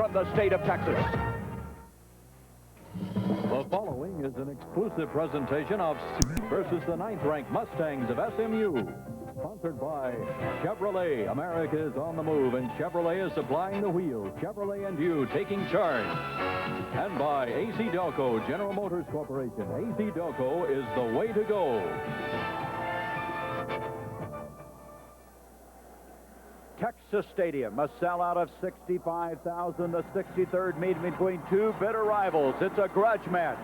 from the state of Texas. The following is an exclusive presentation of versus the 9th-ranked Mustangs of SMU. Sponsored by Chevrolet. America is on the move, and Chevrolet is supplying the wheels. Chevrolet and you taking charge. And by AC Delco, General Motors Corporation. AC Delco is the way to go. Texas Stadium, a sellout of 65,000, the 63rd meeting between two bitter rivals. It's a grudge match.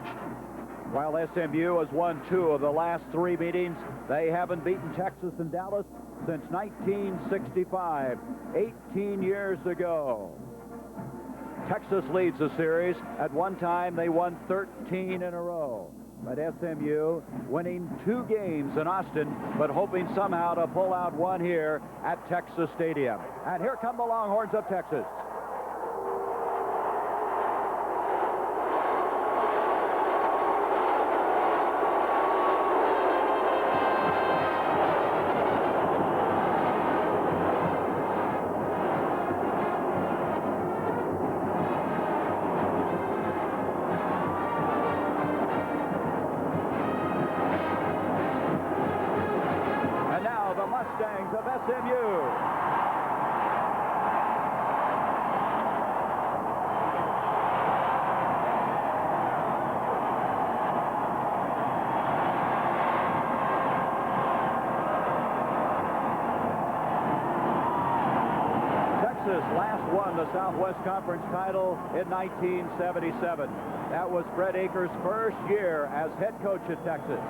While SMU has won 2 of the last 3 meetings, they haven't beaten Texas and Dallas since 1965, 18 years ago. Texas leads the series. At one time, they won 13 in a row. But SMU winning 2 games in Austin, but hoping somehow to pull out one here at Texas Stadium. And here come the Longhorns of Texas. Mustangs of SMU. Texas last won the Southwest Conference title in 1977. That was Fred Akers' first year as head coach at Texas.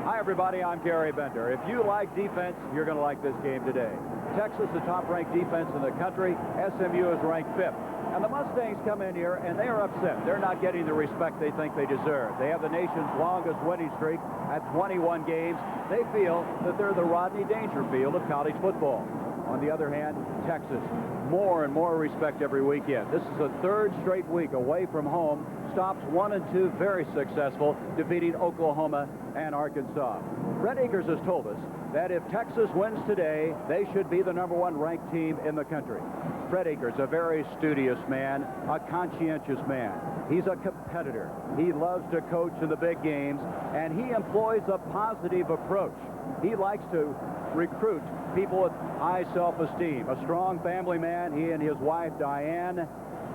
Hi, everybody. I'm Gary Bender. If you like defense, you're going to like this game today. Texas, the top-ranked defense in the country. SMU is ranked 5th. And the Mustangs come in here, and they are upset. They're not getting the respect they think they deserve. They have the nation's longest winning streak at 21 games. They feel that they're the Rodney Dangerfield of college football. On the other hand, Texas, more and more respect every weekend. This is the 3rd straight week away from home. Stops 1 and 2, very successful, defeating Oklahoma and Arkansas. Fred Akers has told us that if Texas wins today, they should be the #1 ranked team in the country. Fred Akers, a very studious man, a conscientious man. He's a competitor. He loves to coach in the big games, and he employs a positive approach. He likes to recruit people with high self-esteem. A strong family man, he and his wife, Diane.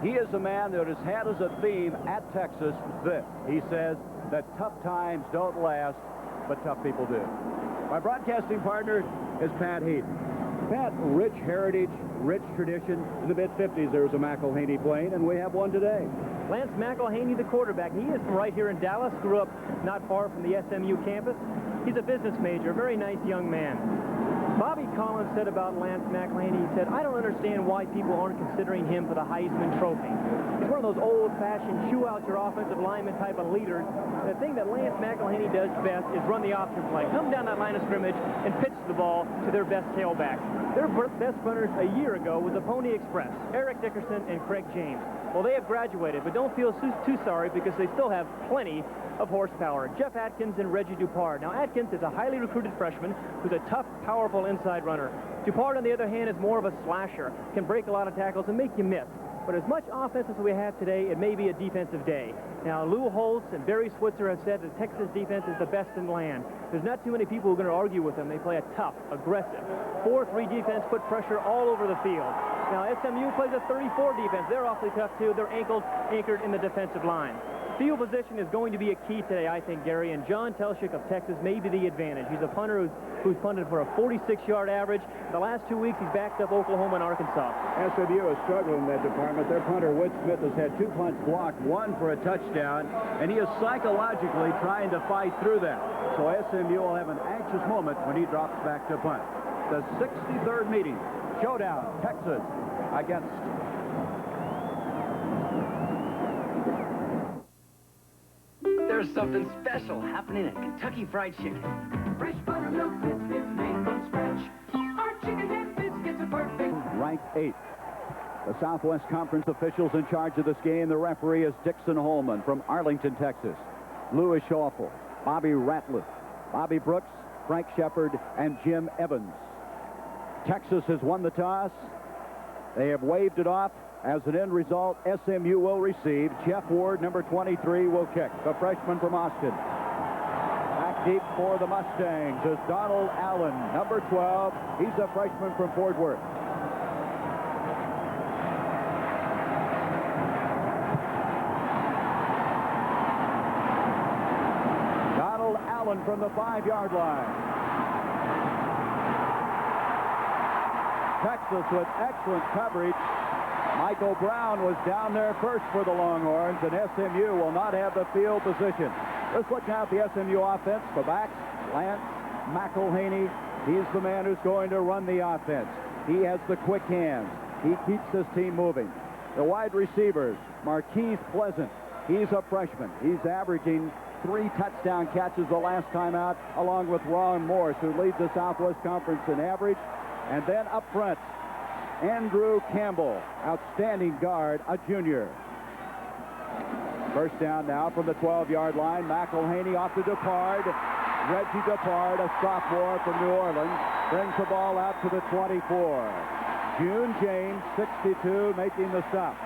He is a man that has had as a theme at Texas this. He says that tough times don't last, but tough people do. My broadcasting partner is Pat Heaton. Pat, rich heritage, rich tradition. In the mid-50s, there was a McElhaney plane, and we have one today. Lance McElhaney, the quarterback. He is from right here in Dallas, grew up not far from the SMU campus. He's a business major, a very nice young man. Bobby Collins said about Lance McElhaney, he said, I don't understand why people aren't considering him for the Heisman Trophy. He's one of those old-fashioned chew-out-your-offensive lineman type of leaders. The thing that Lance McElhaney does best is run the option play. Come down that line of scrimmage and pitch the ball to their best tailback. Their best runners a year ago was the Pony Express, Eric Dickerson and Craig James. Well, they have graduated, but don't feel too sorry because they still have plenty of horsepower. Jeff Atkins and Reggie Dupard. Now, Atkins is a highly recruited freshman who's a tough, powerful inside runner. Dupard, on the other hand, is more of a slasher, can break a lot of tackles and make you miss. But as much offense as we have today, it may be a defensive day. Now, Lou Holtz and Barry Switzer have said that Texas defense is the best in the land. There's not too many people who are going to argue with them. They play a tough, aggressive 4-3 defense, put pressure all over the field. Now, SMU plays a 34 defense. They're awfully tough, too. They're anchored in the defensive line. Field position is going to be a key today, I think, Gary, and John Telschik of Texas may be the advantage. He's a punter who's punted for a 46-yard average. The last 2 weeks, he's backed up Oklahoma and Arkansas. SMU is struggling in that department. Their punter, Whit Smith, has had 2 punts blocked, 1 for a touchdown, and he is psychologically trying to fight through that. So SMU will have an anxious moment when he drops back to punt. The 63rd meeting, showdown, Texas against There's something special happening at Kentucky Fried Chicken. Fresh buttermilk biscuits made from scratch. Our chicken and biscuits are perfect. Ranked 8th. The Southwest Conference officials in charge of this game. The referee is Dixon Holman from Arlington, Texas. Louis Schaufel, Bobby Ratliff, Bobby Brooks, Frank Shepard, and Jim Evans. Texas has won the toss. They have waved it off. As an end result, SMU will receive. Jeff Ward, number 23, will kick. The freshman from Austin. Back deep for the Mustangs is Donald Allen, number 12. He's a freshman from Fort Worth. Donald Allen from the 5-yard line. Texas with excellent coverage. Michael Brown was down there first for the Longhorns, and SMU will not have the field position. Let's look now at the SMU offense. The backs, Lance McElhaney. He's the man who's going to run the offense. He has the quick hands. He keeps this team moving. The wide receivers, Marquise Pleasant. He's a freshman. He's averaging 3 touchdown catches the last time out, along with Ron Morris, who leads the Southwest Conference in average. And then up front, Andrew Campbell, outstanding guard, a junior. First down now from the 12-yard line. McElhaney off to Depard. Reggie Depard, a sophomore from New Orleans, brings the ball out to the 24. June James, 62, making the stop.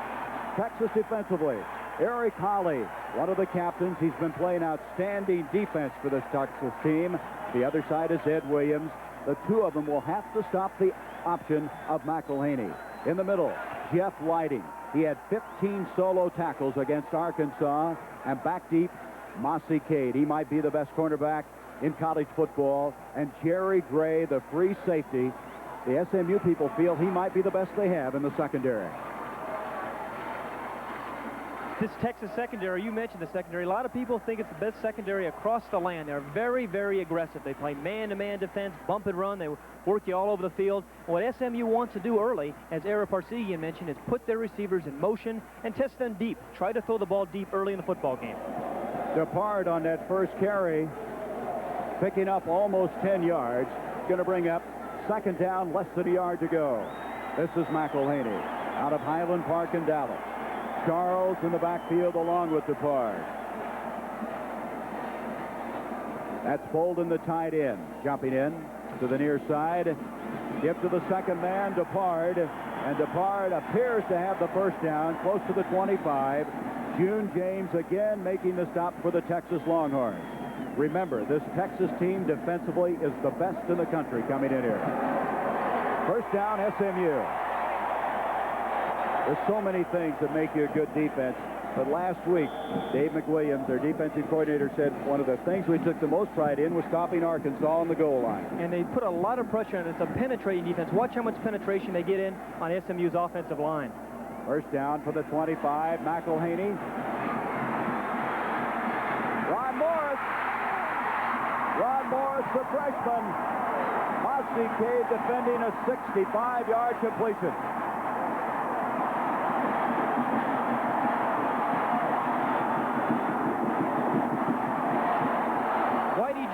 Texas defensively, Eric Holly, one of the captains. He's been playing outstanding defense for this Texas team. The other side is Ed Williams. The two of them will have to stop the option of McElhaney. In the middle, Jeff Lighting. He had 15 solo tackles against Arkansas. And back deep, Mossy Cade. He might be the best cornerback in college football. And Jerry Gray, the free safety. The SMU people feel he might be the best they have in the secondary. This Texas secondary, you mentioned the secondary. A lot of people think it's the best secondary across the land. They're very, very aggressive. They play man-to-man defense, bump and run. They work you all over the field. And what SMU wants to do early, as Ara Parsegian mentioned, is put their receivers in motion and test them deep. Try to throw the ball deep early in the football game. Depard on that first carry, picking up almost 10 yards. Going to bring up second down, less than a yard to go. This is McElhaney out of Highland Park in Dallas. Charles in the backfield along with Depard. That's Bolden, the tight end, jumping in to the near side. Give to the second man, Depard. And Depard appears to have the first down, close to the 25. June James again making the stop for the Texas Longhorns. Remember, this Texas team defensively is the best in the country coming in here. First down, SMU. There's so many things that make you a good defense. But last week, Dave McWilliams, their defensive coordinator, said one of the things we took the most pride in was stopping Arkansas on the goal line. And they put a lot of pressure on it. It's a penetrating defense. Watch how much penetration they get in on SMU's offensive line. First down for the 25, McElhaney. Ron Morris. Ron Morris, the freshman. Mossy Cade defending a 65-yard completion.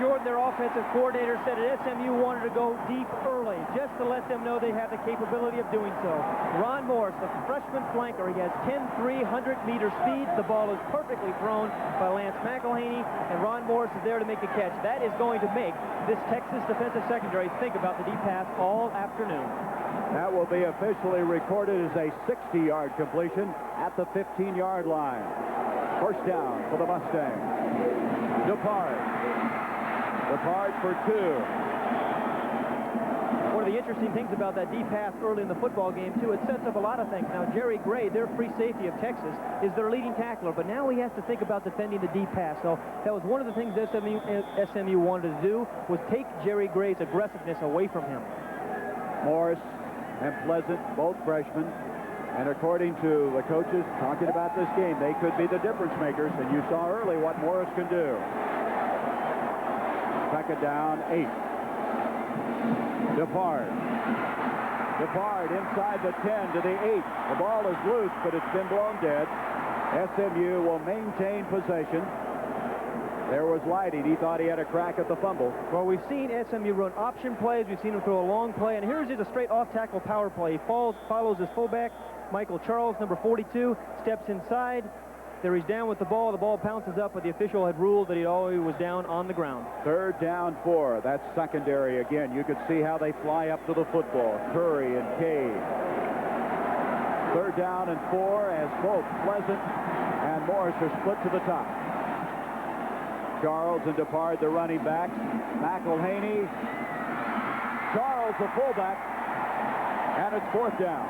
Jordan, their offensive coordinator, said that SMU wanted to go deep early, just to let them know they have the capability of doing so. Ron Morris, the freshman flanker, he has 10-3, 100-meter speed. The ball is perfectly thrown by Lance McElhaney, and Ron Morris is there to make the catch. That is going to make this Texas defensive secondary think about the deep pass all afternoon. That will be officially recorded as a 60-yard completion at the 15-yard line. First down for the Mustangs. Depard for 2. One of the interesting things about that deep pass early in the football game, too, it sets up a lot of things. Now, Jerry Gray, their free safety of Texas, is their leading tackler, but now he has to think about defending the deep pass. So that was one of the things SMU wanted to do, was take Jerry Gray's aggressiveness away from him. Morris and Pleasant, both freshmen. And according to the coaches talking about this game, they could be the difference makers, and you saw early what Morris can do. Second down, 8. Depard inside the 10 to the 8. The ball is loose, but it's been blown dead. SMU will maintain possession. There was Lighting. He thought he had a crack at the fumble. Well, we've seen SMU run option plays. We've seen him throw a long play. And here's a straight off-tackle power play. He follows his fullback, Michael Charles, number 42, steps inside. There he's down with the ball. The ball pounces up, but the official had ruled that he always was down on the ground. Third down 4. That's secondary again. You could see how they fly up to the football. Curry and Cade. Third down and 4 as both Pleasant and Morris are split to the top. Charles and Depard, the running backs. McElhaney. Charles, the fullback. And it's fourth down.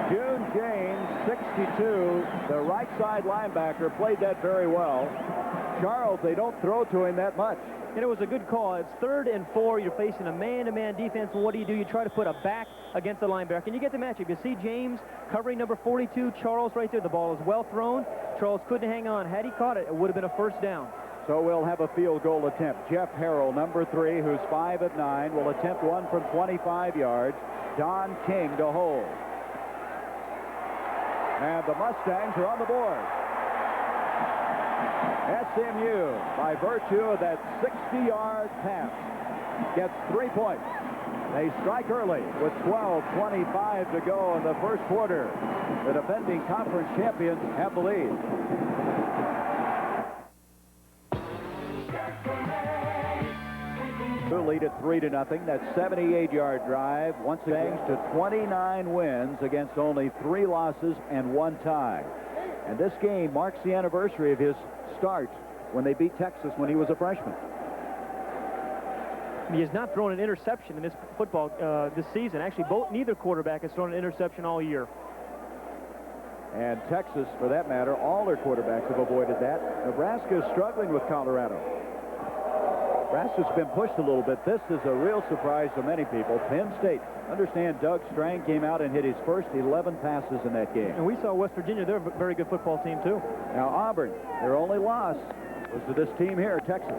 June James, 62, the right side linebacker, played that very well. Charles, they don't throw to him that much. And it was a good call. It's 3rd and 4. You're facing a man-to-man defense. And what do? You try to put a back against the linebacker, and you get the matchup. You see James covering number 42, Charles right there. The ball is well thrown. Charles couldn't hang on. Had he caught it, it would have been a first down. So we'll have a field goal attempt. Jeff Harrell, number 3, who's 5 of 9, will attempt one from 25 yards. Don King to hold. And the Mustangs are on the board. SMU, by virtue of that 60-yard pass, gets 3 points. They strike early with 12:25 to go in the first quarter. The defending conference champions have the lead. The lead at 3-0. That 78-yard drive once again to 29 wins against only 3 losses and 1 tie. And this game marks the anniversary of his start when they beat Texas when he was a freshman. He has not thrown an interception in this football this season. Actually, neither quarterback has thrown an interception all year. And Texas, for that matter, all their quarterbacks have avoided that. Nebraska is struggling with Colorado. Nebraska's been pushed a little bit. This is a real surprise to many people. Penn State. Understand Doug Strang came out and hit his first 11 passes in that game. And we saw West Virginia. They're a very good football team, too. Now, Auburn, their only loss was to this team here, Texas.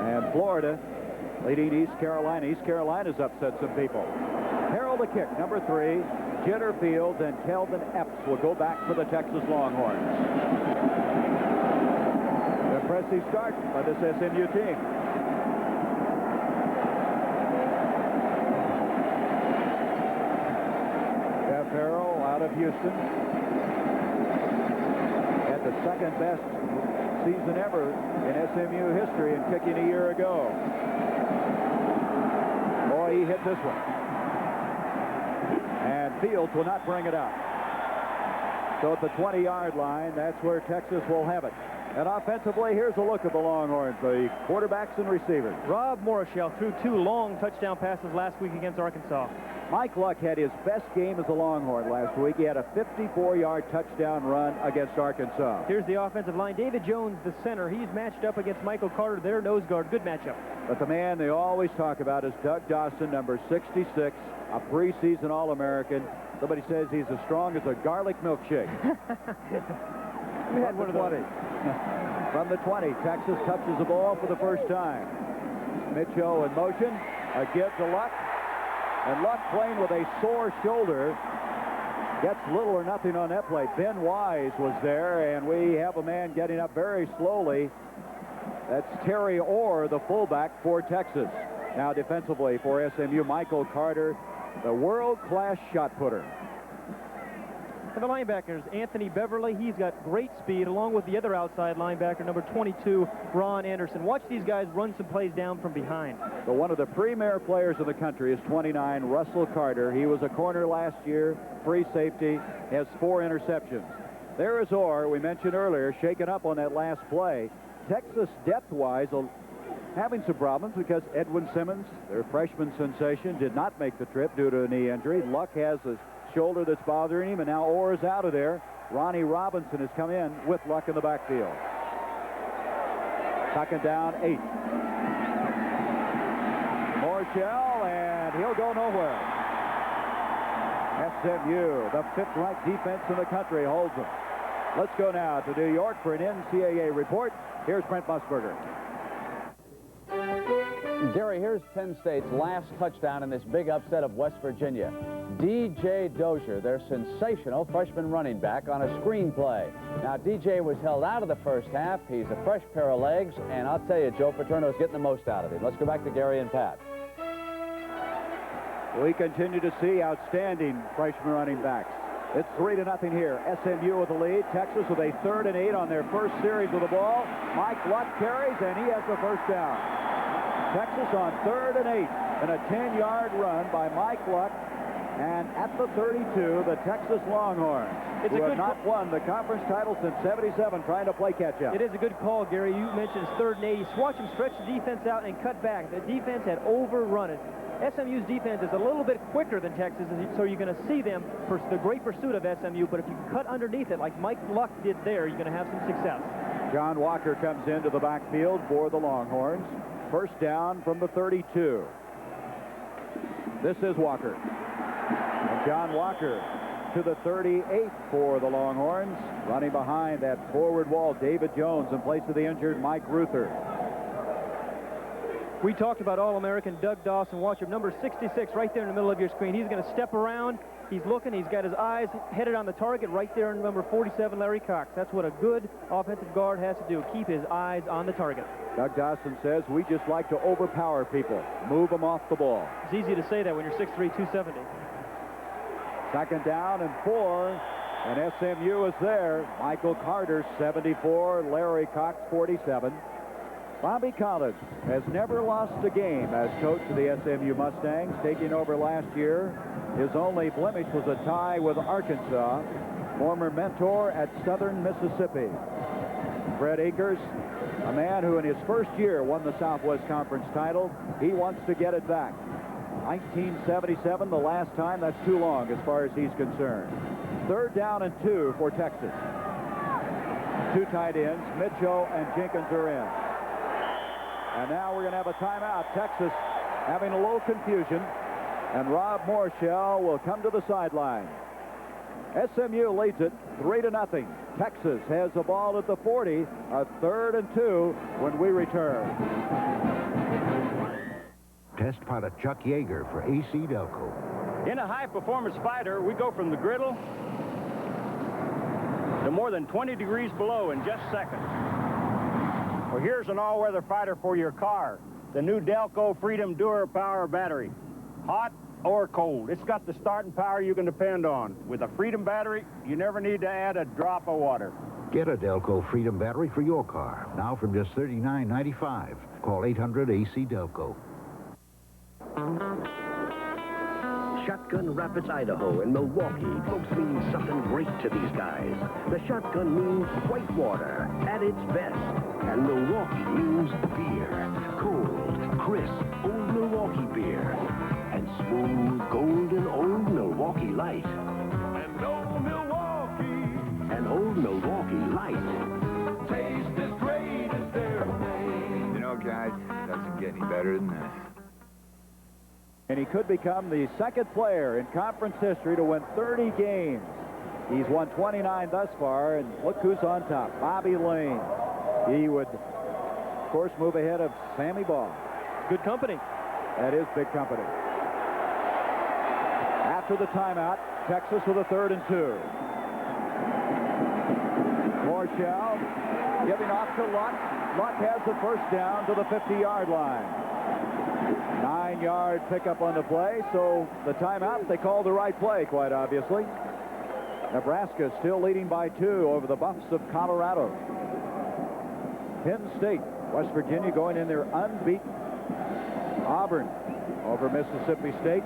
And Florida leading East Carolina. East Carolina's upset some people. Harold the kick, number 3. Jitter Fields and Kelvin Epps will go back for the Texas Longhorns. The impressive start by this SMU team. Jeff Harrell out of Houston had the second best season ever in SMU history in kicking a year ago. Boy, he hit this one. And Fields will not bring it up. So at the 20-yard line, that's where Texas will have it. And offensively, here's a look at the Longhorns, the quarterbacks and receivers. Rob Morishell threw 2 long touchdown passes last week against Arkansas. Mike Luck had his best game as a Longhorn last week. He had a 54-yard touchdown run against Arkansas. Here's the offensive line. David Jones, the center. He's matched up against Michael Carter, their nose guard. Good matchup. But the man they always talk about is Doug Dawson, number 66, a preseason All-American. Somebody says he's as strong as a garlic milkshake. We had one of those. From the 20, Texas touches the ball for the first time. Mitchell in motion. A give to Luck. And Luck playing with a sore shoulder. Gets little or nothing on that play. Ben Wise was there, and we have a man getting up very slowly. That's Terry Orr, the fullback for Texas. Now defensively for SMU, Michael Carter, the world-class shot putter. And the linebackers, Anthony Beverly, he's got great speed, along with the other outside linebacker, number 22, Ron Anderson. Watch these guys run some plays down from behind. But one of the premier players in the country is 29, Russell Carter. He was a corner last year, free safety, has 4 interceptions. There is Orr, we mentioned earlier, shaken up on that last play. Texas, depth-wise, having some problems because Edwin Simmons, their freshman sensation, did not make the trip due to a knee injury. Luck has a shoulder that's bothering him, and now Orr is out of there. Ronnie Robinson has come in with Luck in the backfield. Second down, 8. Morishell, and he'll go nowhere. SMU, the 5th-ranked defense in the country, holds them. Let's go now to New York for an NCAA report. Here's Brent Musburger. Gary, here's Penn State's last touchdown in this big upset of West Virginia. DJ Dozier, their sensational freshman running back, on a screenplay. Now, DJ was held out of the first half. He's a fresh pair of legs, and I'll tell you, Joe Paterno's getting the most out of him. Let's go back to Gary and Pat. We continue to see outstanding freshman running backs. It's 3-0 here. SMU with the lead. Texas with a 3rd and 8 on their first series of the ball. Mike Luck carries, and he has the first down. Texas on 3rd and 8. and a 10-yard run by Mike Luck. And at the 32, the Texas Longhorns, who have not won the conference title since '77, trying to play catch-up. It is a good call, Gary. You mentioned 3rd and 8. Watch him stretch the defense out and cut back. The defense had overrun it. SMU's defense is a little bit quicker than Texas, so you're going to see them for the great pursuit of SMU. But if you cut underneath it like Mike Luck did there, you're going to have some success. John Walker comes into the backfield for the Longhorns. First down from the 32. This is Walker. And John Walker to the 38 for the Longhorns. Running behind that forward wall, David Jones in place of the injured Mike Ruther. We talked about All-American Doug Dawson. Watch him, number 66, right there in the middle of your screen. He's going to step around. He's looking. He's got his eyes headed on the target right there in number 47, Larry Cox. That's what a good offensive guard has to do, keep his eyes on the target. Doug Dawson says, we just like to overpower people, move them off the ball. It's easy to say that when you're 6'3", 270. Second down and 4, and SMU is there. Michael Carter, 74, Larry Cox, 47. Bobby Collins has never lost a game as coach of the SMU Mustangs, taking over last year. His only blemish was a tie with Arkansas, former mentor at Southern Mississippi. Fred Akers, a man who in his first year won the Southwest Conference title. He wants to get it back. 1977, the last time. That's too long as far as he's concerned. 3rd down and 2 for Texas. 2 tight ends, Mitchell and Jenkins are in. And now we're going to have a timeout. Texas having a little confusion, and Rob Morshell will come to the sideline. SMU leads it 3-0. Texas has the ball at the 40, a 3rd and 2 when we return. Test pilot Chuck Yeager for AC Delco. In a high-performance fighter, we go from the griddle to more than 20 degrees below in just seconds. Well, here's an all-weather fighter for your car, the new Delco Freedom Dura Power Battery. Hot or cold, it's got the starting power you can depend on. With a Freedom battery, you never need to add a drop of water. Get a Delco Freedom battery for your car, now from just $39.95. Call 800-AC Delco. Shotgun Rapids, Idaho, and Milwaukee, folks mean something great to these guys. The shotgun means whitewater at its best, and Milwaukee means beer. Cold, crisp, old Milwaukee beer, and smooth, golden old Milwaukee Light. And old Milwaukee. And old Milwaukee Light. Taste as great as their name. You know, guys, it doesn't get any better than this. And he could become the second player in conference history to win 30 games. He's won 29 thus far, and look who's on top, Bobby Lane. He would, of course, move ahead of Sammy Baugh. Good company. That is big company. After the timeout, Texas with a 3rd and 2. Morshell giving off to Luck. Luck has the first down to the 50-yard line. 9-yard pickup on the play, so the timeout, they called the right play, quite obviously. Nebraska still leading by 2 over the Buffs of Colorado. Penn State, West Virginia going in there unbeaten. Auburn over Mississippi State.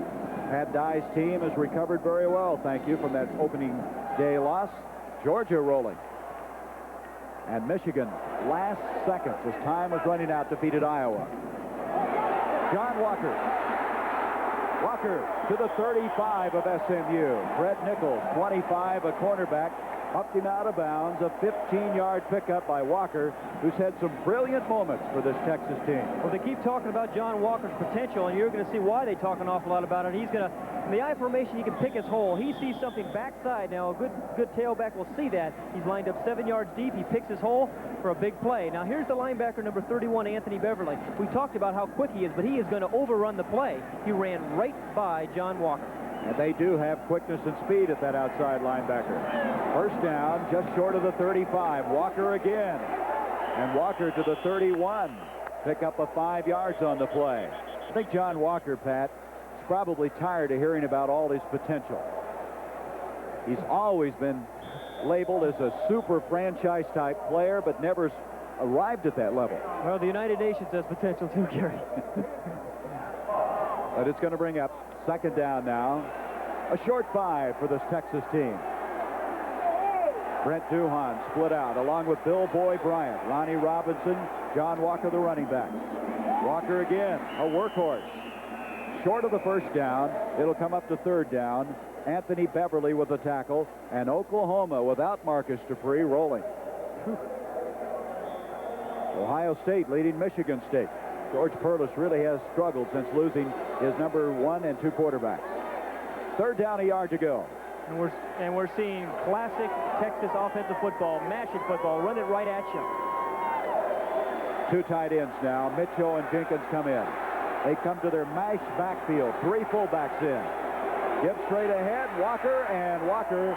Pat Dye's team has recovered very well, thank you, from that opening day loss. Georgia rolling. And Michigan, last seconds as time was running out, defeated Iowa. John Walker. Walker to the 35 of SMU. Fred Nichols, 25, a cornerback, upped him out of bounds. A 15-yard pickup by Walker, who's had some brilliant moments for this Texas team. Well, they keep talking about John Walker's potential, and you're going to see why they talk an awful lot about it. He's going to, in the I formation, he can pick his hole. He sees something backside. Now, a good tailback will see that. He's lined up 7 yards deep. He picks his hole for a big play. Now, here's the linebacker, number 31, Anthony Beverly. We talked about how quick he is, but he is going to overrun the play. He ran right by John Walker. And they do have quickness and speed at that outside linebacker. First down, just short of the 35. Walker again. And Walker to the 31. Pick up a 5 yards on the play. I think John Walker, Pat, is probably tired of hearing about all his potential. He's always been labeled as a super franchise type player, but never arrived at that level. Well, the United Nations has potential too, Gary. But it's going to bring up second down now. A short 5 for this Texas team. Brent Duhan split out along with Bill Boy Bryant, Ronnie Robinson, John Walker, the running backs. Walker again, a workhorse. Short of the first down. It'll come up to third down. Anthony Beverly with the tackle, and Oklahoma without Marcus Dupree rolling. Ohio State leading Michigan State. George Perlis really has struggled since losing his number 1 and 2 quarterbacks. Third down, a yard to go. And we're seeing classic Texas offensive football, mashing football, run it right at you. 2 tight ends now. Mitchell and Jenkins come in. They come to their mash backfield. 3 fullbacks in. Give straight ahead, Walker, and Walker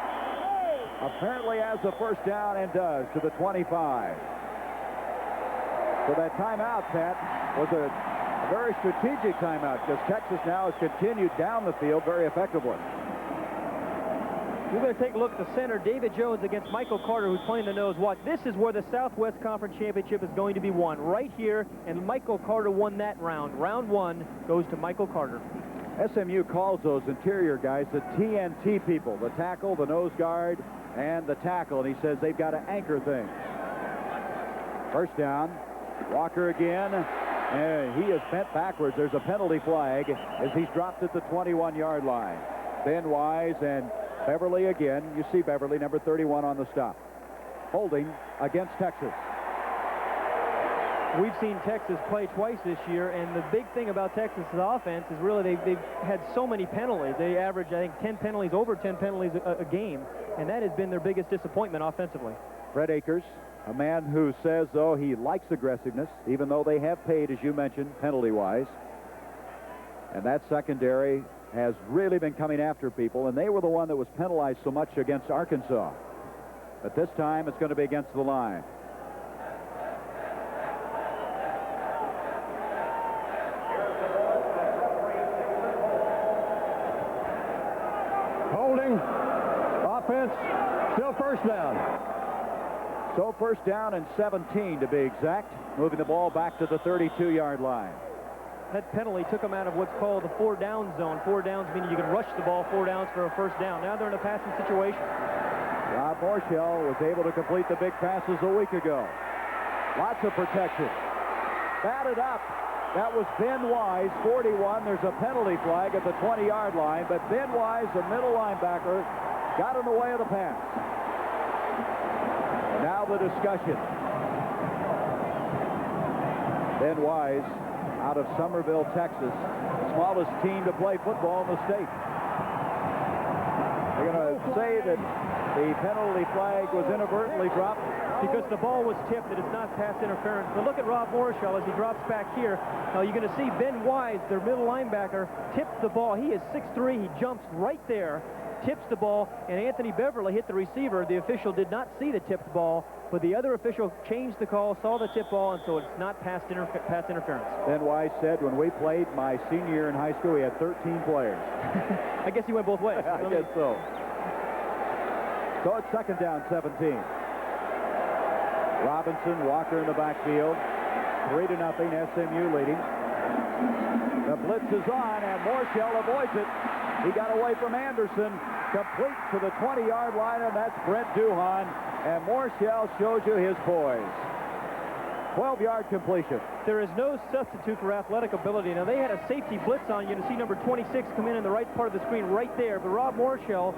apparently has the first down and does to the 25. So that timeout, Pat, was a very strategic timeout because Texas now has continued down the field very effectively. We're going to take a look at the center, David Jones against Michael Carter, who's playing the nose. Watch, this is where the Southwest Conference Championship is going to be won, right here, and Michael Carter won that round. Round 1 goes to Michael Carter. SMU calls those interior guys the TNT people, the tackle, the nose guard, and the tackle, and he says they've got to anchor things. First down, Walker again, and he is bent backwards. There's a penalty flag as he's dropped at the 21-yard line. Ben Wise and Beverly again. You see Beverly, number 31 on the stop. Holding against Texas. We've seen Texas play twice this year, and the big thing about Texas' offense is really they've had so many penalties. They average, I think, 10 penalties, over 10 penalties a game, and that has been their biggest disappointment offensively. Fred Akers, a man who says, though, he likes aggressiveness, even though they have paid, as you mentioned, penalty-wise. And that secondary has really been coming after people, and they were the one that was penalized so much against Arkansas. But this time, it's going to be against the line. Holding. Offense. Still first down. So first down and 17 to be exact. Moving the ball back to the 32-yard line. That penalty took them out of what's called the 4-down zone. 4 downs meaning you can rush the ball 4 downs for a first down. Now they're in a passing situation. Rob Morshell was able to complete the big passes a week ago. Lots of protection. Batted up. That was Ben Wise, 41. There's a penalty flag at the 20-yard line, but Ben Wise, the middle linebacker, got in the way of the pass. Now the discussion. Ben Wise, out of Somerville, Texas, smallest team to play football in the state. They're going to say that the penalty flag was inadvertently dropped because the ball was tipped, that it's not pass interference. But look at Rob Morshell as he drops back here. Now you're going to see Ben Wise, their middle linebacker, tips the ball. He is 6'3". He jumps right there, tips the ball, and Anthony Beverly hit the receiver. The official did not see the tipped ball, but the other official changed the call, saw the tip ball, and so it's not pass interference. Ben Wise said, when we played my senior year in high school, we had 13 players. I guess he went both ways. I guess so. So it's second down, 17. Robinson, Walker in the backfield. 3-0, SMU leading. The blitz is on, and Morshell avoids it. He got away from Anderson, complete to the 20-yard line, and that's Brent Duhan. And Morshell shows you his poise. 12-yard completion. There is no substitute for athletic ability. Now, they had a safety blitz on you to see number 26 come in the right part of the screen right there, but Rob Morshell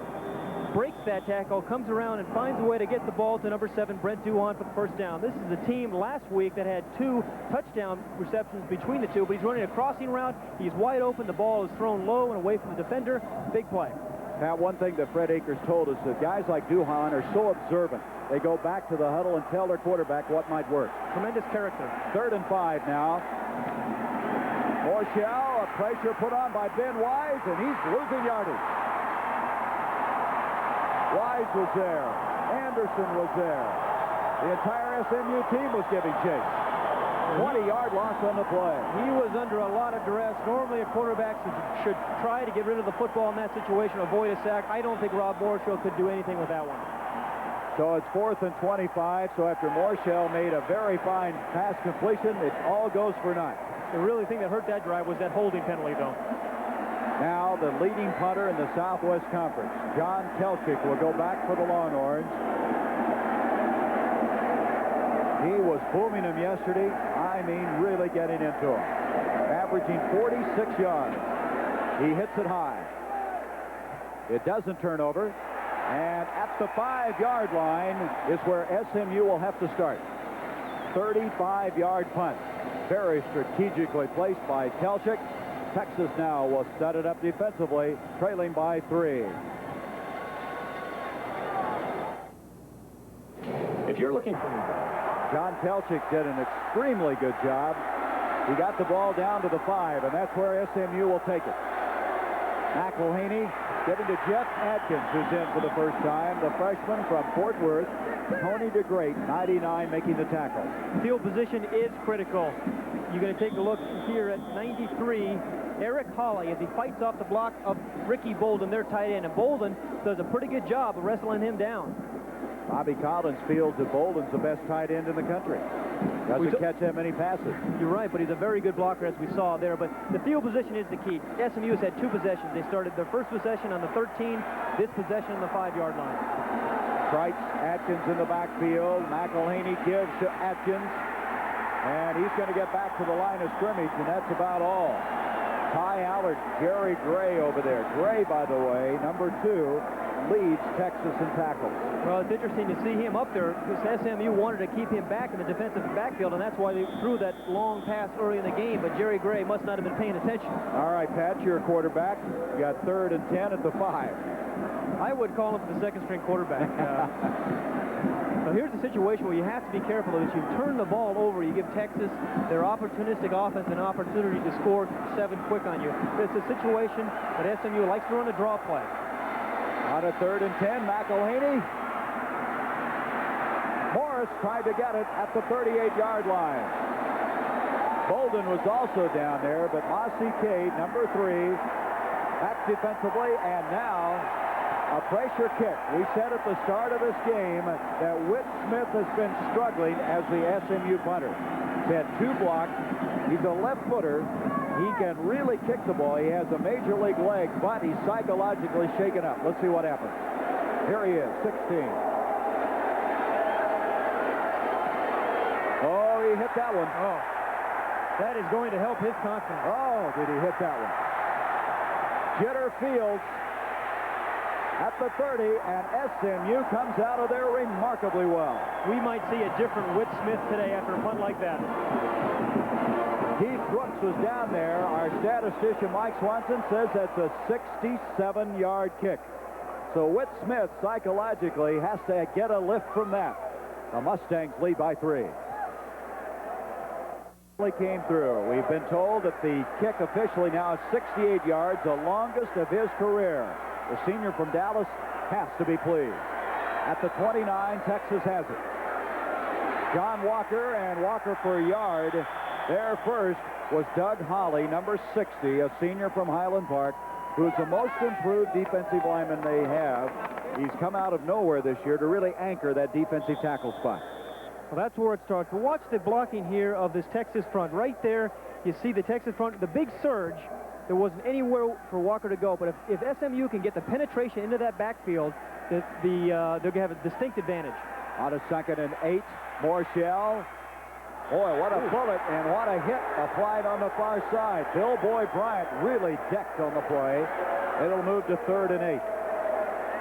breaks that tackle, comes around and finds a way to get the ball to number 7, Brent Duhan, for the first down. This is a team last week that had 2 touchdown receptions between the two, but he's running a crossing route. He's wide open. The ball is thrown low and away from the defender. Big play. Now, one thing that Fred Akers told us, that guys like Duhan are so observant. They go back to the huddle and tell their quarterback what might work. Tremendous character. 3rd and 5 now. Morshell, a pressure put on by Ben Wise, and he's losing yardage. Wise was there. Anderson was there. The entire SMU team was giving chase. 20-yard loss on the play. He was under a lot of duress. Normally a quarterback should try to get rid of the football in that situation, avoid a sack. I don't think Rob Morshell could do anything with that one. So it's 4th and 25. So after Morshell made a very fine pass completion, it all goes for naught. The really thing that hurt that drive was that holding penalty, though. Now the leading punter in the Southwest Conference, John Telchik, will go back for the Longhorns. He was booming him yesterday. I mean, really getting into him. Averaging 46 yards. He hits it high. It doesn't turn over. And at the 5-yard line is where SMU will have to start. 35-yard punt. Very strategically placed by Telchik. Texas now will set it up defensively, trailing by 3. If you're looking for John Telchik did an extremely good job. He got the ball down to the 5, and that's where SMU will take it. McElhaney giving to Jeff Adkins, who's in for the first time. The freshman from Fort Worth, Tony DeGreat, 99, making the tackle. Field position is critical. You're going to take a look here at 93. Eric Hawley, as he fights off the block of Ricky Bolden, their tight end. And Bolden does a pretty good job of wrestling him down. Bobby Collins feels that Bolden's the best tight end in the country. Doesn't catch that many passes. You're right, but he's a very good blocker, as we saw there. But the field position is the key. SMU has had 2 possessions. They started their first possession on the 13, this possession on the 5-yard line. Trites, Atkins in the backfield. McElhaney gives to Atkins. And he's going to get back to the line of scrimmage, and that's about all. Ty Allard, Jerry Gray over there. Gray, by the way, number 2, leads Texas in tackles. Well, it's interesting to see him up there because SMU wanted to keep him back in the defensive backfield, and that's why they threw that long pass early in the game, but Jerry Gray must not have been paying attention. All right, Pat, you're a quarterback. You got 3rd and 10 at the 5. I would call him the second-string quarterback. So here's the situation where you have to be careful that you turn the ball over, you give Texas their opportunistic offense an opportunity to score 7 quick on you. It's a situation that SMU likes to run a draw play. On a 3rd and 10, McElhaney. Morris tried to get it at the 38-yard line. Bolden was also down there, but Mossy Cade, number 3, back defensively, and now a pressure kick. We said at the start of this game that Whit Smith has been struggling as the SMU punter. He's had 2 blocks. He's a left footer. He can really kick the ball. He has a major league leg, but he's psychologically shaken up. Let's see what happens. Here he is, 16. Oh, he hit that one. Oh, that is going to help his confidence. Oh, did he hit that one? Jitter Fields at the 30, and SMU comes out of there remarkably well. We might see a different Whit Smith today after a punt like that. Keith Brooks was down there. Our statistician, Mike Swanson, says that's a 67-yard kick. So Whit Smith psychologically has to get a lift from that. The Mustangs lead by 3. Came through. We've been told that the kick officially now is 68 yards, the longest of his career. The senior from Dallas has to be pleased. At the 29, Texas has it. John Walker, and Walker for a yard. There first was Doug Holly, number 60, a senior from Highland Park, who's the most improved defensive lineman they have. He's come out of nowhere this year to really anchor that defensive tackle spot. Well, that's where it starts. But watch the blocking here of this Texas front. Right there, you see the Texas front, the big surge. There wasn't anywhere for Walker to go. But if SMU can get the penetration into that backfield, they're going to have a distinct advantage. On a 2nd and 8, Morshell. Boy, what a bullet and what a hit applied on the far side. Bill Boy Bryant really decked on the play. It'll move to 3rd and 8.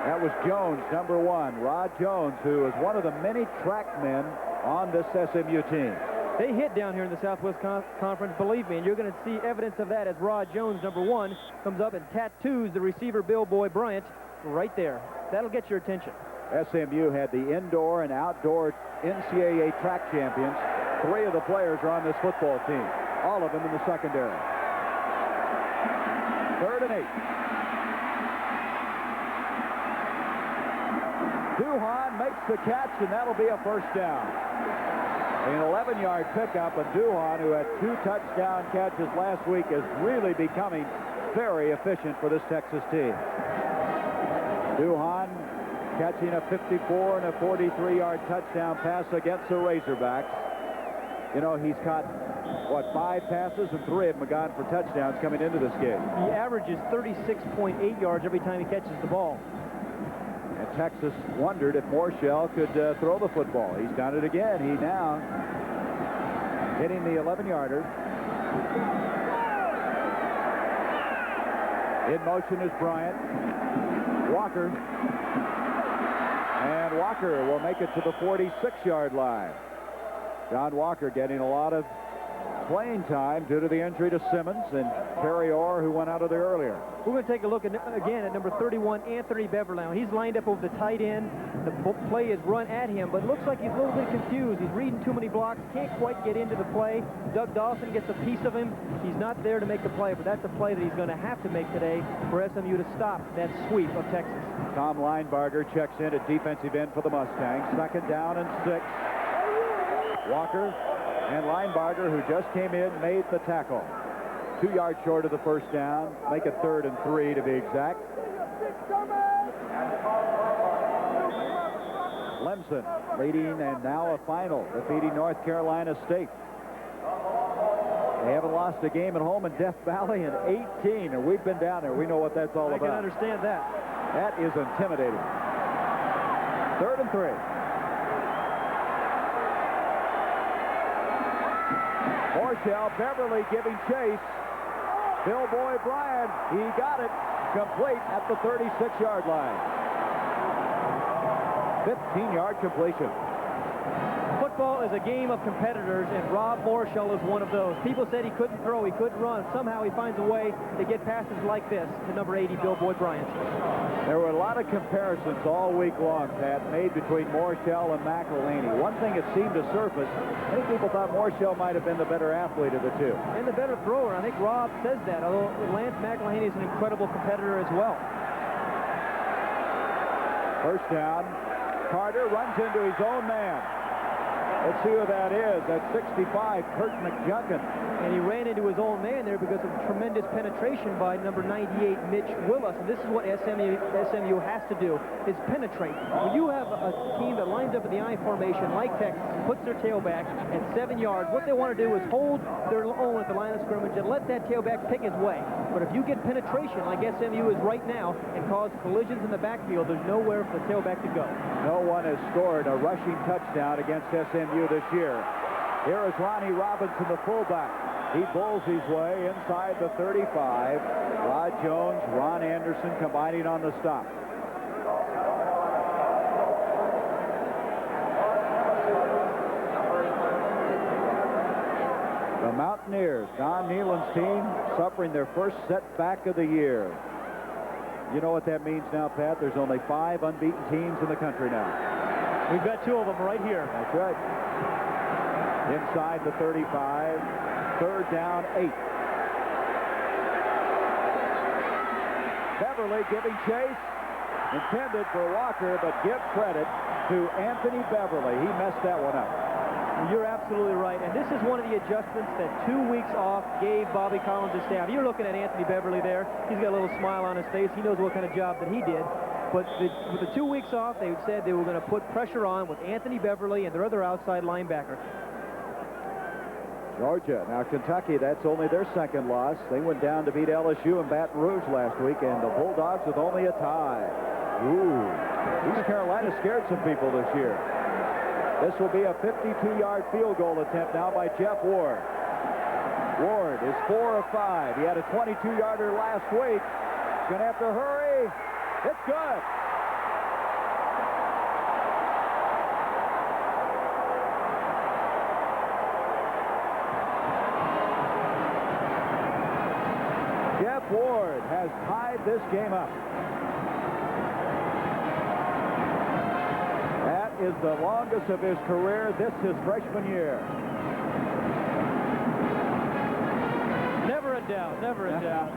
That was Jones, number 1. Rod Jones, who is one of the many track men on this SMU team. They hit down here in the Southwest Conference, believe me, and you're going to see evidence of that as Rod Jones, number 1, comes up and tattoos the receiver Bill Boy Bryant right there. That'll get your attention. SMU had the indoor and outdoor NCAA track champions. 3 of the players are on this football team, all of them in the secondary. 3rd and 8. Duhan makes the catch, and that'll be a first down. An 11-yard pickup, and Duhan, who had 2 touchdown catches last week, is really becoming very efficient for this Texas team. Duhan catching a 54 and a 43-yard touchdown pass against the Razorbacks. You know, he's caught, what, 5 passes, and 3 of them have gone for touchdowns coming into this game. He averages 36.8 yards every time he catches the ball. And Texas wondered if Morshell could throw the football. He's done it again. He now hitting the 11-yarder. In motion is Bryant. Walker. And Walker will make it to the 46-yard line. John Walker getting a lot of playing time due to the injury to Simmons and Perry Orr, who went out of there earlier. We're going to take a look again at number 31, Anthony Beverly. He's lined up over the tight end. The play is run at him, but it looks like he's a little bit confused. He's reading too many blocks, can't quite get into the play. Doug Dawson gets a piece of him. He's not there to make the play, but that's a play that he's going to have to make today for SMU to stop that sweep of Texas. Tom Linebarger checks in at defensive end for the Mustangs. 2nd down and 6. Walker and Linebarger, who just came in, made the tackle. 2 yards short of the first down. Make it 3rd and 3 to be exact. Lemson leading, and now a final, defeating North Carolina State. They haven't lost a game at home in Death Valley in 18, and we've been down there. We know what that's all about. I can understand that. That is intimidating. 3rd and 3. Morshell, Beverly giving chase. Bill Boy Bryant, he got it complete at the 36-yard line. 15-yard completion. Football is a game of competitors, and Rob Morshell is one of those. People said he couldn't throw, he couldn't run. Somehow he finds a way to get passes like this to number 80, Bill Boy Bryant. There were a lot of comparisons all week long, Pat, made between Morshell and McElhaney. One thing that seemed to surface, many people thought Morshell might have been the better athlete of the two. And the better thrower. I think Rob says that, although Lance McElhaney is an incredible competitor as well. First down. Carter runs into his own man. Let's see who that is. That's 65, Kurt McJunkin. And he ran into his own man there because of tremendous penetration by number 98, Mitch Willis. And this is what SMU has to do, is penetrate. When you have a team that lines up in the I formation like Texas, puts their tailback at 7 yards, what they want to do is hold their own at the line of scrimmage and let that tailback pick his way. But if you get penetration like SMU is right now and cause collisions in the backfield, there's nowhere for the tailback to go. No one has scored a rushing touchdown against SMU this year. Here is Ronnie Robinson, the fullback. He bulls his way inside the 35. Rod Jones, Ron Anderson combining on the stop. The Mountaineers, Don Nealon's team, suffering their first setback of the year. You know what that means now, Pat? There's only 5 unbeaten teams in the country now. We've got 2 of them right here. That's right. Inside the 35, 3rd down, 8. Beverly giving chase, intended for Walker, but give credit to Anthony Beverly. He messed that one up. You're absolutely right, and this is one of the adjustments that 2 weeks off gave Bobby Collins his staff. You're looking at Anthony Beverly there. He's got a little smile on his face. He knows what kind of job that he did. But with the 2 weeks off, they said they were going to put pressure on with Anthony Beverly and their other outside linebacker. Georgia. Now, Kentucky, that's only their 2nd loss. They went down to beat LSU in Baton Rouge last week, and the Bulldogs with only a tie. Ooh. East Carolina scared some people this year. This will be a 52-yard field goal attempt now by Jeff Ward. Ward is 4 of 5. He had a 22-yarder last week. Going to have to hurry. It's good. Jeff Ward has tied this game up. That is the longest of his career. This his freshman year. Never a doubt, never a doubt.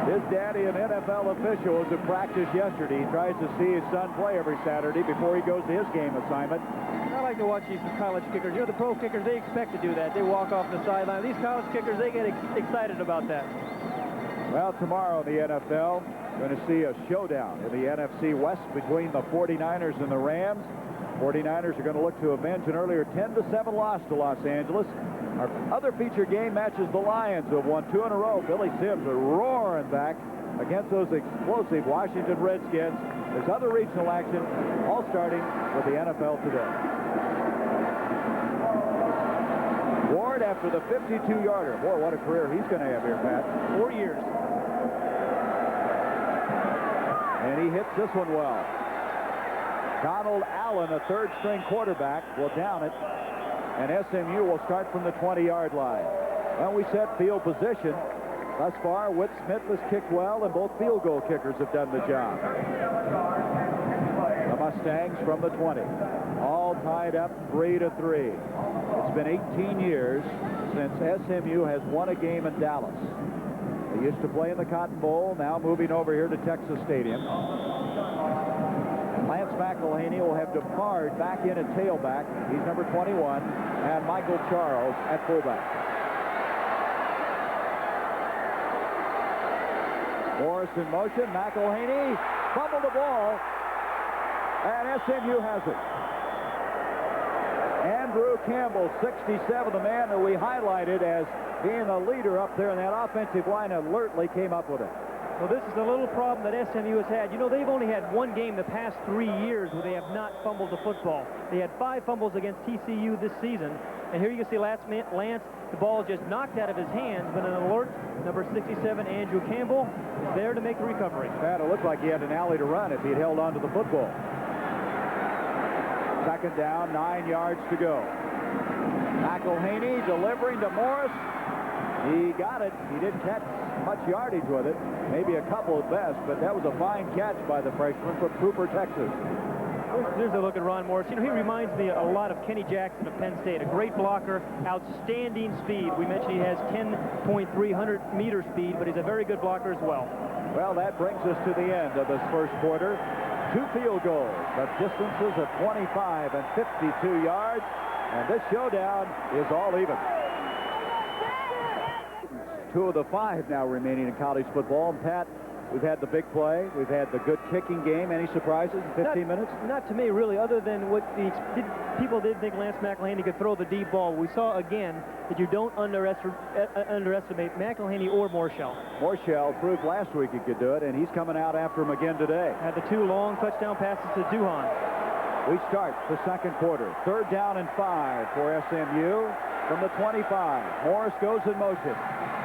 His daddy, an NFL official, was at practice yesterday. He tries to see his son play every Saturday before he goes to his game assignment. I like to watch these college kickers. You know, the pro kickers, they expect to do that. They walk off the sideline. These college kickers, they get excited about that. Well, tomorrow in the NFL, going to see a showdown in the NFC West between the 49ers and the Rams. 49ers are going to look to avenge an earlier 10-7 loss to Los Angeles. Our other feature game matches the Lions, who have won 2 in a row. Billy Sims are roaring back against those explosive Washington Redskins. There's other regional action, all starting with the NFL today. Ward after the 52-yarder. Boy, what a career he's going to have here, Pat. 4 years. And he hits this one well. Donald Allen, a third-string quarterback, will down it. And SMU will start from the 20-yard line. Well, we said field position. Thus far, Whit Smith has kicked well, and both field goal kickers have done the job. The Mustangs from the 20. All tied up 3-3. It's been 18 years since SMU has won a game in Dallas. They used to play in the Cotton Bowl, now moving over here to Texas Stadium. Lance McElhaney will have DePard back in at tailback. He's number 21, and Michael Charles at fullback. Morris in motion. McElhaney fumbled the ball, and SMU has it. Andrew Campbell, 67, the man that we highlighted as being the leader up there, and that offensive line alertly came up with it. Well, this is a little problem that SMU has had. You know, they've only had one game the past 3 years where they have not fumbled the football. They had 5 fumbles against TCU this season. And here you can see Lance, the ball just knocked out of his hands, but an alert, number 67, Andrew Campbell, is there to make the recovery. Pat, it looked like he had an alley to run if he'd held on to the football. Second down, 9 yards to go. McElhaney delivering to Morris. He got it. He didn't catch much yardage with it, maybe a couple at best, but that was a fine catch by the freshman from Cooper, Texas. There's a look at Ron Morris. You know, he reminds me a lot of Kenny Jackson of Penn State, a great blocker, outstanding speed. We mentioned he has 10.300 meter speed, but he's a very good blocker as well. Well, that brings us to the end of this first quarter. 2 field goals, but distances of 25 and 52 yards, and this showdown is all even. 2 of the 5 now remaining in college football. And Pat, we've had the big play. We've had the good kicking game. Any surprises in 15 minutes? Not to me, really, other than what people did think Lance McElhaney could throw the deep ball. We saw again that you don't underestimate McElhaney or Morshell. Morshell proved last week he could do it, and he's coming out after him again today. Had the 2 long touchdown passes to Duhan. We start the second quarter. 3rd down and 5 for SMU from the 25. Morris goes in motion.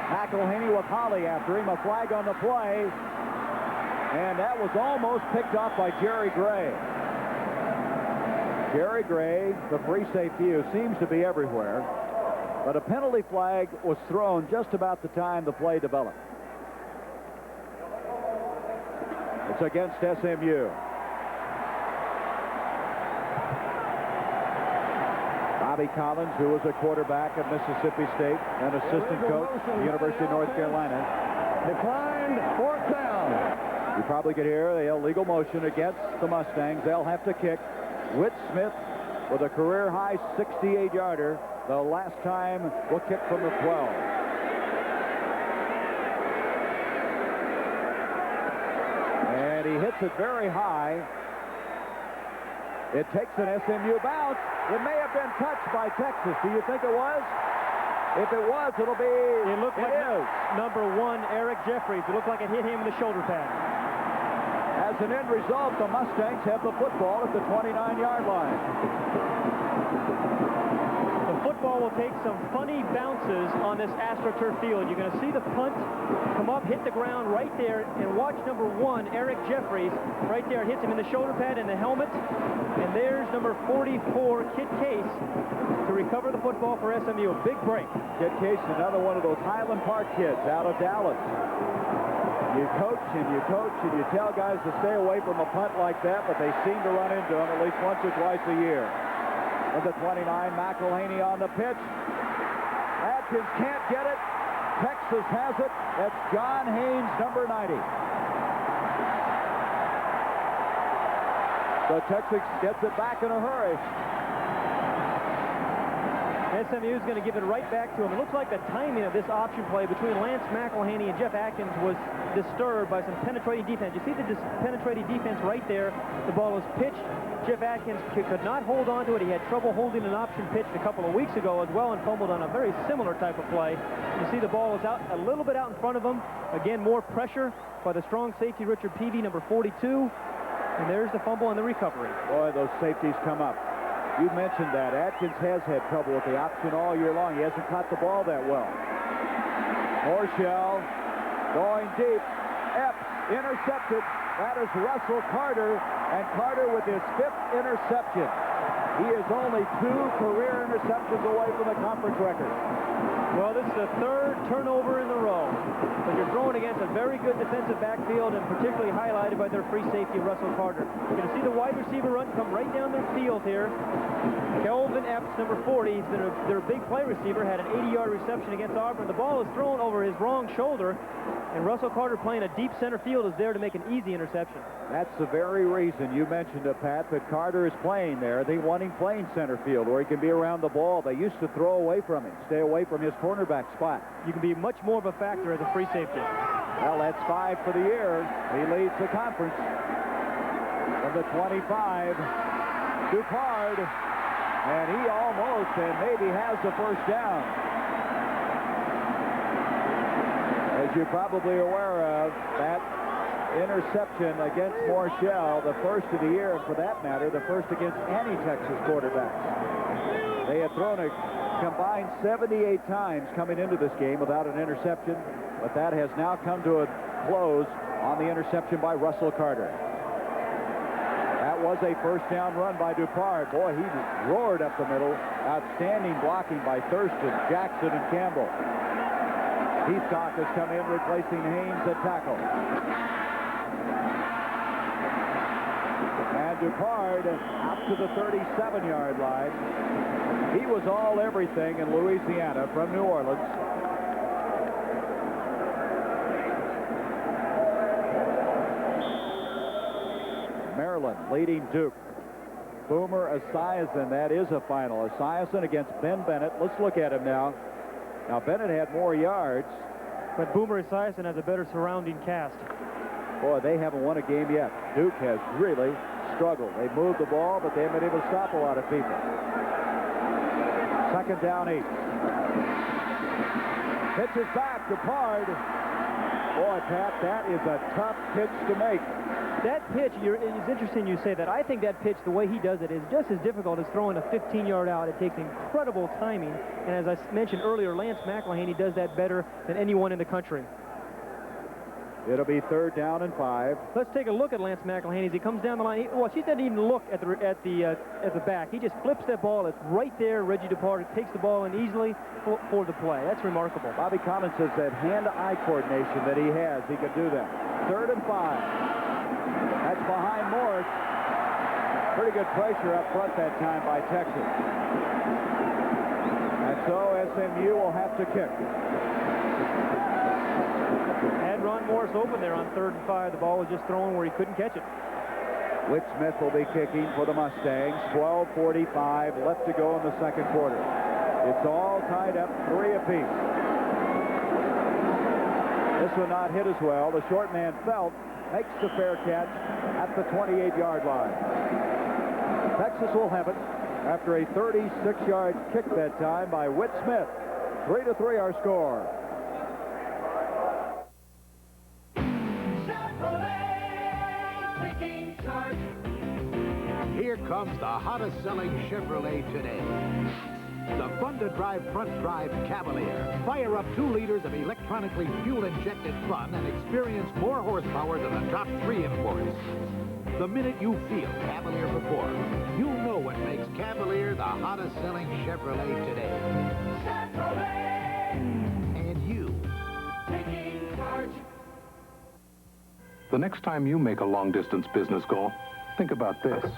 McElhaney with Holly after him. A flag on the play. And that was almost picked off by Jerry Gray. Jerry Gray, the free safety who seems to be everywhere. But a penalty flag was thrown just about the time the play developed. It's against SMU. Bobby Collins, who was a quarterback at Mississippi State and assistant coach at the University of North Carolina. Declined, 4th down. You probably could hear the illegal motion against the Mustangs. They'll have to kick. Whit Smith with a career-high 68-yarder. The last time will kick from the 12. And he hits it very high. It takes an SMU bounce. It may have been touched by Texas. Do you think it was? If it was, it'll be... It looked like number 1, Eric Jeffries. It looked like it hit him in the shoulder pad. As an end result, the Mustangs have the football at the 29-yard line. The football will take some funny bounces on this AstroTurf field. You're going to see the punt come up, hit the ground right there, and watch number 1, Eric Jeffries, right there. It hits him in the shoulder pad and the helmet. And there's number 44, Kid Case, to recover the football for SMU. A big break. Kid Case, another one of those Highland Park kids out of Dallas. You coach and you coach and you tell guys to stay away from a punt like that, but they seem to run into them at least once or twice a year. With the 29, McElhaney on the pitch. Adkins can't get it. Texas has it. That's John Haynes, number 90. So Texas gets it back in a hurry. SMU is going to give it right back to him. It looks like the timing of this option play between Lance McElhaney and Jeff Atkins was disturbed by some penetrating defense. You see the penetrating defense right there. The ball was pitched. Jeff Atkins could not hold on to it. He had trouble holding an option pitch a couple of weeks ago as well and fumbled on a very similar type of play. You see the ball is out a little bit out in front of him. Again, more pressure by the strong safety Richard Peavy, number 42. And there's the fumble and the recovery. Boy, those safeties come up. You mentioned that. Atkins has had trouble with the option all year long. He hasn't caught the ball that well. Morshell going deep. Epps intercepted. That is Russell Carter. And Carter with his 5th interception. He is only 2 career interceptions away from the conference record. Well, this is the 3rd turnover in a row. But you're throwing against a very good defensive backfield, and particularly highlighted by their free safety, Russell Carter. You're going to see the wide receiver run come right down the field here. Kelvin Epps, number 40, he's been their big play receiver, had an 80-yard reception against Auburn. The ball is thrown over his wrong shoulder, and Russell Carter, playing a deep center field, is there to make an easy interception. That's the very reason you mentioned it, Pat, that Carter is playing there. They want him playing center field where he can be around the ball. They used to throw away from him, stay away from his cornerback spot. You can be much more of a factor as a free safety. Well, that's 5 for the year. He leads the conference. From the 25, Dupard, and he almost and maybe has the first down. As you're probably aware of, that interception against Morshell, the first of the year, and for that matter, the first against any Texas quarterback. They had thrown a combined 78 times coming into this game without an interception, but that has now come to a close on the interception by Russell Carter. That was a first down run by Dupard. Boy, he roared up the middle. Outstanding blocking by Thurston, Jackson, and Campbell. Heathcock has come in, replacing Haynes at tackle. And Dupard out to the 37-yard line. He was all everything in Louisiana from New Orleans. Maryland leading Duke. Boomer Esiason, that is a final. Esiason against Ben Bennett. Let's look at him now. Now, Bennett had more yards. But Boomer Esiason has a better surrounding cast. Boy, they haven't won a game yet. Duke has really struggled. They moved the ball, but they haven't been able to stop a lot of people. 2nd down, 8. Pitches back to Pard. Boy, Pat, that is a tough pitch to make. That pitch, it's interesting you say that. I think that pitch, the way he does it, is just as difficult as throwing a 15-yard out. It takes incredible timing. And as I mentioned earlier, Lance McElhaney does that better than anyone in the country. It'll be 3rd down and 5. Let's take a look at Lance McElhaney as he comes down the line. Well, she doesn't even look at the back. He just flips that ball. It's right there. Reggie Dupard takes the ball in easily for the play. That's remarkable. Bobby Common says that hand-eye coordination that he has, he can do that. 3rd and 5. That's behind Morris. Pretty good pressure up front that time by Texas. And so SMU will have to kick. Had Ron Morris open there on 3rd and 5. The ball was just thrown where he couldn't catch it. Whit Smith will be kicking for the Mustangs. 12:45 left to go in the 2nd quarter. It's all tied up, 3 apiece. This one not hit as well. The short man Felt makes the fair catch at the 28-yard line. Texas will have it after a 36-yard kick that time by Whit Smith. 3-3 our score. Here comes the hottest selling Chevrolet today. The fun-to-drive front-drive Cavalier. Fire up 2 liters of electronically fuel-injected fun and experience more horsepower than the top 3 imports. The minute you feel Cavalier perform, you'll know what makes Cavalier the hottest selling Chevrolet today. Chevrolet! And you. Taking charge. The next time you make a long-distance business goal, think about this.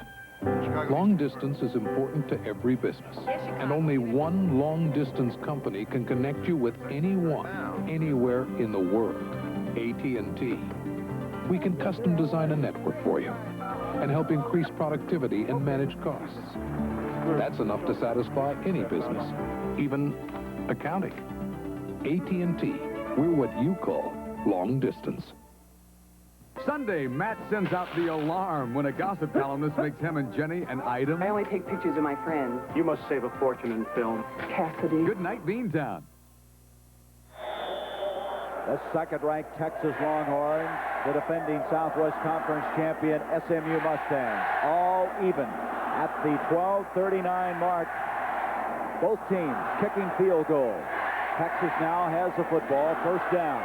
Long distance is important to every business, and only one long-distance company can connect you with anyone, anywhere in the world. AT&T. We can custom design a network for you and help increase productivity and manage costs. That's enough to satisfy any business. even accounting. AT&T, we're what you call long distance. Sunday, Matt sends out the alarm when a gossip columnist makes him and Jenny an item. I only take pictures of my friends. You must save a fortune in film. Cassidy. Good night, Beantown. The second-ranked Texas Longhorns, the defending Southwest Conference champion SMU Mustangs, all even at the 12:39 mark. Both teams kicking field goals. Texas now has the football, first down.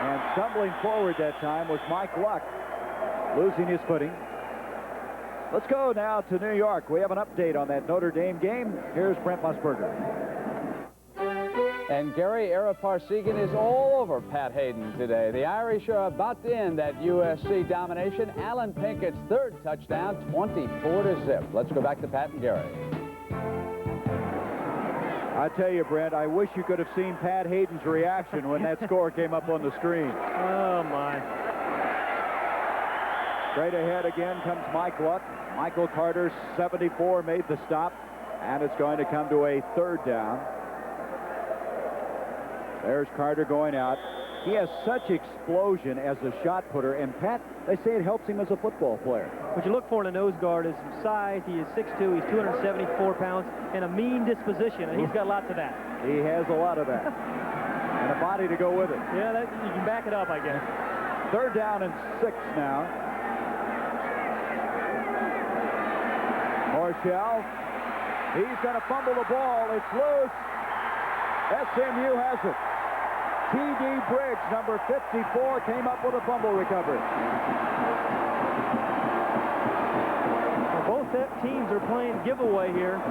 And stumbling forward that time was Mike Luck, losing his footing. Let's go now to New York. We have an update on that Notre Dame game. Here's Brent Musburger. And Gary Ara-Parsegan is all over Pat Hayden today. The Irish are about to end that USC domination. Alan Pinkett's third touchdown, 24-0. Let's go back to Pat and Gary. I tell you, Brent, I wish you could have seen Pat Hayden's reaction when that score came up on the screen. Oh, my. Straight ahead again comes Mike Luck. Michael Carter, 74, made the stop, and it's going to come to a third down. There's Carter going out. He has such explosion as a shot putter, and Pat, they say it helps him as a football player. What you look for in a nose guard is some size. He is 6'2", he's 274 pounds, and a mean disposition, and he's got lots of that. He has a lot of that. And a body to go with it. Yeah, you can back it up, I guess. Third down and 6 now. Marshall. He's going to fumble the ball. It's loose. SMU has it. T.D. Briggs, number 54, came up with a fumble recovery. Well, both teams are playing giveaway here.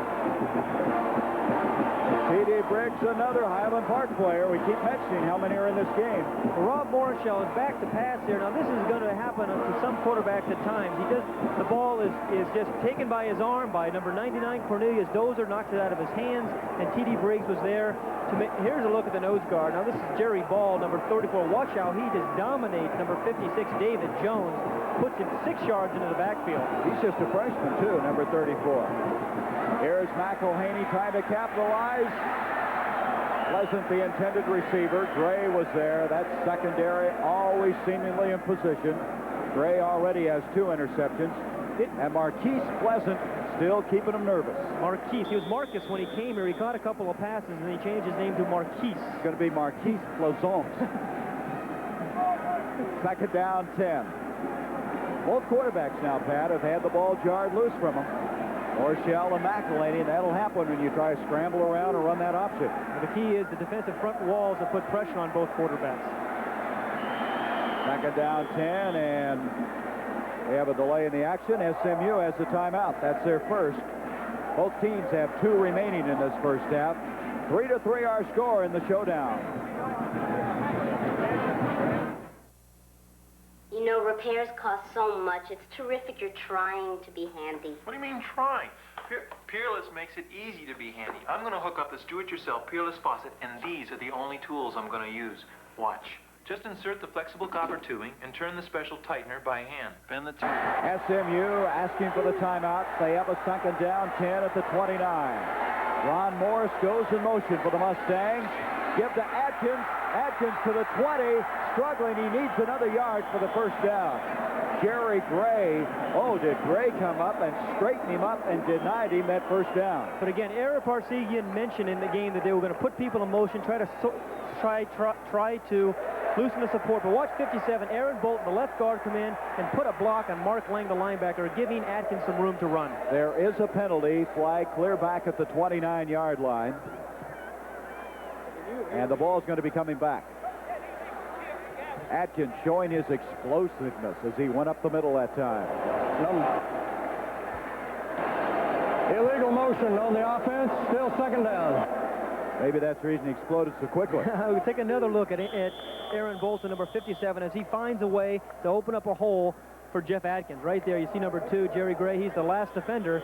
T.D. Briggs, another Highland Park player. We keep mentioning how many are in this game. Rob Marshall is back to pass here. Now, this is going to happen to some quarterbacks at times. The ball is just taken by his arm by number 99, Cornelius Dozer, knocks it out of his hands, and T.D. Briggs was there. Here's a look at the nose guard. Now, this is Jerry Ball, number 34. Watch how he just dominates number 56, David Jones. Puts him 6 yards into the backfield. He's just a freshman, too, number 34. Here's McElhaney trying to capitalize. Pleasant, the intended receiver. Gray was there. That secondary always seemingly in position. Gray already has 2 interceptions. And Marquise Pleasant still keeping him nervous. Marquise. He was Marcus when he came here. He caught a couple of passes, and he changed his name to Marquise. It's going to be Marquise Pleasant. Second down, 10. Both quarterbacks now, Pat, have had the ball jarred loose from them. Marshall and McElhaney, and that'll happen when you try to scramble around and run that option. The key is the defensive front walls that put pressure on both quarterbacks. Second down, 10, and we have a delay in the action. SMU has the timeout. That's their first. Both teams have 2 remaining in this first half. 3-3 our score in the showdown. You know, repairs cost so much. It's terrific you're trying to be handy. What do you mean trying? Peerless makes it easy to be handy. I'm going to hook up this do-it-yourself Peerless faucet, and these are the only tools I'm going to use. Watch. Just insert the flexible copper tubing and turn the special tightener by hand. Bend the tube. SMU asking for the timeout. They have a second down, 10 at the 29. Ron Morris goes in motion for the Mustangs. Give to Adkins. Adkins to the 20. Struggling. He needs another yard for the first down. Jerry Gray. Oh, did Gray come up and straighten him up and denied him that first down. But again, Ara-Parsegan mentioned in the game that they were going to put people in motion, try to loosen the support. But watch 57. Aaron Bolton, the left guard, come in and put a block on Mark Lang, the linebacker, giving Adkins some room to run. There is a penalty. Flag clear back at the 29-yard line. And the ball's going to be coming back. Adkins showing his explosiveness as he went up the middle that time. Illegal motion on the offense, still second down. Maybe that's the reason he exploded so quickly. We'll take another look at Aaron Bolton, number 57, as he finds a way to open up a hole for Jeff Adkins. Right there, you see number 2, Jerry Gray. He's the last defender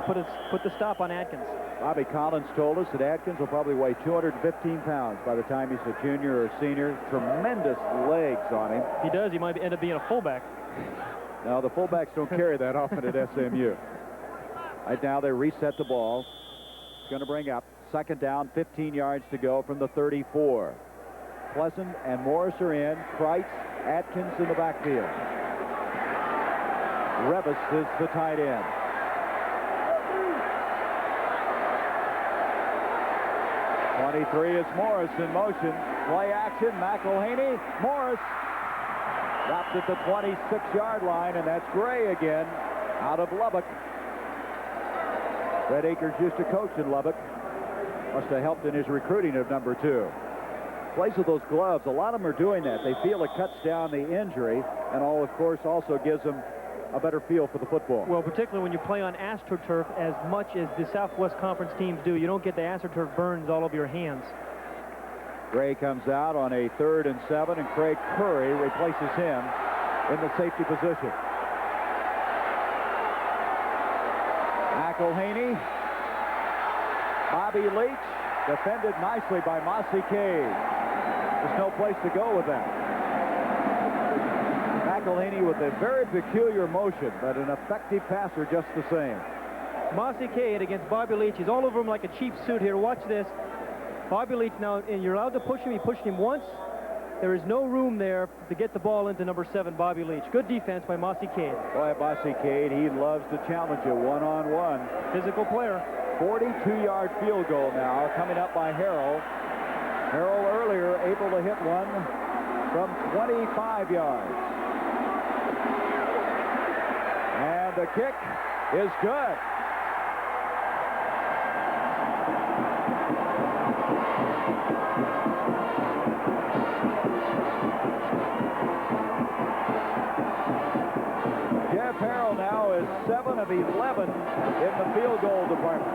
to put the stop on Adkins. Bobby Collins told us that Adkins will probably weigh 215 pounds by the time he's a junior or senior. Tremendous legs on him. He does. He might end up being a fullback. No, the fullbacks don't carry that often at SMU. Right now, they reset the ball. It's going to bring up second down, 15 yards to go from the 34. Pleasant and Morris are in. Kreitz, Atkins in the backfield. Revis is the tight end. '23 is Morris in motion. Play action, McElhaney. Morris dropped at the 26-yard line, and that's Gray again out of Lubbock. Fred Akers used to coach in Lubbock. Must have helped in his recruiting of number 2. Plays with those gloves. A lot of them are doing that. They feel it cuts down the injury, and of course, also gives them a better feel for the football. Well, particularly when you play on AstroTurf as much as the Southwest Conference teams do. You don't get the AstroTurf burns all over your hands. Gray comes out on a 3rd and 7, and Craig Curry replaces him in the safety position. McElhaney. Bobby Leach, defended nicely by Mossy Cade. There's no place to go with that. McElhaney with a very peculiar motion, but an effective passer just the same. Mossy Cade against Bobby Leach. He's all over him like a cheap suit here. Watch this. Bobby Leach now, and you're allowed to push him. He pushed him once. There is no room there to get the ball into number 7, Bobby Leach. Good defense by Mossy Cade. Boy, Mossy Cade, he loves to challenge you one-on-one. Physical player. 42-yard field goal now coming up by Harrell. Harrell earlier able to hit one from 25 yards. And the kick is good. Jeff Harrell now is 7 of 11 in the field goal department.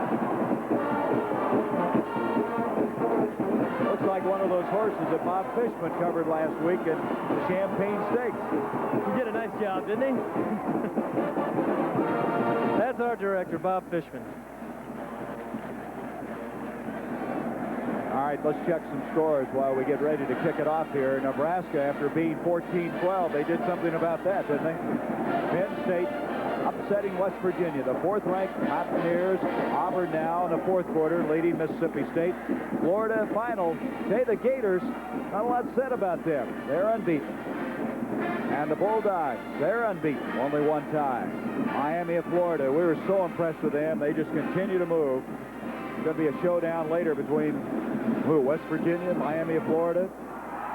Looks like one of those horses that Bob Fishman covered last week in the Champagne Stakes. He did a nice job, didn't he? That's our director, Bob Fishman. All right, let's check some scores while we get ready to kick it off here. Nebraska, after being 14-12, they did something about that, didn't they? Penn State upsetting West Virginia. The 4th-ranked Mountaineers. Auburn now in the 4th quarter, leading Mississippi State. Florida final. Hey, the Gators, not a lot said about them. They're unbeaten. And the Bulldogs, they're unbeaten. Only one time. Miami of Florida, we were so impressed with them. They just continue to move. It's going to be a showdown later between West Virginia, Miami of Florida,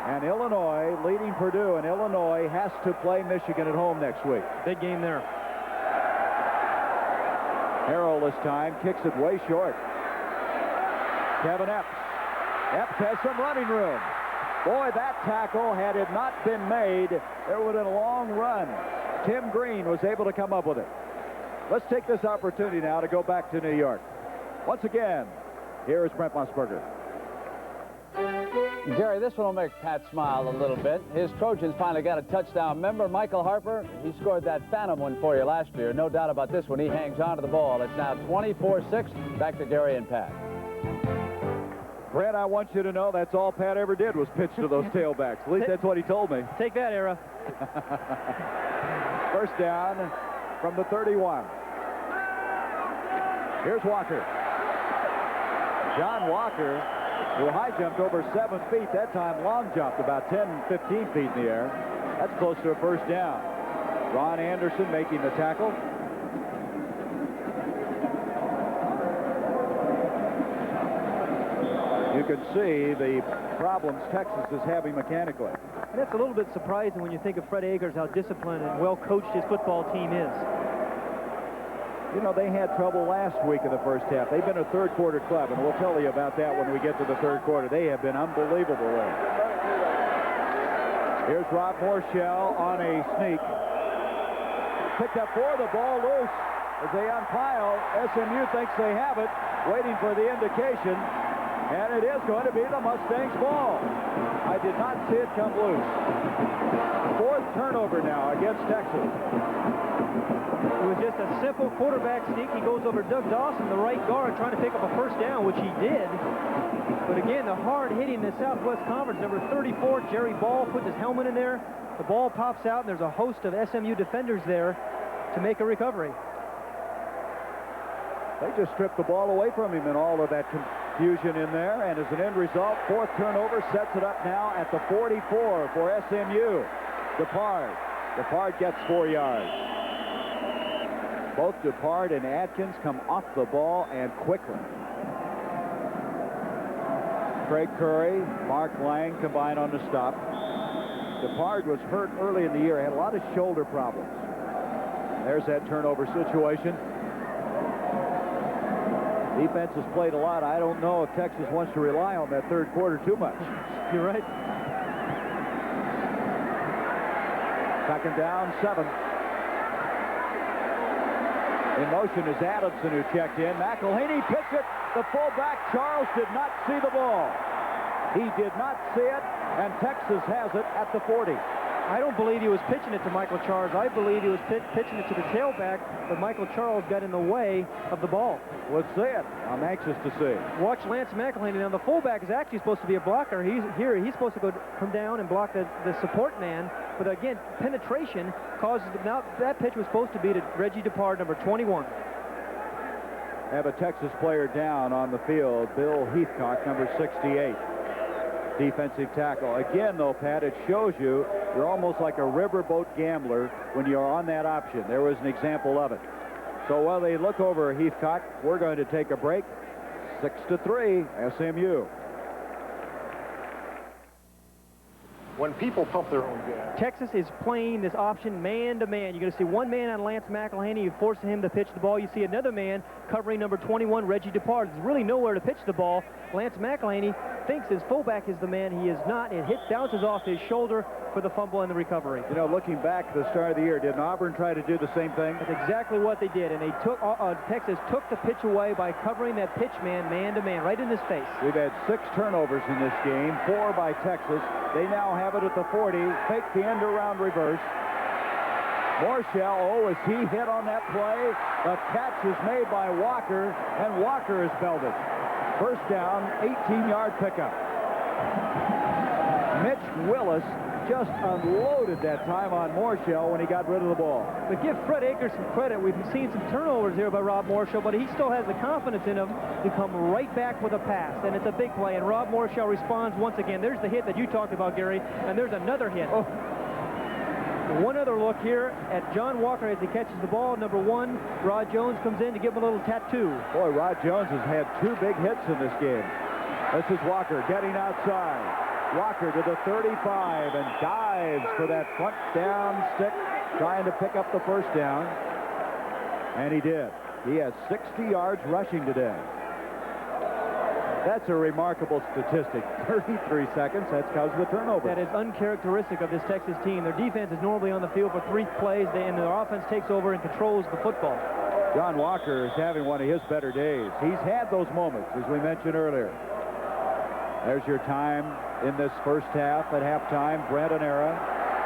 and Illinois, leading Purdue. And Illinois has to play Michigan at home next week. Big game there. Harrell this time kicks it way short. Kevin Epps. Epps has some running room. Boy, that tackle, had it not been made, there would have been a long run. Tim Green was able to come up with it. Let's take this opportunity now to go back to New York. Once again, here is Brent Musburger. Jerry, this one will make Pat smile a little bit. His Trojans finally got a touchdown. Remember Michael Harper? He scored that phantom one for you last year. No doubt about this one. He hangs on to the ball. It's now 24-6. Back to Gary and Pat. Brent, I want you to know that's all Pat ever did was pitch to those tailbacks. At least that's what he told me. Take that, Era. First down from the 31. Here's Walker. John Walker, who high jumped over 7 feet. That time long jumped about 10, 15 feet in the air. That's close to a first down. Ron Anderson making the tackle. You can see the problems Texas is having mechanically. And that's a little bit surprising when you think of Fred Akers, how disciplined and well coached his football team is. You know, they had trouble last week in the first half. They've been a third-quarter club, and we'll tell you about that when we get to the third quarter. They have been unbelievable there. Here's Rob Morshell on a sneak. Picked up for the ball loose as they unpile. SMU thinks they have it, waiting for the indication, and it is going to be the Mustangs' ball. I did not see it come loose. 4th turnover now against Texas. It was just a simple quarterback sneak. He goes over Doug Dawson, the right guard, trying to pick up a first down, which he did. But again, the hard hitting the Southwest Conference, number 34, Jerry Ball, put his helmet in there. The ball pops out, and there's a host of SMU defenders there to make a recovery. They just stripped the ball away from him in all of that confusion in there, and as an end result, fourth turnover sets it up now at the 44 for SMU. Depard gets 4 yards. Both Depard and Atkins come off the ball and quickly. Craig Curry, Mark Lang combine on the stop. Depard was hurt early in the year, had a lot of shoulder problems. There's that turnover situation. Defense has played a lot. I don't know if Texas wants to rely on that third quarter too much. You're right. Second down, 7. In motion is Adamson, who checked in. McElhaney pitched it. The fullback, Charles, did not see the ball. He did not see it, and Texas has it at the 40. I don't believe he was pitching it to Michael Charles. I believe he was pitching it to the tailback, but Michael Charles got in the way of the ball. Let's see it. I'm anxious to see. Watch Lance McElhaney. Now, the fullback is actually supposed to be a blocker. He's supposed to come down and block the support man. But again, penetration causes... Now, that pitch was supposed to be to Reggie Depard, number 21. Have a Texas player down on the field. Bill Heathcock, number 68. Defensive tackle. Again, though, Pat, it shows you you're almost like a riverboat gambler when you're on that option. There was an example of it. So while they look over Heathcock, we're going to take a break. 6-3, SMU. When people pump their own gas. Texas is playing this option man-to-man. You're going to see one man on Lance McElhaney. You're forcing him to pitch the ball. You see another man covering number 21, Reggie Depard. There's really nowhere to pitch the ball. Lance McElhaney thinks his fullback is the man. He is not. It bounces off his shoulder for the fumble and the recovery. You know, looking back at the start of the year, didn't Auburn try to do the same thing? That's exactly what they did, and they took Texas took the pitch away by covering that pitch man-to-man, right in his face. We've had 6 turnovers in this game, 4 by Texas. They now have it at the 40. Fake the end around reverse. Morshell, is he hit on that play? The catch is made by Walker, and Walker is belted. First down, 18-yard pickup. Mitch Willis just unloaded that time on Morshell when he got rid of the ball. But give Fred Akers some credit. We've seen some turnovers here by Rob Morshell, but he still has the confidence in him to come right back with a pass, and it's a big play, and Rob Morshell responds once again. There's the hit that you talked about, Gary, and there's another hit. Oh. One other look here at John Walker as he catches the ball. Number 1, Rod Jones comes in to give him a little tattoo. Boy, Rod Jones has had 2 big hits in this game. This is Walker getting outside. Walker to the 35 and dives for that front down stick, trying to pick up the first down. And he did. He has 60 yards rushing today. That's a remarkable statistic. 33 seconds. That's because of the turnover. That is uncharacteristic of this Texas team. Their defense is normally on the field for 3 plays, and their offense takes over and controls the football. John Walker is having one of his better days. He's had those moments, as we mentioned earlier. There's your time in this first half at halftime. Brent and Era,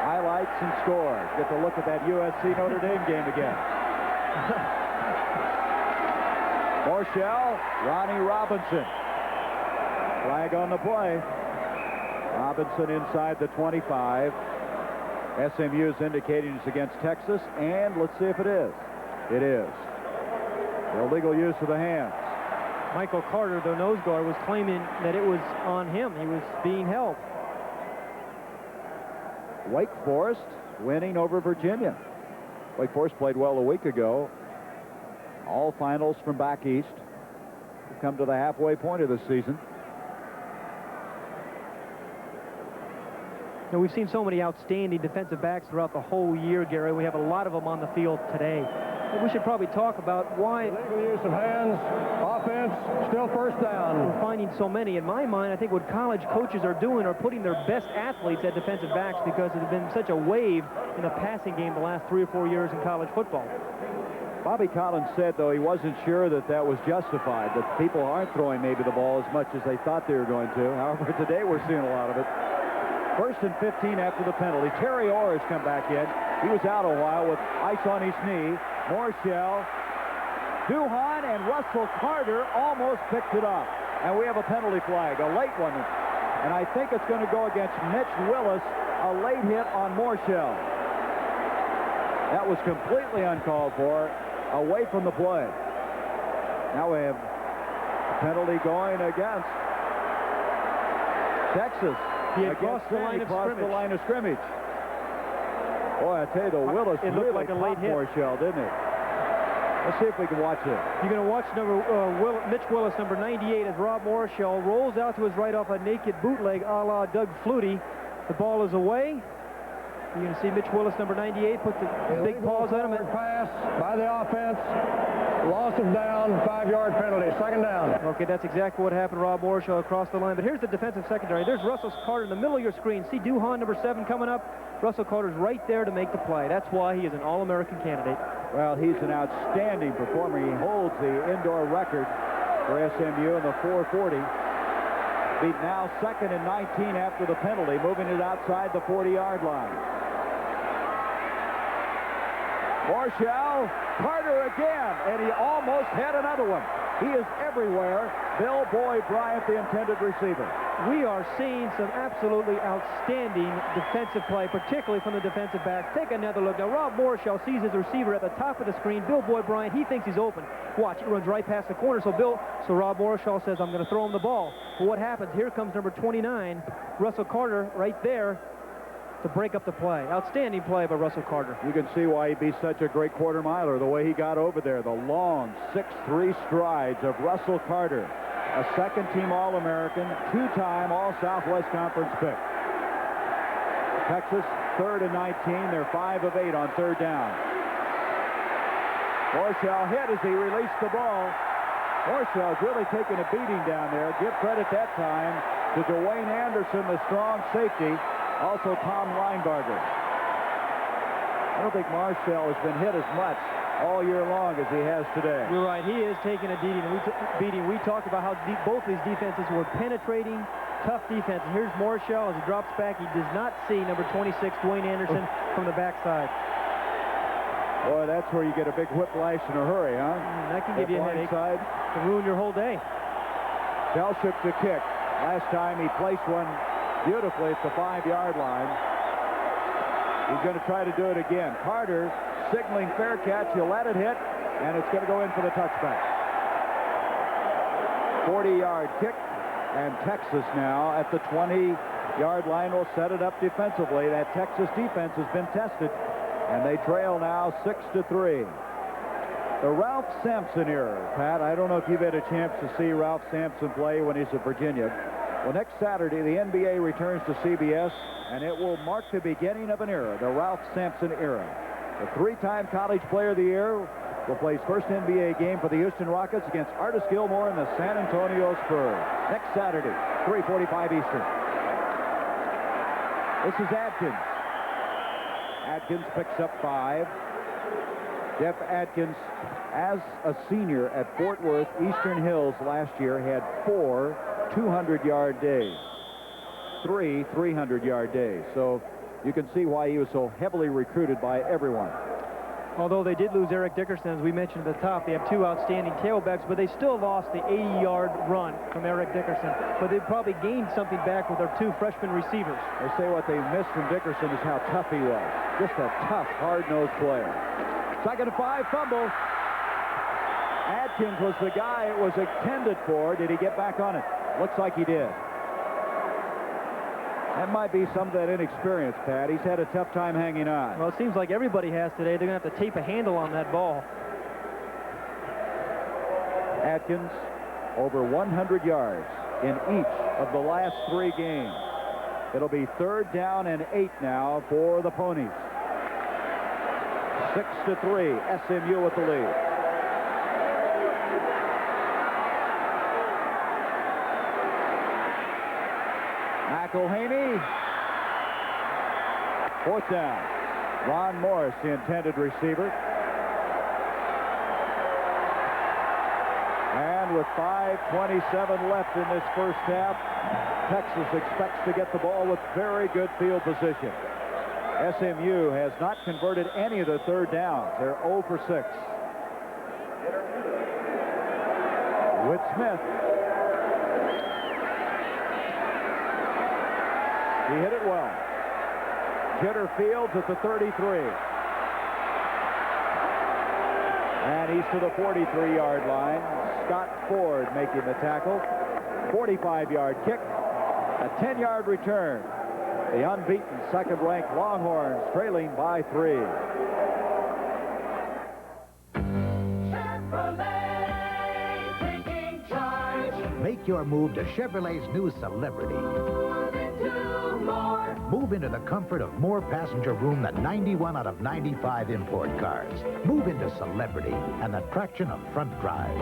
highlights and scores. Get to look at that USC Notre Dame game again. Morshell, Ronnie Robinson. Flag on the play. Robinson inside the 25. SMU is indicating it's against Texas, and let's see if it is. It is. Illegal use of the hands. Michael Carter, the nose guard, was claiming that it was on him. He was being held. Wake Forest winning over Virginia. Wake Forest played well a week ago. All finals from back east. We've come to the halfway point of the season. Now, we've seen so many outstanding defensive backs throughout the whole year, Gary. We have a lot of them on the field today. But we should probably talk about why... Illegal use of hands, offense, still first down. We're finding so many. In my mind, I think what college coaches are doing are putting their best athletes at defensive backs because there's been such a wave in the passing game the last 3 or 4 years in college football. Bobby Collins said, though, he wasn't sure that that was justified, that people aren't throwing maybe the ball as much as they thought they were going to. However, today we're seeing a lot of it. First and 15 after the penalty. Terry Orr has come back in. He was out a while with ice on his knee. Morshell, Duhan, and Russell Carter almost picked it up. And we have a penalty flag, a late one. And I think it's going to go against Mitch Willis, a late hit on Morshell. That was completely uncalled for, away from the play. Now we have Penalty going against Texas. He had crossed the line of scrimmage. Boy, I tell you, the Willis it looked really like a late hit. Morshell, didn't it? Let's see if we can watch it. You're going to watch Mitch Willis, number 98, as Rob Morshell rolls out to his right off a naked bootleg a la Doug Flutie. The ball is away. You're going to see Mitch Willis, number 98, put the big paws on him. Pass by the offense. Loss of down, 5-yard penalty, second down. Okay, that's exactly what happened. Rob Morshell across the line. But here's the defensive secondary. There's Russell Carter in the middle of your screen. See Duhan, number 7, coming up. Russell Carter's right there to make the play. That's why he is an All-American candidate. Well, he's an outstanding performer. He holds the indoor record for SMU in the 440. Beat now second and 19 after the penalty, moving it outside the 40-yard line. Morshell, Carter again, and he almost had another one. He is everywhere. Bill Boyd Bryant, the intended receiver. We are seeing some absolutely outstanding defensive play, particularly from the defensive backs. Take another look. Now, Rob Morshell sees his receiver at the top of the screen. Bill Boyd Bryant, he thinks he's open. Watch, he runs right past the corner. So Rob Morshell says, I'm going to throw him the ball. But what happens? Here comes number 29, Russell Carter, right there to break up the play. Outstanding play by Russell Carter. You can see why he'd be such a great quarter miler, the way he got over there. The long 6'3" strides of Russell Carter. A second-team All-American, 2-time All-Southwest Conference pick. Texas, 3rd and 19. They're 5 of 8 on 3rd down. Morshell hit as he released the ball. Morshell's really taking a beating down there. Give credit that time to Dwayne Anderson, the strong safety. Also Tom Linebarger. I don't think Morshell has been hit as much all year long as he has today. You're right. He is taking a beating. We talked about how deep both these defenses were penetrating, tough defense. And here's Morshell as he drops back. He does not see number 26, Dwayne Anderson, from the backside. Boy, that's where you get a big whiplash in a hurry, huh? That can give you a headache. Side. Can ruin your whole day. Belship to kick. Last time he placed one beautifully at the 5-yard line. He's going to try to do it again. Carter signaling fair catch. He'll let it hit, and it's going to go in for the touchback. 40-yard kick, and Texas now at the 20-yard line will set it up defensively. That Texas defense has been tested, and they trail now 6-3. The Ralph Sampson era, Pat. I don't know if you've had a chance to see Ralph Sampson play when he's at Virginia. Well, next Saturday, the NBA returns to CBS, and it will mark the beginning of an era, the Ralph Sampson era. The 3-time College Player of the Year will play his first NBA game for the Houston Rockets against Artis Gilmore and the San Antonio Spurs. Next Saturday, 3:45 Eastern. This is Adkins. Adkins picks up 5. Jeff Adkins, as a senior at Fort Worth Eastern Hills last year, had 4 200-yard days, 3 300-yard days. So you can see why he was so heavily recruited by everyone. Although they did lose Eric Dickerson, as we mentioned at the top, they have 2 outstanding tailbacks, but they still lost the 80-yard run from Eric Dickerson. But they probably gained something back with their 2 freshman receivers. They say what they missed from Dickerson is how tough he was. Just a tough, hard-nosed player. 2nd and 5, fumble. Adkins was the guy it was intended for. Did he get back on it? Looks like he did. That might be some of that inexperience, Pat. He's had a tough time hanging on. Well, it seems like everybody has today. They're going to have to tape a handle on that ball. Adkins, over 100 yards in each of the last 3 games. It'll be 3rd down and 8 now for the Ponies. 6-3, SMU with the lead. McElhaney. 4th down. Ron Morris, the intended receiver. And with 5:27 left in this first half, Texas expects to get the ball with very good field position. SMU has not converted any of the 3rd downs. They're 0 for 6. With Smith. He hit it well. Jitter Fields at the 33. And he's to the 43-yard line. Scott Ford making the tackle. 45-yard kick, a 10-yard return. The unbeaten second-ranked Longhorns trailing by 3. Make your move to Chevrolet's new Celebrity. Move into the comfort of more passenger room than 91 out of 95 import cars. Move into Celebrity and the traction of front drive.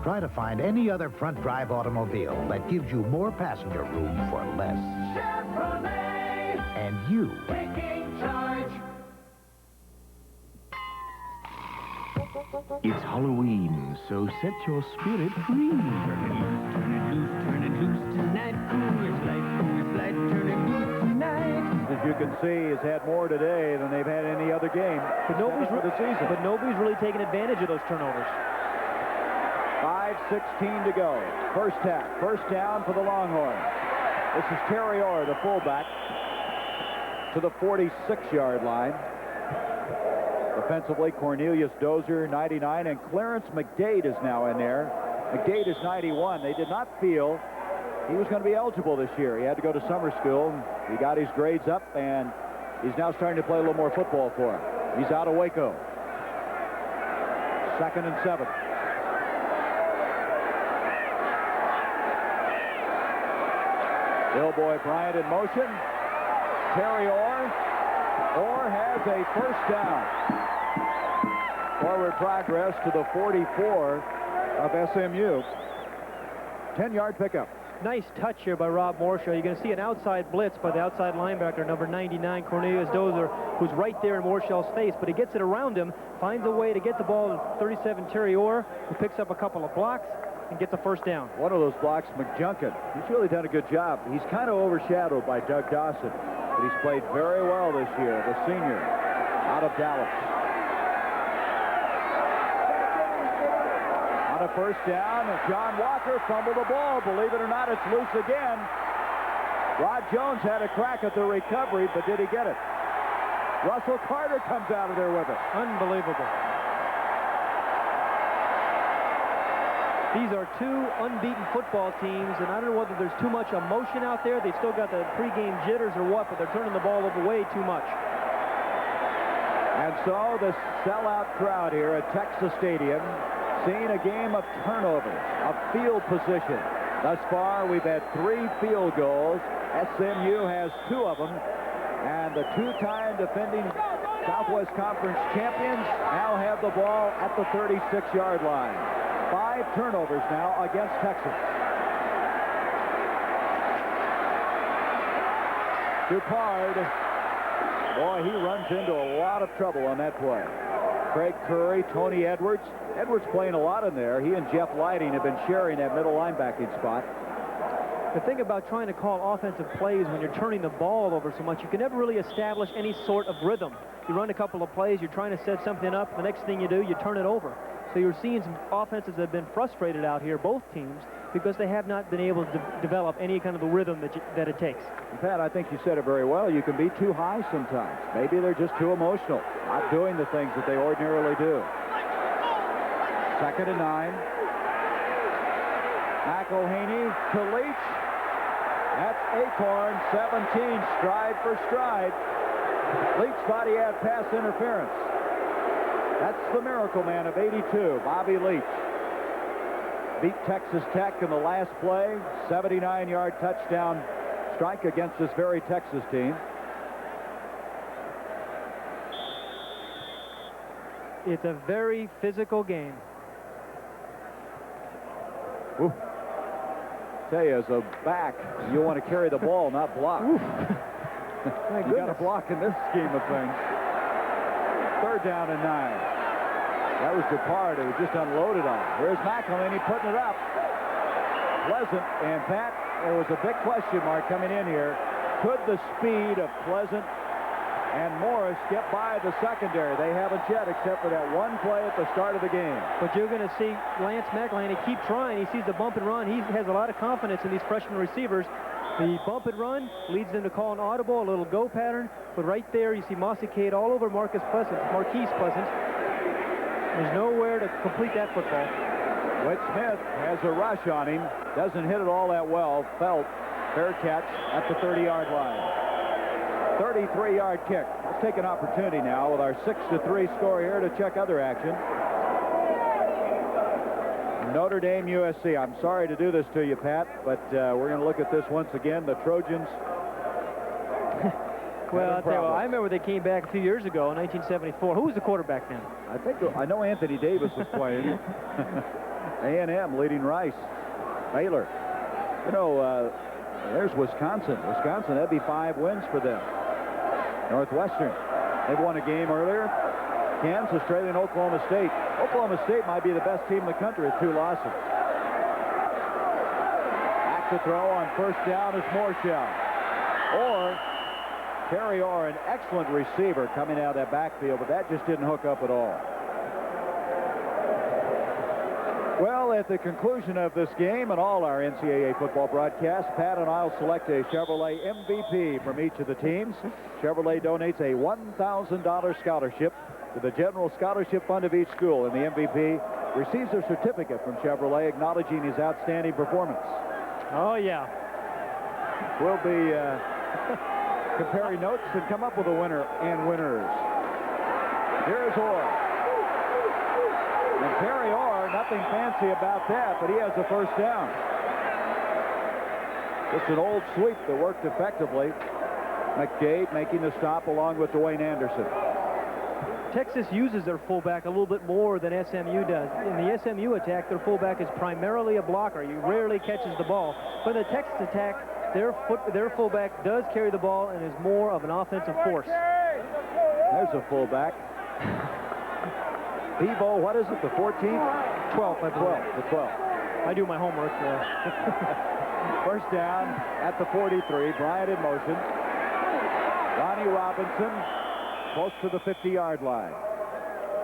Try to find any other front drive automobile that gives you more passenger room for less. Chevrolet. And you. Taking charge. It's Halloween, so set your spirit free. Turn it loose tonight. Coolest light, turn it loose tonight. As you can see, he's had more today than they've had any other game But nobody's for the season. But nobody's really taking advantage of those turnovers. 5:16 to go. First half. First down for the Longhorns. This is Terry Orr, the fullback, to the 46-yard line. Defensively, Cornelius Dozier, 99, and Clarence McDade is now in there. McDade is 91. They did not feel he was going to be eligible this year. He had to go to summer school. He got his grades up, and he's now starting to play a little more football for him. He's out of Waco. 2nd and 7. Billboy Bryant in motion. Terry Orr. Orr has a first down. Forward progress to the 44 of SMU. 10-yard pickup. Nice touch here by Rob Morshaw. You're going to see an outside blitz by the outside linebacker, number 99, Cornelius Dozier, who's right there in Morshaw's face, but he gets it around him, finds a way to get the ball to 37, Terry Orr, who picks up a couple of blocks and gets a first down. One of those blocks, McJunkin. He's really done a good job. He's kind of overshadowed by Doug Dawson, but he's played very well this year, the senior out of Dallas. On a first down, John Walker fumbled the ball. Believe it or not, it's loose again. Rod Jones had a crack at the recovery, but did he get it? Russell Carter comes out of there with it. Unbelievable. These are two unbeaten football teams, and I don't know whether there's too much emotion out there. They still got the pregame jitters or what, but they're turning the ball over way too much. And so the sellout crowd here at Texas Stadium, seeing a game of turnovers, of field position. Thus far, we've had 3 field goals. SMU has 2 of them. And the 2-time defending Southwest Conference champions now have the ball at the 36-yard line. 5 turnovers now against Texas. Dupard, boy, he runs into a lot of trouble on that play. Craig Curry, Tony Edwards. Edwards playing a lot in there. He and Jeff Lighting have been sharing that middle linebacking spot. The thing about trying to call offensive plays when you're turning the ball over so much, you can never really establish any sort of rhythm. You run a couple of plays, you're trying to set something up, the next thing you do, you turn it over. So you're seeing some offenses that have been frustrated out here, both teams, because they have not been able to develop any kind of a rhythm that it takes. Pat, I think you said it very well. You can be too high sometimes. Maybe they're just too emotional, not doing the things that they ordinarily do. 2nd and 9. McElhaney to Leach. That's Acorn, 17, stride for stride. Leach thought he had pass interference. That's the miracle man of 82, Bobby Leach. Beat Texas Tech in the last play. 79-yard touchdown strike against this very Texas team. It's a very physical game. Ooh. Tell you, as a back, you want to carry the ball, not block. You got to block in this scheme of things. 3rd down and 9. That was Dupard. It was just unloaded on. Here's McElhaney putting it up. Pleasant and Pat, there was a big question mark coming in here. Could the speed of Pleasant and Morris get by the secondary? They haven't yet, except for that one play at the start of the game. But you're going to see Lance McElhaney keep trying. He sees the bump and run. He has a lot of confidence in these freshman receivers. The bump and run leads them to call an audible, a little go pattern. But right there, you see Mossy Cade all over Marquise Pleasant. There's nowhere to complete that football. Whit Smith has a rush on him. Doesn't hit it all that well. Felt fair catch at the 30-yard line. 33-yard kick. Let's take an opportunity now with our 6-3 score here to check other action. Notre Dame, USC. I'm sorry to do this to you, Pat, but we're going to look at this once again. The Trojans. Well, I'll tell you what, I remember they came back a few years ago in 1974. Who was the quarterback then? I know Anthony Davis was playing. A&M leading Rice. Baylor. You know, there's Wisconsin. Wisconsin, that'd be 5 wins for them. Northwestern. They've won a game earlier. Kansas trailing Oklahoma State. Oklahoma State might be the best team in the country with 2 losses. Back to throw on first down is Morshell. Or Terry Orr, an excellent receiver coming out of that backfield, but that just didn't hook up at all. Well, at the conclusion of this game and all our NCAA football broadcasts, Pat and I will select a Chevrolet MVP from each of the teams. Chevrolet donates a $1,000 scholarship to the General Scholarship Fund of each school, and the MVP receives a certificate from Chevrolet acknowledging his outstanding performance. Oh, yeah. We'll be comparing notes and come up with a winner and winners. Here's Orr. And Terry Orr, nothing fancy about that, but he has a first down. Just an old sweep that worked effectively. McDade making the stop along with Dwayne Anderson. Texas uses their fullback a little bit more than SMU does. In the SMU attack, their fullback is primarily a blocker. He rarely catches the ball. But in the Texas attack, their fullback does carry the ball and is more of an offensive force. There's a fullback. Bebo, what is it, the 14th? 12th, I believe. The 12th. I do my homework. First down at the 43. Bryant in motion. Ronnie Robinson close to the 50-yard line.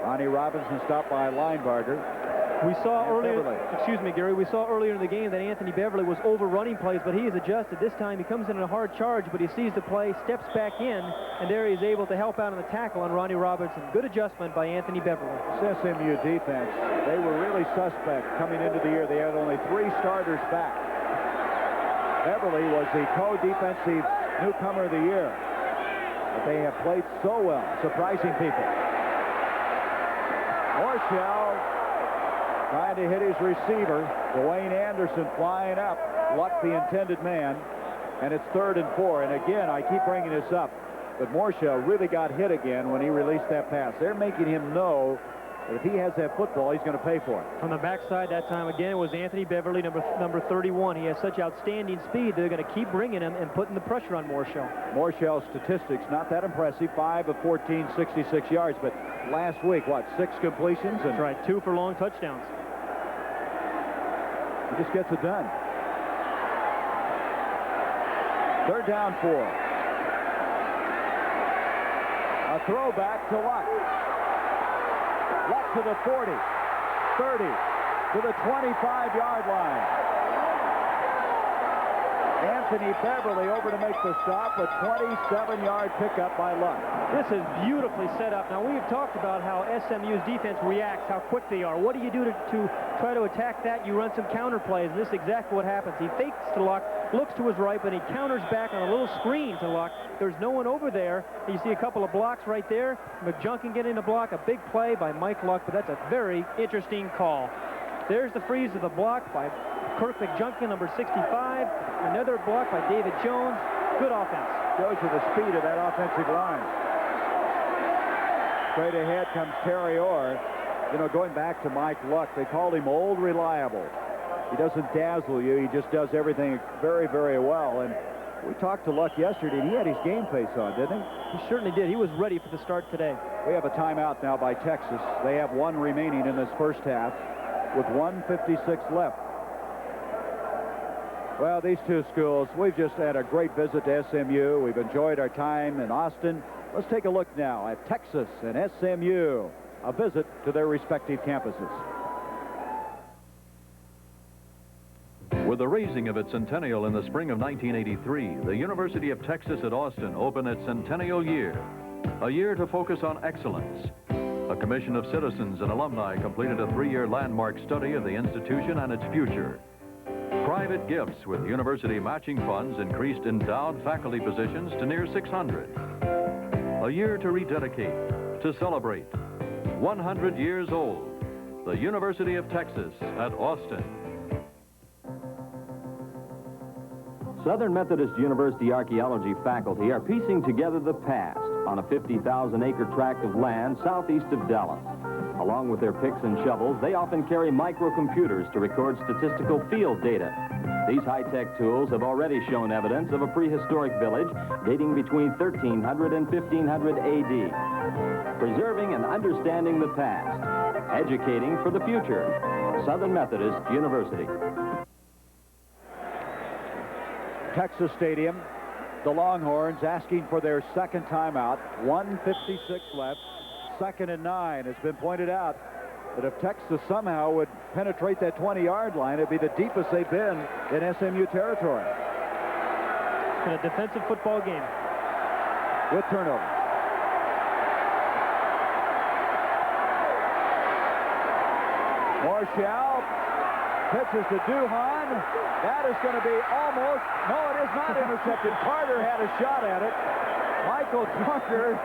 Ronnie Robinson stopped by Linebarger. We saw earlier, Beverly. excuse me, Gary, we saw earlier in the game that Anthony Beverly was overrunning plays, but he is adjusted. This time he comes in a hard charge, but he sees the play, steps back in, and there he's able to help out on the tackle on Ronnie Robinson. Good adjustment by Anthony Beverly. This SMU defense, they were really suspect coming into the year. They had only 3 starters back. Beverly was the co-defensive newcomer of the year. But they have played so well, surprising people. Morshell trying to hit his receiver. Dwayne Anderson flying up. Luck the intended man. And it's 3rd and 4. And again, I keep bringing this up, but Morshell really got hit again when he released that pass. They're making him know that if he has that football, he's going to pay for it. From the backside that time, again, it was Anthony Beverly, number 31. He has such outstanding speed, they're going to keep bringing him and putting the pressure on Morshell. Morshell's statistics, not that impressive. 5 of 14, 66 yards. But last week, what, 6 completions? That's right, 2 for long touchdowns. He just gets it done. 3rd down 4. A throwback to Luck. Luck to the 40, 30, to the 25-yard line. Anthony Beverly over to make the stop, a 27-yard pickup by Luck. This is beautifully set up. Now, we've talked about how SMU's defense reacts, how quick they are. What do you do to try to attack that? You run some counter plays, and this is exactly what happens. He fakes to Luck, looks to his right, but he counters back on a little screen to Luck. There's no one over there. You see a couple of blocks right there. McJunkin getting a block, a big play by Mike Luck, but that's a very interesting call. There's the freeze of the block by Kirk McJunkin, number 65. Another block by David Jones. Good offense. Shows you the speed of that offensive line. Straight ahead comes Terry Orr. You know, going back to Mike Luck, they called him Old Reliable. He doesn't dazzle you. He just does everything very, very well. And we talked to Luck yesterday, and he had his game face on, didn't he? He certainly did. He was ready for the start today. We have a timeout now by Texas. They have 1 remaining in this first half with 1:56 left. Well, these two schools, we've just had a great visit to SMU. We've enjoyed our time in Austin. Let's take a look now at Texas and SMU, a visit to their respective campuses. With the raising of its centennial in the spring of 1983, the University of Texas at Austin opened its centennial year, a year to focus on excellence. A commission of citizens and alumni completed a 3-year landmark study of the institution and its future. Private gifts with university matching funds increased endowed faculty positions to near 600. A year to rededicate, to celebrate. 100 years old. The University of Texas at Austin. Southern Methodist University archaeology faculty are piecing together the past on a 50,000-acre tract of land southeast of Dallas. Along with their picks and shovels, they often carry microcomputers to record statistical field data. These high-tech tools have already shown evidence of a prehistoric village dating between 1300 and 1500 AD. Preserving and understanding the past. Educating for the future. Southern Methodist University. Texas Stadium, the Longhorns asking for their second timeout. 1:56 left. 2nd and 9. It's been pointed out that if Texas somehow would penetrate that 20-yard line, it'd be the deepest they've been in SMU territory. In a defensive football game. With turnover. Marshall pitches to Duhan. That is going to be almost, no, it is not intercepted. Carter had a shot at it. Michael Carter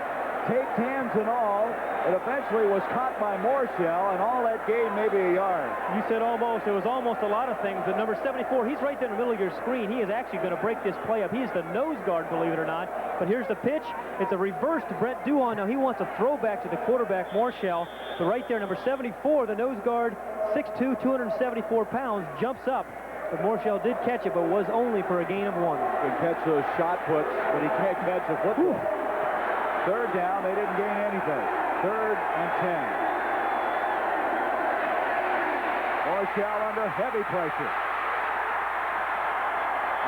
taped hands and all. It eventually was caught by Marshall, and all that gained maybe a yard. You said almost. It was almost a lot of things. But number 74, he's right there in the middle of your screen. He is actually going to break this play up. He is the nose guard, believe it or not. But here's the pitch. It's a reverse to Brett Duhan. Now he wants a throwback to the quarterback, Marshall. But right there, number 74, the nose guard, 6'2", 274 pounds, jumps up. But Marshall did catch it, but was only for a gain of 1. Can catch those shot puts, but he can't catch a football. Ooh. 3rd down, they didn't gain anything. 3rd and 10. Marshall under heavy pressure.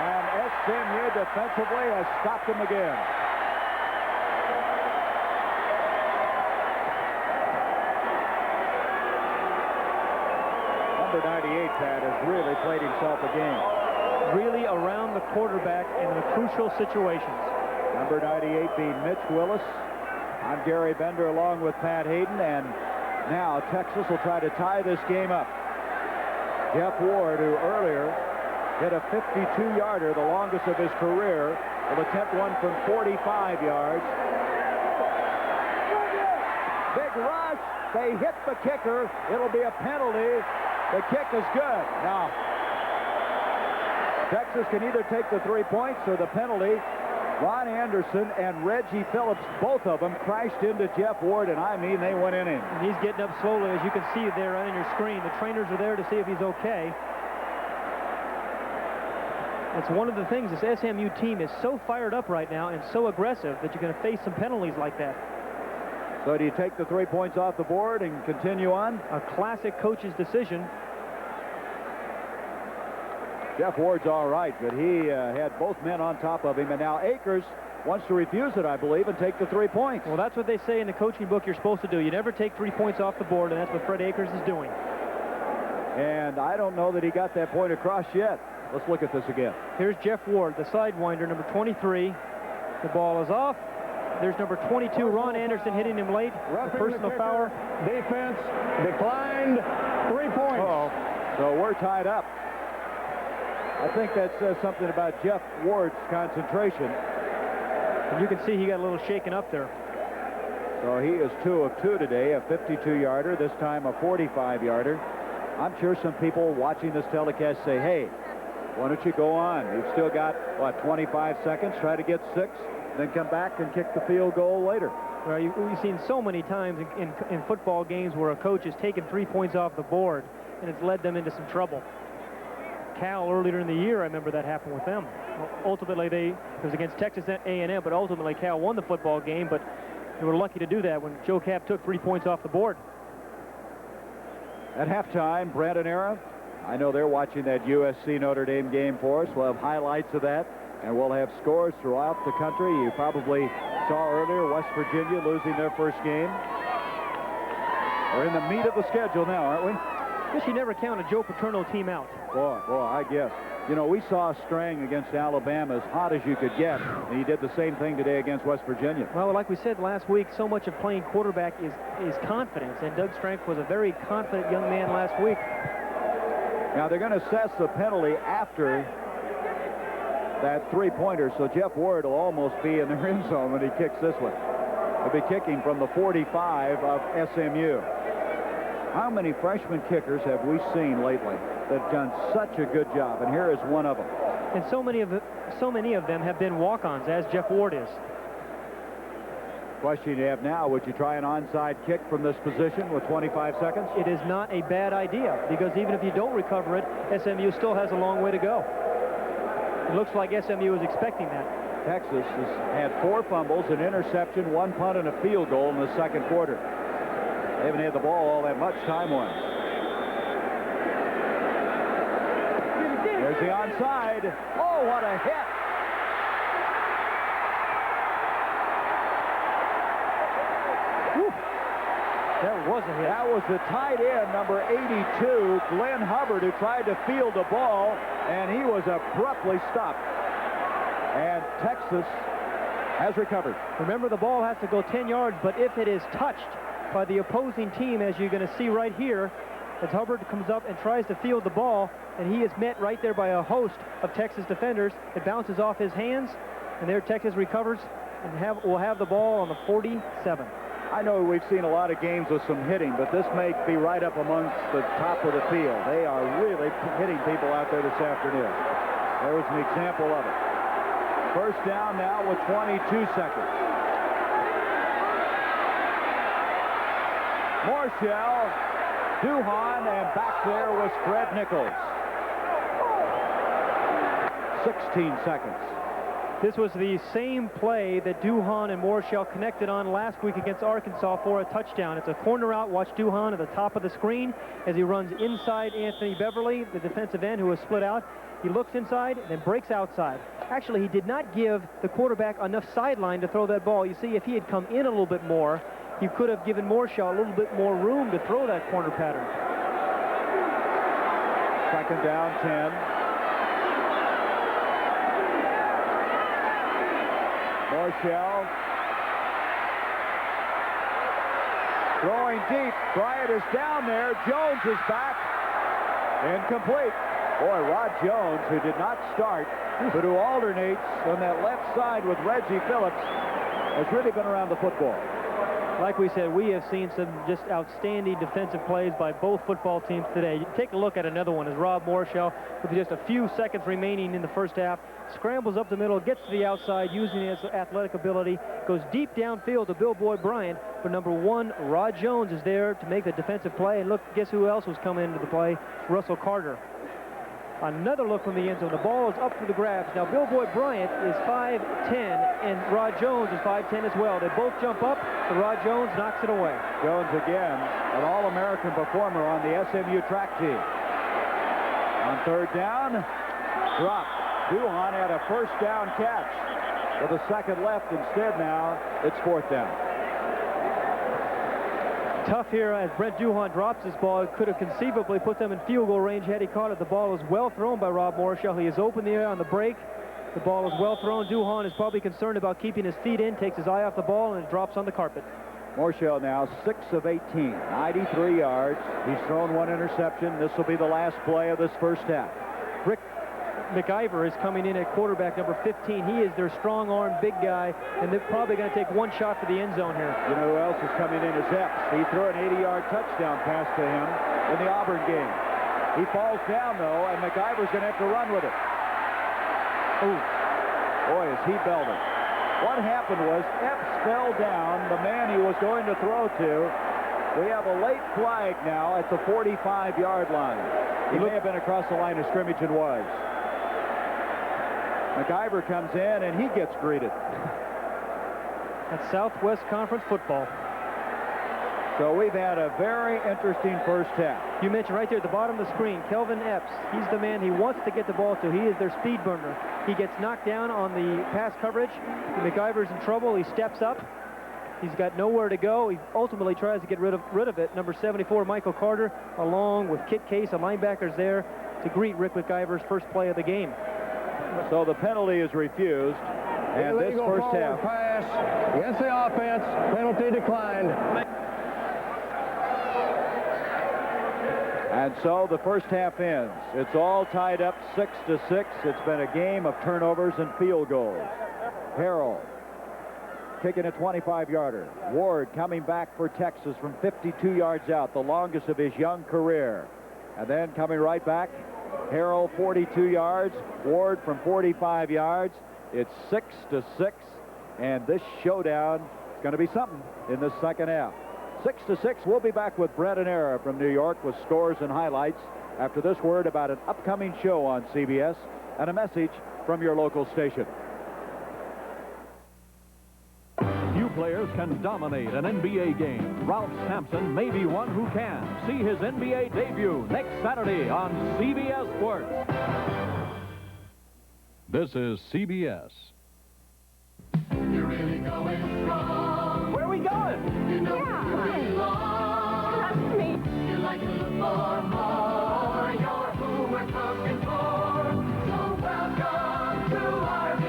And SMU defensively has stopped him again. Number 98, Pat, has really played himself a game. Really around the quarterback in the crucial situations. Number 98 being Mitch Willis. I'm Gary Bender along with Pat Hayden, and now Texas will try to tie this game up. Jeff Ward, who earlier hit a 52-yarder, the longest of his career, will attempt one from 45 yards. Big rush. They hit the kicker. It'll be a penalty. The kick is good. Now, Texas can either take the 3 points or the penalty. Ron Anderson and Reggie Phillips, both of them, crashed into Jeff Ward, and I mean, they went in him. And he's getting up slowly, as you can see there on your screen. The trainers are there to see if he's okay. It's one of the things, this SMU team is so fired up right now and so aggressive that you're going to face some penalties like that. So do you take the 3 points off the board and continue on? A classic coach's decision. Jeff Ward's all right, but he had both men on top of him, and now Akers wants to refuse it, I believe, and take the 3 points. Well, that's what they say in the coaching book you're supposed to do. You never take 3 points off the board, and that's what Fred Akers is doing. And I don't know that he got that point across yet. Let's look at this again. Here's Jeff Ward, the sidewinder, number 23. The ball is off. There's number 22, Ron Anderson, hitting him late. Personal foul. Defense declined. 3 points. Uh-oh. So we're tied up. I think that says something about Jeff Ward's concentration. And you can see he got a little shaken up there. So he is 2 of 2 today, a 52-yarder, this time a 45-yarder. I'm sure some people watching this telecast say, hey, why don't you go on? You've still got, what, 25 seconds? Try to get 6, then come back and kick the field goal later. Well, we've seen so many times in football games where a coach has taken 3 points off the board, and it's led them into some trouble. Cal earlier in the year, I remember that happened with them. Well, ultimately, it was against Texas A&M, but ultimately Cal won the football game, but they were lucky to do that when Joe Kapp took 3 points off the board. At halftime, Brandon Era, I know they're watching that USC Notre Dame game for us. We'll have highlights of that, and we'll have scores throughout the country. You probably saw earlier West Virginia losing their first game. We're in the meat of the schedule now, aren't we? Guess you never count a Joe Paterno team out. Boy, I guess. You know, we saw Strang against Alabama as hot as you could get, and he did the same thing today against West Virginia. Well, like we said last week, so much of playing quarterback is confidence, and Doug Strang was a very confident young man last week. Now, they're going to assess the penalty after that three-pointer, so Jeff Ward will almost be in the end zone when he kicks this one. He'll be kicking from the 45 of SMU. How many freshman kickers have we seen lately that have done such a good job? And here is one of them. And so many of them have been walk-ons, as Jeff Ward is. Question you have now, would you try an onside kick from this position with 25 seconds? It is not a bad idea, because even if you don't recover it, SMU still has a long way to go. It looks like SMU is expecting that. Texas has had 4 fumbles, an interception, 1 punt, and a field goal in the second quarter. They haven't had the ball all that much time-wise. There's the onside. Oh, what a hit! Whew. That was a hit. That was the tight end, number 82, Glenn Hubbard, who tried to field the ball, and he was abruptly stopped. And Texas has recovered. Remember, the ball has to go 10 yards, but if it is touched by the opposing team, as you're going to see right here, as Hubbard comes up and tries to field the ball, and he is met right there by a host of Texas defenders. It bounces off his hands, and there Texas recovers and will have the ball on the 47. I know we've seen a lot of games with some hitting, but this may be right up amongst the top of the field. They are really hitting people out there this afternoon. There's an example of it. First down now with 22 seconds. Morshell, Duhan, and back there was Fred Nichols. 16 seconds. This was the same play that Duhan and Morshell connected on last week against Arkansas for a touchdown. It's a corner route. Watch Duhan at the top of the screen as he runs inside Anthony Beverly, the defensive end who was split out. He looks inside, then breaks outside. Actually, he did not give the quarterback enough sideline to throw that ball. You see, if he had come in a little bit more, he could have given Morshell a little bit more room to throw that corner pattern. Second down, 10. Morshell throwing deep. Bryant is down there. Jones is back. Incomplete. Boy, Rod Jones, who did not start, but who alternates on that left side with Reggie Phillips, has really been around the football. Like we said, we have seen some just outstanding defensive plays by both football teams today. Take a look at another one as Rob Morshell, with just a few seconds remaining in the first half, scrambles up the middle, gets to the outside using his athletic ability, goes deep downfield to Bill Boyd Bryant, but number 1, Rod Jones, is there to make the defensive play. And look, guess who else was coming into the play? Russell Carter. Another look from the end zone. The ball is up for the grabs. Now, Bill Boyd Bryant is 5'10", and Rod Jones is 5'10" as well. They both jump up, but Rod Jones knocks it away. Jones again, an All-American performer on the SMU track team. On third down, drop. Duhan had a first down catch with a second left. Instead now, it's fourth down. Tough here as Brent Duhan drops his ball. It could have conceivably put them in field goal range had he caught it. The ball was well thrown by Rob Morshell. He is open the air on the break. The ball is well thrown. Duhan is probably concerned about keeping his feet in, takes his eye off the ball, and it drops on the carpet. Morshell now 6 of 18, 93 yards. He's thrown 1 interception. This will be the last play of this first half. Rick McIver is coming in at quarterback, number 15. He is their strong-arm big guy, and they're probably going to take 1 shot for the end zone here. You know who else is coming in is Epps. He threw an 80-yard touchdown pass to him in the Auburn game. He falls down, though, and McIver's going to have to run with it. Ooh. Boy, is he belted. What happened was Epps fell down, the man he was going to throw to. We have a late flag now at the 45-yard line. He may have been across the line of scrimmage and was. McIver comes in, and he gets greeted. That's Southwest Conference football. So we've had a very interesting first half. You mentioned right there at the bottom of the screen, Kelvin Epps. He's the man he wants to get the ball to. He is their speed burner. He gets knocked down on the pass coverage. McIver's in trouble. He steps up. He's got nowhere to go. He ultimately tries to get rid of it. Number 74, Michael Carter, along with Kit Case, a linebacker's there. to greet Rick McIver's first play of the game. So the penalty is refused, and this Illegal first forward half. pass against the offense. Penalty declined. And so the first half ends. It's all tied up 6-6. It's been a game of turnovers and field goals. Harrell kicking a 25-yarder. Ward coming back for Texas from 52 yards out, the longest of his young career. And then coming right back, Harrell 42 yards, Ward from 45 yards. It's 6-6, and this showdown is going to be something in the second half. 6-6. We'll be back with Brendan Era from New York with scores and highlights after this word about an upcoming show on CBS and a message from your local station. Few players can dominate an NBA game. Ralph Sampson may be one who can. See his NBA debut next Saturday on CBS Sports. This is CBS. You're really going strong. Where are we going? You know you belong. Trust me. You like to look for more. You're who we're looking for. So welcome to RV.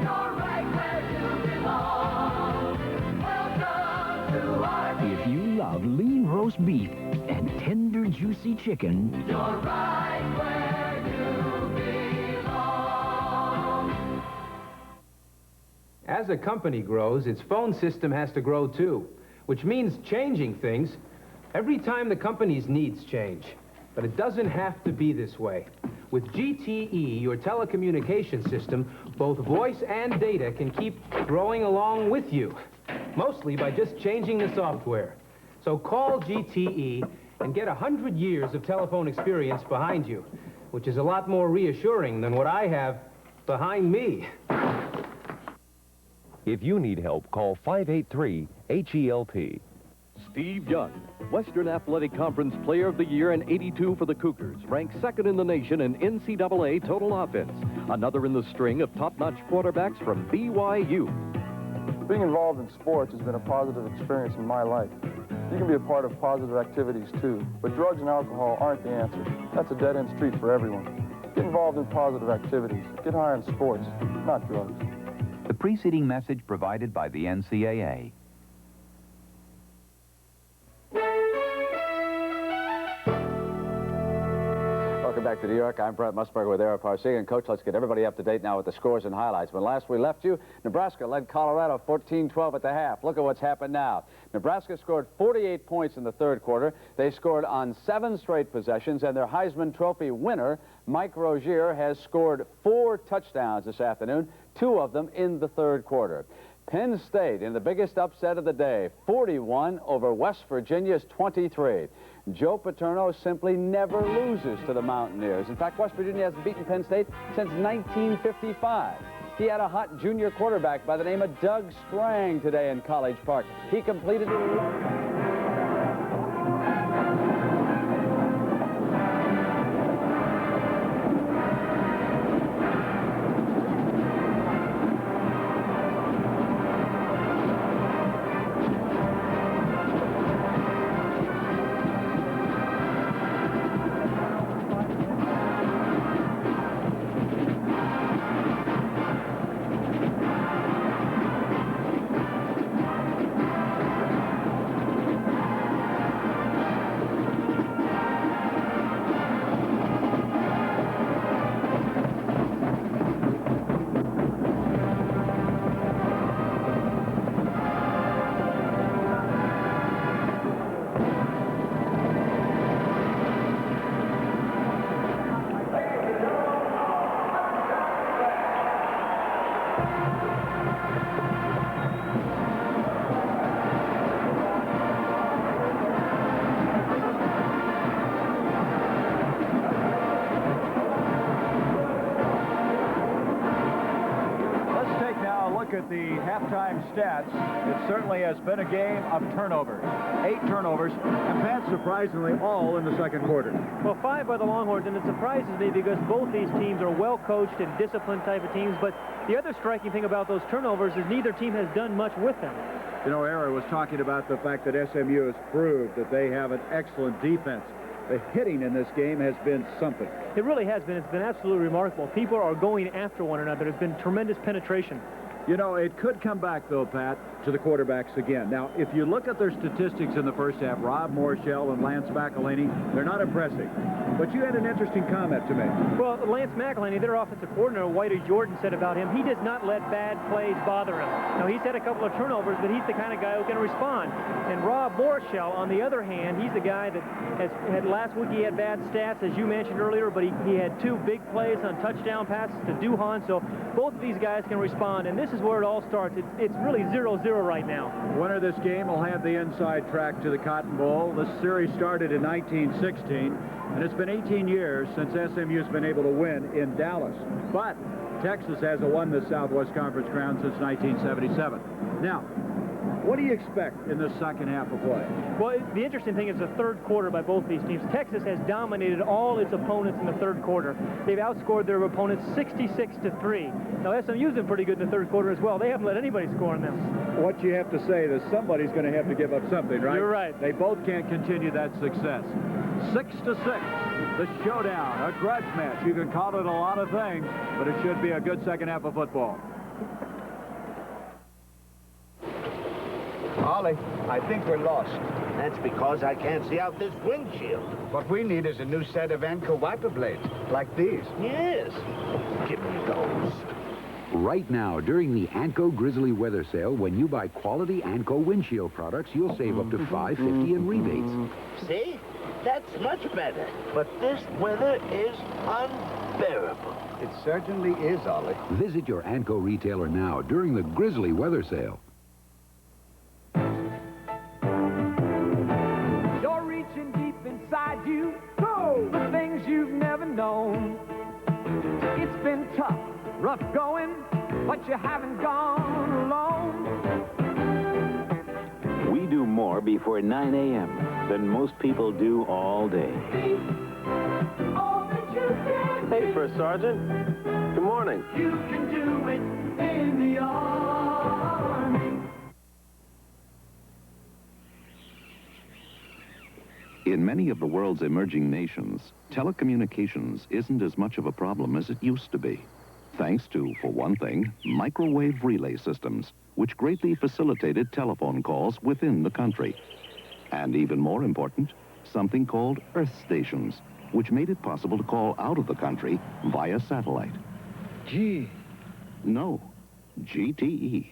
You're right where you belong. Welcome to RV. If you love lean roast beef and tender, juicy chicken, You're right where you belong. As a company grows, its phone system has to grow too, which means changing things every time the company's needs change. But it doesn't have to be this way. With GTE, your telecommunication system, both voice and data can keep growing along with you, mostly by just changing the software. So call GTE and get 100 years of telephone experience behind you, which is a lot more reassuring than what I have behind me. If you need help, call 583-HELP. Steve Young, Western Athletic Conference Player of the Year in '82 for the Cougars, ranked second in the nation in NCAA total offense. Another in the string of top-notch quarterbacks from BYU. Being involved in sports has been a positive experience in my life. You can be a part of positive activities too, but drugs and alcohol aren't the answer. That's a dead-end street for everyone. Get involved in positive activities. Get high on sports, not drugs. The preceding message provided by the NCAA. Welcome back to New York. I'm Brent Musburger with Era Parsigan. And Coach, let's get everybody up to date now with the scores and highlights. When last we left you, Nebraska led Colorado 14-12 at the half. Look at what's happened now. Nebraska scored 48 points in the third quarter. They scored on 7 straight possessions, and their Heisman Trophy winner, Mike Rozier, has scored 4 touchdowns this afternoon, 2 of them in the third quarter. Penn State in the biggest upset of the day, 41 over West Virginia's 23. Joe Paterno simply never loses to the Mountaineers. In fact, West Virginia hasn't beaten Penn State since 1955. He had a hot junior quarterback by the name of Doug Strang today in College Park. He completed it. At the halftime stats, it certainly has been a game of turnovers. 8 turnovers, and that surprisingly all in the second quarter. Well, 5 by the Longhorns, and it surprises me because both these teams are well-coached and disciplined type of teams, but the other striking thing about those turnovers is neither team has done much with them. You know, Era was talking about the fact that SMU has proved that they have an excellent defense. The hitting in this game has been something. It really has been. It's been absolutely remarkable. People are going after one another. There's been tremendous penetration. You know, it could come back, though, Pat, to the quarterbacks again. Now, if you look at their statistics in the first half, Rob Morshell and Lance McElhaney, they're not impressive. But you had an interesting comment to make. Well, Lance McElhaney, their offensive coordinator, Whitey Jordan, said about him, he does not let bad plays bother him. Now, he's had a couple of turnovers, but he's the kind of guy who can respond. And Rob Morshell, on the other hand, he's the guy that has had last week he had bad stats, as you mentioned earlier, but he had 2 big plays on touchdown passes to Duhan, so both of these guys can respond, and this is where it all starts. It's really 0-0 right now. Winner of this game will have the inside track to the Cotton Bowl. This series started in 1916, and it's been 18 years since SMU's been able to win in Dallas. But Texas hasn't won the Southwest Conference crown since 1977. Now, what do you expect in the second half of play? Well, the interesting thing is the third quarter by both these teams. Texas has dominated all its opponents in the third quarter. They've outscored their opponents 66-3. Now, SMU's been pretty good in the third quarter as well. They haven't let anybody score on them. What you have to say is somebody's going to have to give up something, right? You're right. They both can't continue that success. 6-6, the showdown, a grudge match. You can call it a lot of things, but it should be a good second half of football. Ollie, I think we're lost. That's because I can't see out this windshield. What we need is a new set of Anchor wiper blades, like these. Yes. Give me those. Right now, during the Anco Grizzly Weather Sale, when you buy quality Anco windshield products, you'll save up to $5.50 in rebates. See? That's much better. But this weather is unbearable. It certainly is, Ollie. Visit your Anco retailer now during the Grizzly Weather Sale. You're reaching deep inside you, go for things you've never known. It's been tough, rough going, but you haven't gone alone. We do more before 9 a.m. than most people do all day. Hey, First Sergeant. Good morning. You can do it in the Army. In many of the world's emerging nations, telecommunications isn't as much of a problem as it used to be. Thanks to, for one thing, microwave relay systems, which greatly facilitated telephone calls within the country. And even more important, something called earth stations, which made it possible to call out of the country via satellite. Gee. No, GTE.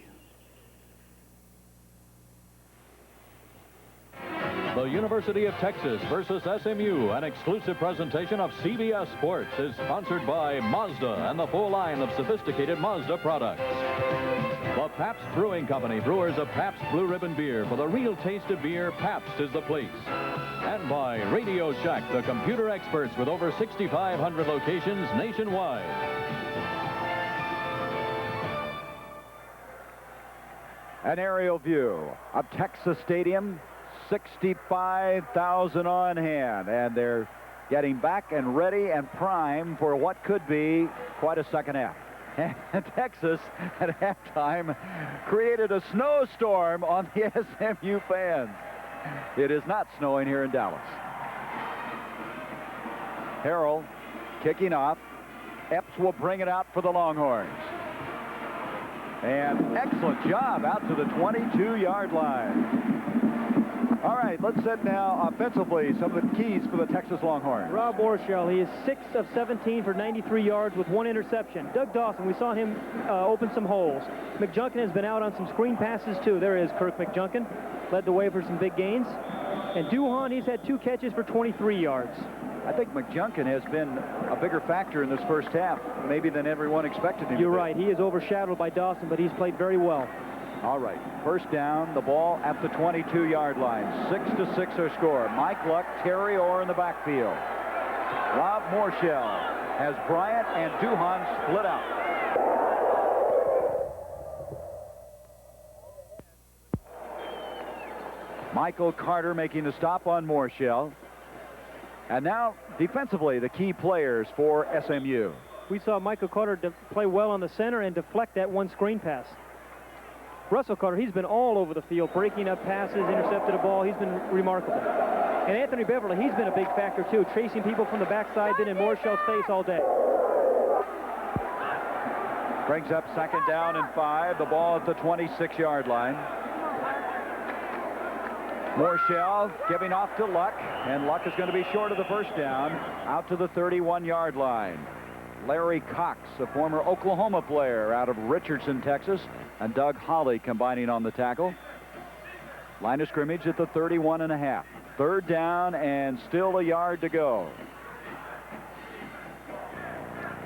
The University of Texas versus SMU, an exclusive presentation of CBS Sports, is sponsored by Mazda and the full line of sophisticated Mazda products. The Pabst Brewing Company, brewers of Pabst Blue Ribbon Beer. For the real taste of beer, Pabst is the place. And by Radio Shack, the computer experts with over 6,500 locations nationwide. An aerial view of Texas Stadium. 65,000 on hand, and they're getting back and ready and primed for what could be quite a second half. And Texas, at halftime, created a snowstorm on the SMU fans. It is not snowing here in Dallas. Harrell kicking off. Epps will bring it out for the Longhorns. And excellent job out to the 22-yard line. All right, let's set now offensively some of the keys for the Texas Longhorns. Rob Morshell, he is 6 of 17 for 93 yards with 1 interception. Doug Dawson, we saw him open some holes. McJunkin has been out on some screen passes, too. There is Kirk McJunkin, led the way for some big gains. And Duhan, he's had 2 catches for 23 yards. I think McJunkin has been a bigger factor in this first half, maybe than everyone expected him to be. You're right. He is overshadowed by Dawson, but he's played very well. All right, first down, the ball at the 22-yard line. 6-6 our score. Mike Luck, Terry Orr in the backfield. Rob Morshell has Bryant and Duhan split out. Michael Carter making the stop on Morshell. And now, defensively, the key players for SMU. We saw Michael Carter play well on the center and deflect that one screen pass. Russell Carter, he's been all over the field, breaking up passes, intercepted a ball. He's been remarkable. And Anthony Beverly, he's been a big factor, too, chasing people from the backside, been in Morshell's face all day. Brings up 2nd down and 5. The ball at the 26-yard line. Morshell giving off to Luck, and Luck is going to be short of the first down, out to the 31-yard line. Larry Cox, a former Oklahoma player out of Richardson, Texas, and Doug Holly combining on the tackle. Line of scrimmage at the 31.5. 3rd down and still a yard to go.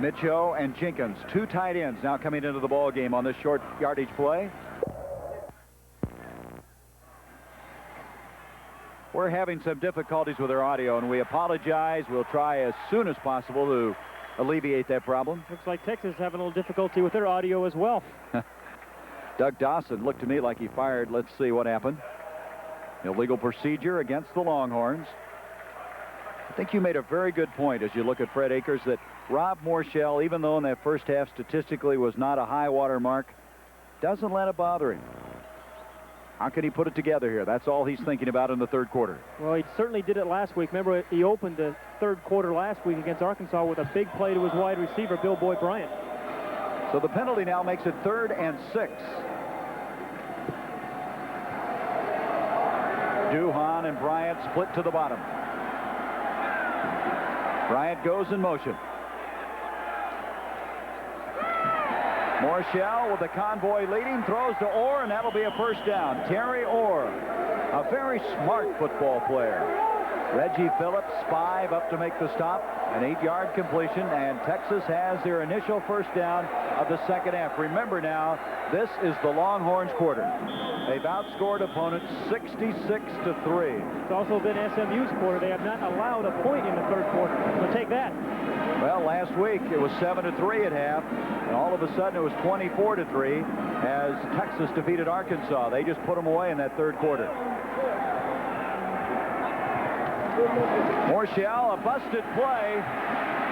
Mitchell and Jenkins, 2 tight ends now coming into the ball game on this short yardage play. We're having some difficulties with our audio, and we apologize. We'll try as soon as possible to alleviate that problem. Looks like Texas is having a little difficulty with their audio as well. Doug Dawson looked to me like he fired. Let's see what happened. Illegal procedure against the Longhorns. I think you made a very good point as you look at Fred Akers that Rob Morshell, even though in that first half statistically was not a high water mark, doesn't let it bother him. How can he put it together here? That's all he's thinking about in the 3rd quarter. Well, he certainly did it last week. Remember, he opened the 3rd quarter last week against Arkansas with a big play to his wide receiver, Bill Boy Bryant. So the penalty now makes it 3rd and 6. Duhan and Bryant split to the bottom. Bryant goes in motion. Morshell with the convoy leading, throws to Orr, and that'll be a first down. Terry Orr, a very smart football player. Reggie Phillips, 5 up to make the stop, an 8-yard completion, and Texas has their initial first down of the 2nd half. Remember now, this is the Longhorns quarter. They've outscored opponents 66-3. It's also been SMU's quarter. They have not allowed a point in the 3rd quarter. So take that. Well, last week it was 7-3 at half, and all of a sudden it was 24-3 as Texas defeated Arkansas. They just put them away in that 3rd quarter. Morshell, a busted play.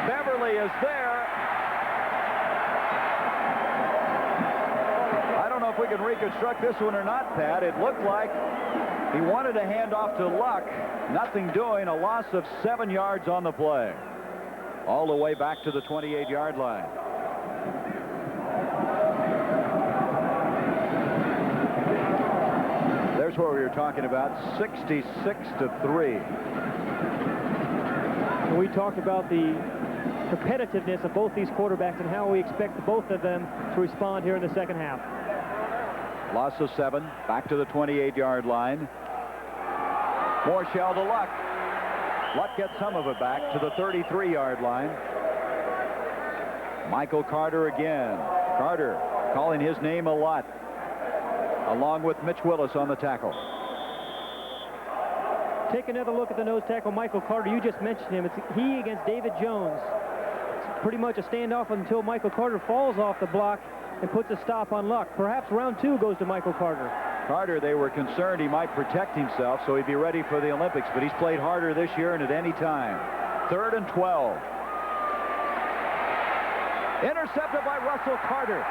Beverly is there. I don't know if we can reconstruct this one or not, Pat. It looked like he wanted to hand off to Luck. Nothing doing. A loss of 7 yards on the play. All the way back to the 28-yard line. There's what we were talking about, 66-3. We talked about the competitiveness of both these quarterbacks and how we expect both of them to respond here in the 2nd half. Loss of 7, back to the 28-yard line. Morshell to Luck. Luck gets some of it back to the 33-yard line. Michael Carter again. Carter calling his name a lot, along with Mitch Willis on the tackle. Take another look at the nose tackle, Michael Carter. You just mentioned him. It's he against David Jones. It's pretty much a standoff until Michael Carter falls off the block and puts a stop on Luck. Perhaps round 2 goes to Michael Carter. Carter, they were concerned he might protect himself so he'd be ready for the Olympics, but he's played harder this year and at any time. 3rd and 12. Intercepted by Russell Carter.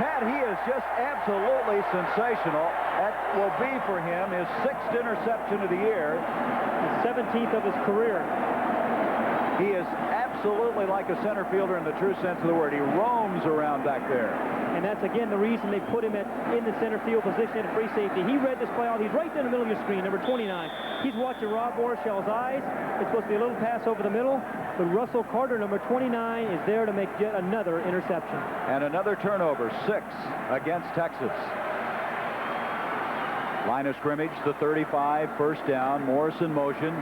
Pat, he is just absolutely sensational. That will be for him his 6th interception of the year. The 17th of his career. He is absolutely like a center fielder in the true sense of the word. He roams around back there. And that's, again, the reason they put him in the center field position at free safety. He read this play out. He's right there in the middle of your screen, number 29. He's watching Rob Morshell's eyes. It's supposed to be a little pass over the middle. But Russell Carter, number 29, is there to make yet another interception. And another turnover, 6 against Texas. Line of scrimmage, the 35, first down. Morris in motion.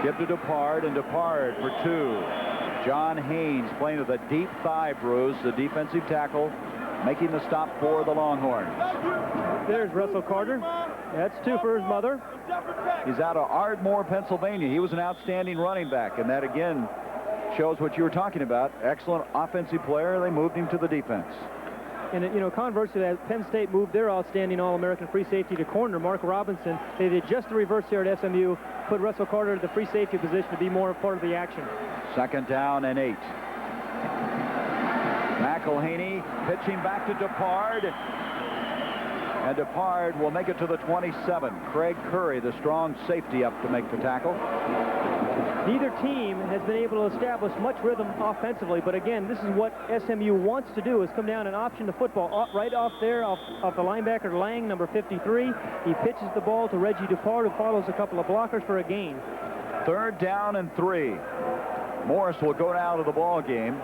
Give to Depard, and Depard for 2. John Haynes playing with a deep thigh bruise, the defensive tackle, making the stop for the Longhorns. There's Russell Carter. That's 2 for his mother. He's out of Ardmore, Pennsylvania. He was an outstanding running back, and that again shows what you were talking about. Excellent offensive player. They moved him to the defense. And, you know, conversely, as Penn State moved their outstanding All-American free safety to corner, Mark Robinson, they did just the reverse here at SMU, put Russell Carter at the free safety position to be more a part of the action. 2nd down and 8. McElhaney pitching back to Depard. And Depard will make it to the 27. Craig Curry, the strong safety, up to make the tackle. Neither team has been able to establish much rhythm offensively, but again, this is what SMU wants to do, is come down and option the football right off there, off the linebacker Lang, number 53. He pitches the ball to Reggie Depard, who follows a couple of blockers for a gain. 3rd down and 3. Morris will go out of the ball game.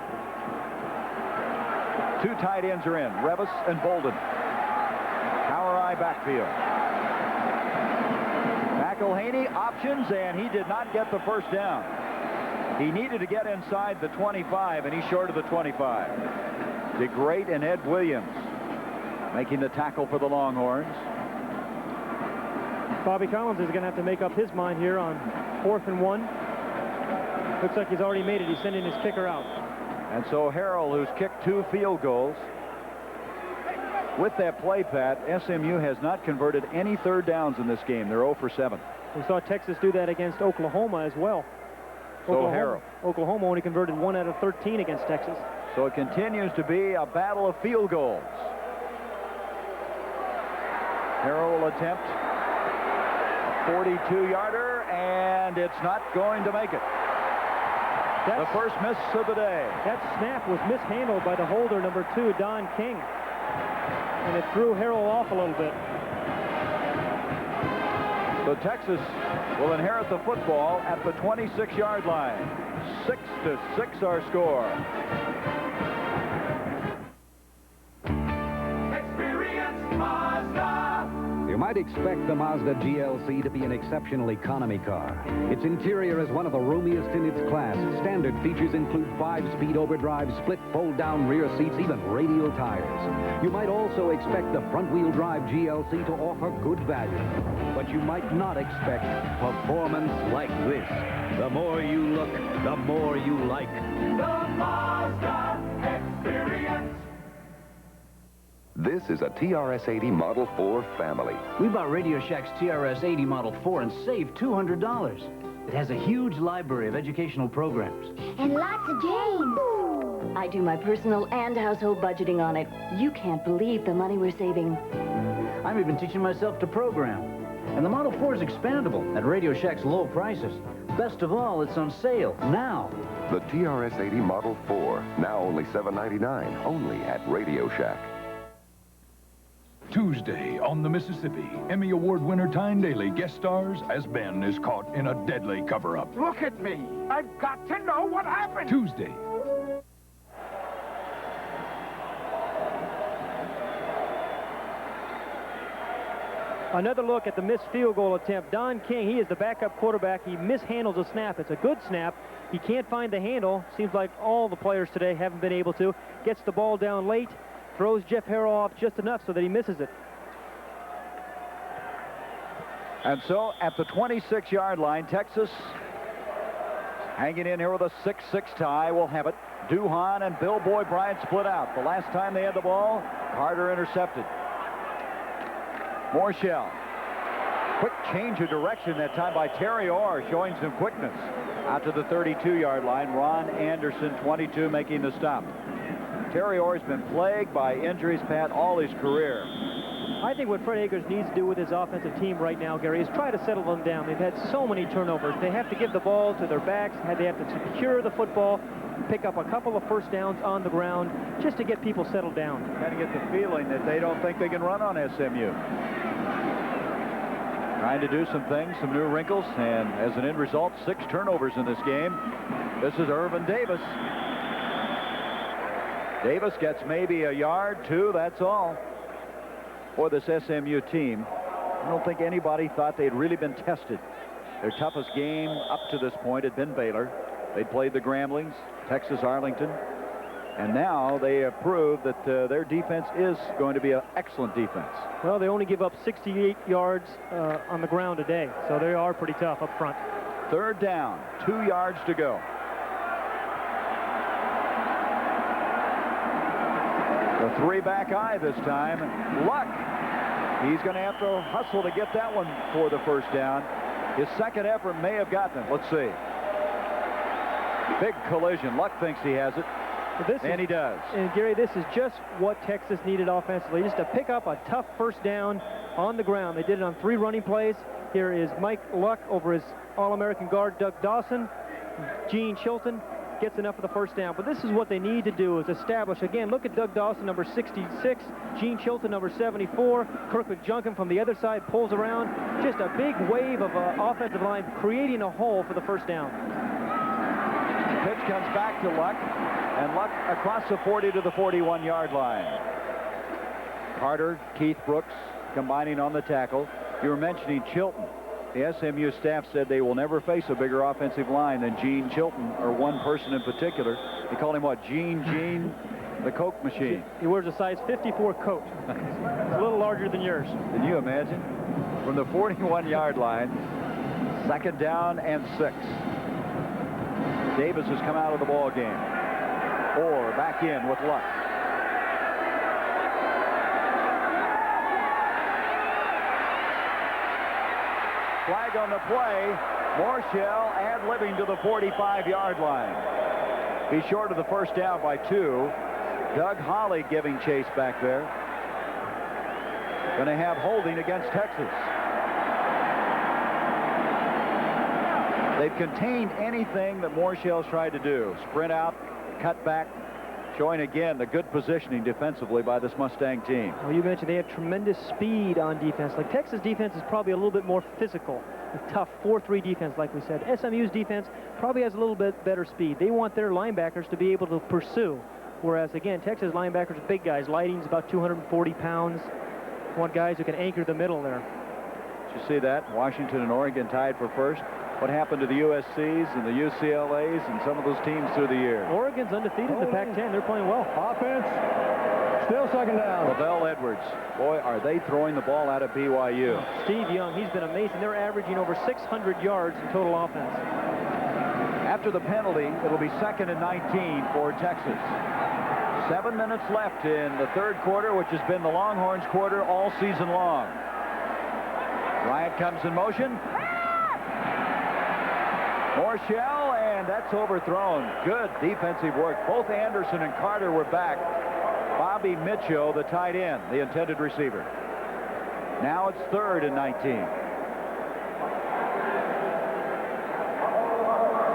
2 tight ends are in, Revis and Bolden. Power eye backfield. McElhaney options, and he did not get the first down. He needed to get inside the 25, and he's short of the 25. DeGrate and Ed Williams making the tackle for the Longhorns. Bobby Collins is going to have to make up his mind here on 4th and 1. Looks like he's already made it. He's sending his kicker out. And so Harrell, who's kicked 2 field goals. With that play, Pat, SMU has not converted any 3rd downs in this game. They're 0 for 7. We saw Texas do that against Oklahoma as well. So Harrell. Oklahoma only converted 1 out of 13 against Texas. So it continues to be a battle of field goals. Harrell will attempt a 42-yarder, and it's not going to make it. The first miss of the day. That snap was mishandled by the holder, number 2, Don King. And it threw Harrell off a little bit. So Texas will inherit the football at the 26-yard line. 6-6 our score. Experience Mazda. You might expect the Mazda GLC to be an exceptional economy car. Its interior is one of the roomiest in its class. Standard features include 5-speed overdrive, split fold-down rear seats, even radial tires. You might also expect the front-wheel drive GLC to offer good value. But you might not expect performance like this. The more you look, the more you like. The Mazda Experience. This is a TRS-80 Model 4 family. We bought Radio Shack's TRS-80 Model 4 and saved $200. It has a huge library of educational programs. And lots of games. I do my personal and household budgeting on it. You can't believe the money we're saving. I'm even teaching myself to program. And the Model 4 is expandable at Radio Shack's low prices. Best of all, it's on sale now. The TRS-80 Model 4, now only $7.99, only at Radio Shack. Tuesday on the Mississippi, Emmy Award winner Tyne Daly guest stars as Ben is caught in a deadly cover-up. Look at me. I've got to know what happened. Tuesday. Another look at the missed field goal attempt. Don King, he is the backup quarterback. He mishandles a snap. It's a good snap. He can't find the handle. Seems like all the players today haven't been able to. Gets the ball down late. Throws Jeff Harrell off just enough so that he misses it. And so at the 26-yard line, Texas hanging in here with a 6-6 tie. Will have it. Duhan and Bill Boy Bryant split out. The last time they had the ball, Carter intercepted. Morshell. Quick change of direction that time by Terry Orr, showing some quickness. Out to the 32-yard line, Ron Anderson, 22, making the stop. Terry Orr's been plagued by injuries, Pat, all his career. I think what Fred Akers needs to do with his offensive team right now, Gary, is try to settle them down. They've had so many turnovers. They have to give the ball to their backs. They have to secure the football, pick up a couple of first downs on the ground, just to get people settled down. Kind of get the feeling that they don't think they can run on SMU. Trying to do some things, some new wrinkles, and as an end result, 6 turnovers in this game. This is Irvin Davis. Davis gets maybe a yard, 2, that's all, for this SMU team. I don't think anybody thought they'd really been tested. Their toughest game up to this point had been Baylor. They played the Gramblings, Texas Arlington, and now they have proved that their defense is going to be an excellent defense. Well, they only give up 68 yards on the ground today, so they are pretty tough up front. 3rd down, 2 yards to go. The 3-back eye this time. Luck. He's going to have to hustle to get that one for the first down. His second effort may have gotten it. Let's see. Big collision. Luck thinks he has it. And he does. And Gary, this is just what Texas needed offensively, just to pick up a tough first down on the ground. They did it on 3 running plays. Here is Mike Luck over his All-American guard, Doug Dawson. Gene Chilton gets enough for the first down. But this is what they need to do, is establish. Again, look at Doug Dawson, number 66. Gene Chilton, number 74. Kirk McJunkin from the other side pulls around. Just a big wave of offensive line creating a hole for the first down. Pitch comes back to Luck, and Luck across the 40 to the 41-yard line. Carter, Keith Brooks combining on the tackle. You were mentioning Chilton. The SMU staff said they will never face a bigger offensive line than Gene Chilton, or one person in particular. They call him what? Gene, the Coke machine. He wears a size 54 coat. It's a little larger than yours. Can you imagine? From the 41-yard line, 2nd down and 6. Davis has come out of the ball game. Orr back in with Luck. Flag on the play. Morshell ad-libbing to the 45-yard line. He's short of the first down by 2. Doug Holly giving chase back there. Going to have holding against Texas. They've contained anything that Morshell's tried to do. Sprint out, cut back, showing again the good positioning defensively by this Mustang team. Well, you mentioned they have tremendous speed on defense. Like Texas defense is probably a little bit more physical, a tough 4-3 defense, like we said. SMU's defense probably has a little bit better speed. They want their linebackers to be able to pursue. Whereas, again, Texas linebackers are big guys. Lighting's about 240 pounds. Want guys who can anchor the middle there. Did you see that? Washington and Oregon tied for first. What happened to the USCs and the UCLAs and some of those teams through the year? Oregon's undefeated in the Pac-10. They're playing well. Offense. Still 2nd down. Lavelle Edwards. Boy, are they throwing the ball out of BYU. Steve Young, he's been amazing. They're averaging over 600 yards in total offense. After the penalty, it'll be 2nd and 19 for Texas. 7 minutes left in the 3rd quarter, which has been the Longhorns' quarter all season long. Bryant comes in motion. Morshell, and that's overthrown. Good defensive work. Both Anderson and Carter were back. Bobby Mitchell, the tight end, the intended receiver. Now it's 3rd and 19.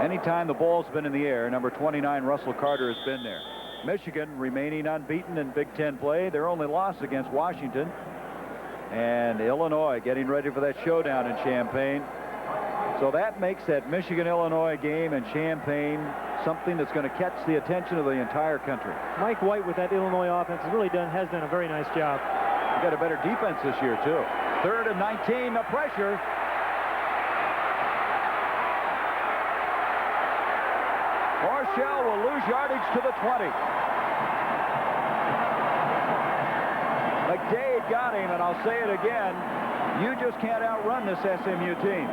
Anytime the ball's been in the air, number 29, Russell Carter, has been there. Michigan remaining unbeaten in Big Ten play. Their only loss against Washington. And Illinois getting ready for that showdown in Champaign. So that makes that Michigan-Illinois game in Champaign something that's going to catch the attention of the entire country. Mike White with that Illinois offense has done a very nice job. He got a better defense this year, too. 3rd and 19, the pressure. Morshell will lose yardage to the 20. McDade got him, and I'll say it again. You just can't outrun this SMU team.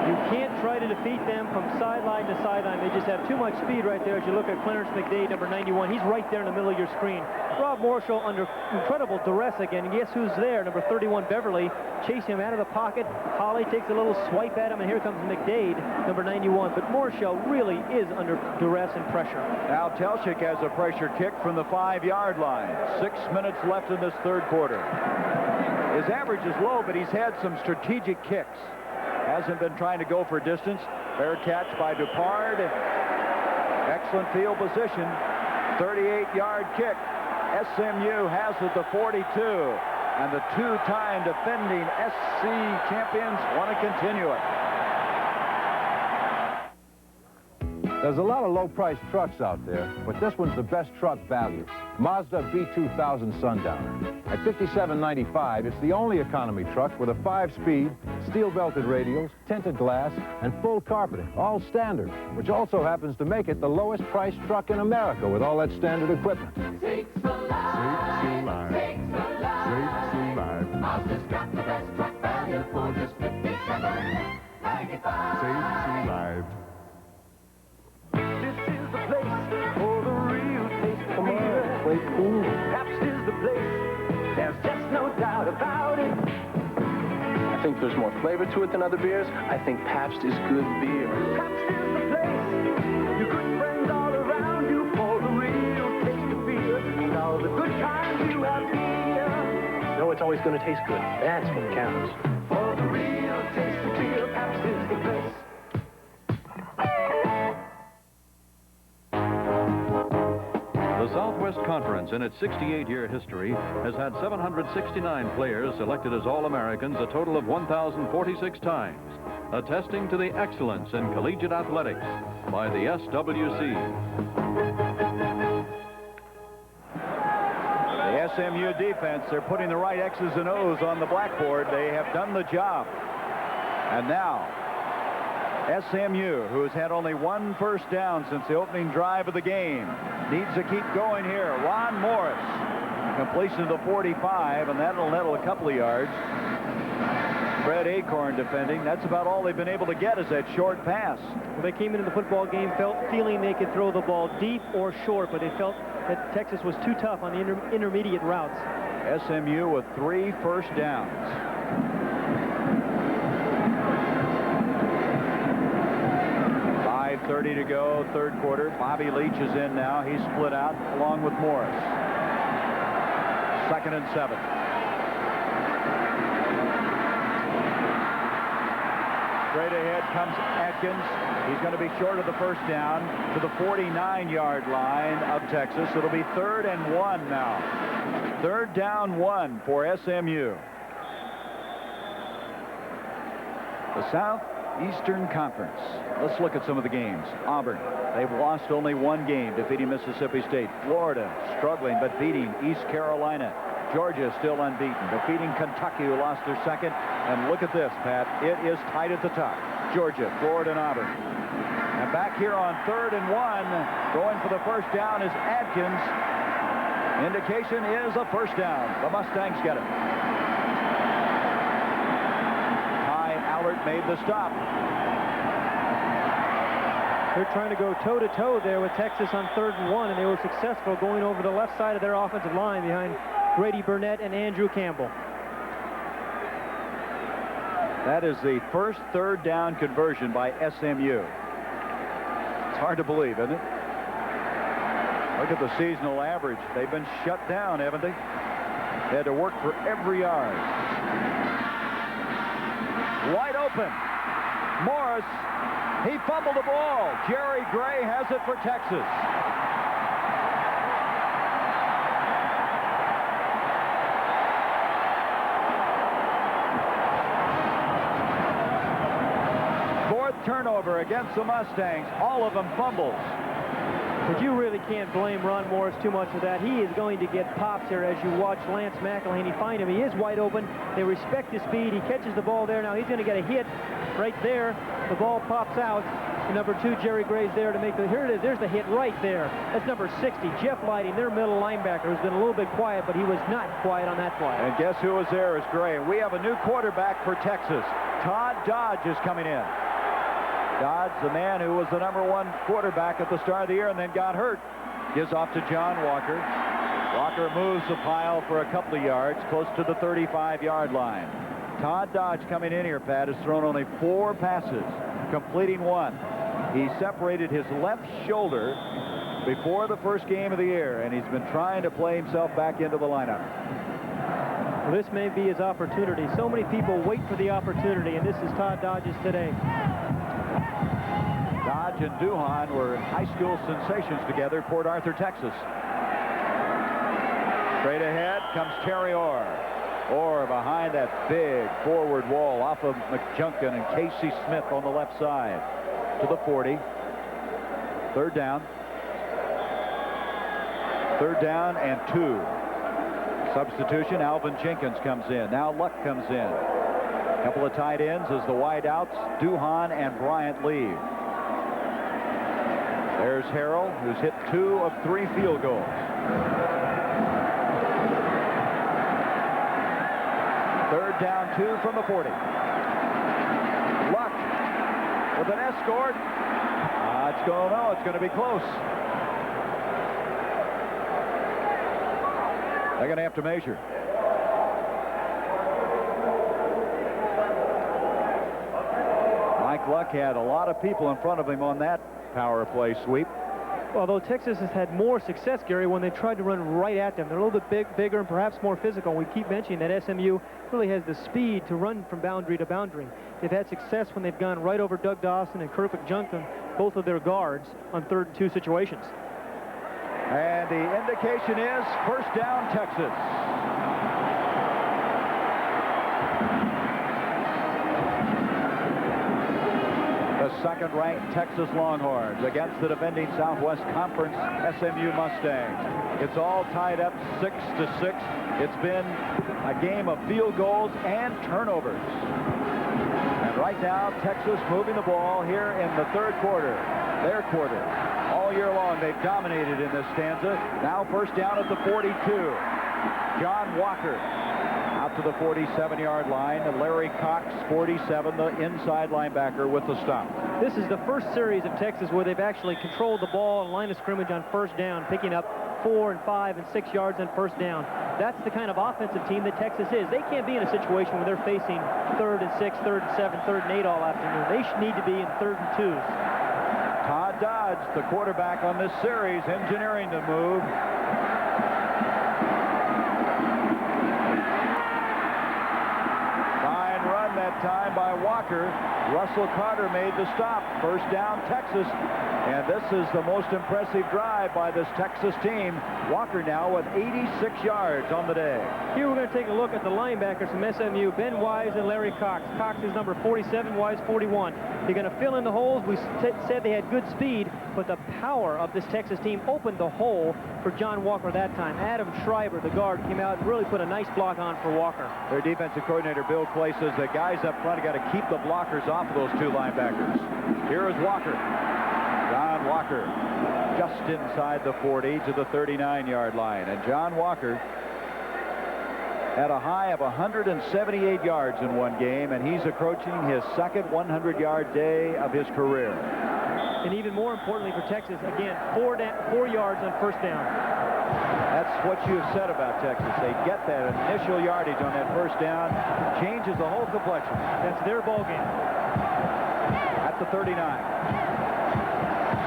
You can't try to defeat them from sideline to sideline. They just have too much speed right there. As you look at Clarence McDade, number 91, he's right there in the middle of your screen. Rob Morshell under incredible duress again. And guess who's there? Number 31, Beverly, chasing him out of the pocket. Holly takes a little swipe at him, and here comes McDade, number 91. But Morshell really is under duress and pressure. Now Telchik has a pressure kick from the 5-yard line. 6 minutes left in this 3rd quarter. His average is low, but he's had some strategic kicks. Hasn't been trying to go for distance. Fair catch by Dupard. Excellent field position. 38-yard kick. SMU has it to 42. And the 2-time defending SC champions want to continue it. There's a lot of low-priced trucks out there, but this one's the best truck value. Mazda B2000 Sundowner. At $57.95, it's the only economy truck with a 5-speed, steel-belted radials, tinted glass, and full carpeting, all standard, which also happens to make it the lowest-priced truck in America with all that standard equipment. Sakes alive, sakes alive, sakes alive. Mazda's got the best truck value for just $57.95. Sakes alive. This is the place for the real taste of beer. Pabst is the place. There's just no doubt about it. I think there's more flavor to it than other beers. I think Pabst is good beer. Pabst is the place. Your good friends all around you. know it's always going to taste good. That's what counts. For the real taste of beer, Pabst is the place. The Southwest Conference, in its 68-year history, has had 769 players selected as All-Americans a total of 1,046 times, attesting to the excellence in collegiate athletics by the SWC. The SMU defense, they're putting the right X's and O's on the blackboard. They have done the job. And now, SMU, who has had only one first down since the opening drive of the game, needs to keep going here. Ron Morris, completion to the 45, and that'll nettle a couple of yards. Fred Acorn defending. That's about all they've been able to get is that short pass. Well, they came into the football game feeling they could throw the ball deep or short, but they felt that Texas was too tough on the intermediate routes. SMU with 3 first downs. 5:30 to go, third quarter. Bobby Leach is in now. He's split out along with Morris. 2nd and 7. Straight ahead comes Atkins. He's going to be short of the first down to the 49-yard line of Texas. It'll be 3rd and 1 now. 3rd down 1 for SMU. The Southeastern Conference. Let's look at some of the games. Auburn, they've lost only one game, defeating Mississippi State. Florida, struggling, but beating East Carolina. Georgia still unbeaten, defeating Kentucky, who lost their second. And look at this, Pat. It is tight at the top. Georgia, Florida, and Auburn. And back here on 3rd and 1, going for the first down is Adkins. Indication is a first down. The Mustangs get it. Ty Allard made the stop. They're trying to go toe-to-toe there with Texas on 3rd and 1, and they were successful going over the left side of their offensive line behind Grady Burnett and Andrew Campbell. That is the first 3rd down conversion by SMU. It's hard to believe, isn't it? Look at the seasonal average. They've been shut down, haven't they? They had to work for every yard. Wide open. Morris. He fumbled the ball. Jerry Gray has it for Texas. Turnover against the Mustangs. All of them fumbles. But you really can't blame Ron Morris too much for that. He is going to get pops here as you watch Lance McElhaney find him. He is wide open. They respect his speed. He catches the ball there. Now he's going to get a hit right there. The ball pops out. And number 2, Jerry Gray's there to make the... Here it is. There's the hit right there. That's number 60, Jeff Lighting, their middle linebacker, who's been a little bit quiet, but he was not quiet on that play. And guess who was there is Gray. We have a new quarterback for Texas. Todd Dodge is coming in. Dodge, the man who was the #1 quarterback at the start of the year and then got hurt, gives off to John Walker. Walker moves the pile for a couple of yards, close to the 35-yard line. Todd Dodge coming in here, Pat, has thrown only 4 passes, completing 1. He separated his left shoulder before the first game of the year, and he's been trying to play himself back into the lineup. Well, this may be his opportunity. So many people wait for the opportunity, and this is Todd Dodge's today. Dodge and Duhan were high school sensations together at Port Arthur, Texas. Straight ahead comes Terry Orr. Orr behind that big forward wall off of McJunkin and Casey Smith on the left side. To the 40. 3rd down. 3rd down and 2. Substitution, Alvin Jenkins comes in. Now Luck comes in. A couple of tight ends as the wideouts, Duhan and Bryant leave. There's Harrell, who's hit 2 of 3 field goals. 3rd down 2 from the 40. Luck with an escort. It's going to be close. They're going to have to measure. Mike Luck had a lot of people in front of him on that power play sweep. although Texas has had more success, Gary, when they tried to run right at them. They're a little bit bigger and perhaps more physical. We keep mentioning that SMU really has the speed to run from boundary to boundary. They've had success when they've gone right over Doug Dawson and Kirkwood Junkin, both of their guards, on 3rd and 2 situations. And the indication is first down, Texas. The second-ranked Texas Longhorns against the defending Southwest Conference SMU Mustangs. It's all tied up 6-6. It's been a game of field goals and turnovers. And right now, Texas moving the ball here in the 3rd quarter, their quarter. All year long, they've dominated in this stanza. Now first down at the 42. John Walker out to the 47-yard line. And Larry Cox, 47, the inside linebacker with the stop. This is the first series of Texas where they've actually controlled the ball and line of scrimmage on first down, picking up 4 and 5 and 6 yards on first down. That's the kind of offensive team that Texas is. They can't be in a situation where they're facing 3rd and 6, 3rd and 7, 3rd and 8 all afternoon. They should need to be in 3rd and 2s. Todd Dodge, the quarterback on this series, engineering the move. Fine run that time by Walker. Russell Carter made the stop. First down, Texas. And this is the most impressive drive by this Texas team. Walker now with 86 yards on the day. Here we're going to take a look at the linebackers from SMU, Ben Wise and Larry Cox. Cox is number 47, Wise 41. They're going to fill in the holes. We said they had good speed, but the power of this Texas team opened the hole for John Walker that time. Adam Schreiber, the guard, came out and really put a nice block on for Walker. Their defensive coordinator, Bill Clay, says the guys up front have got to keep the blockers off of those 2 linebackers. Here is Walker. John Walker just inside the 40 to the 39-yard line. And John Walker had a high of 178 yards in one game, and he's approaching his second 100-yard day of his career. And even more importantly for Texas, again, 4 yards on first down. That's what you have said about Texas. They get that initial yardage on that first down, changes the whole complexion. That's their ball game. At the 39.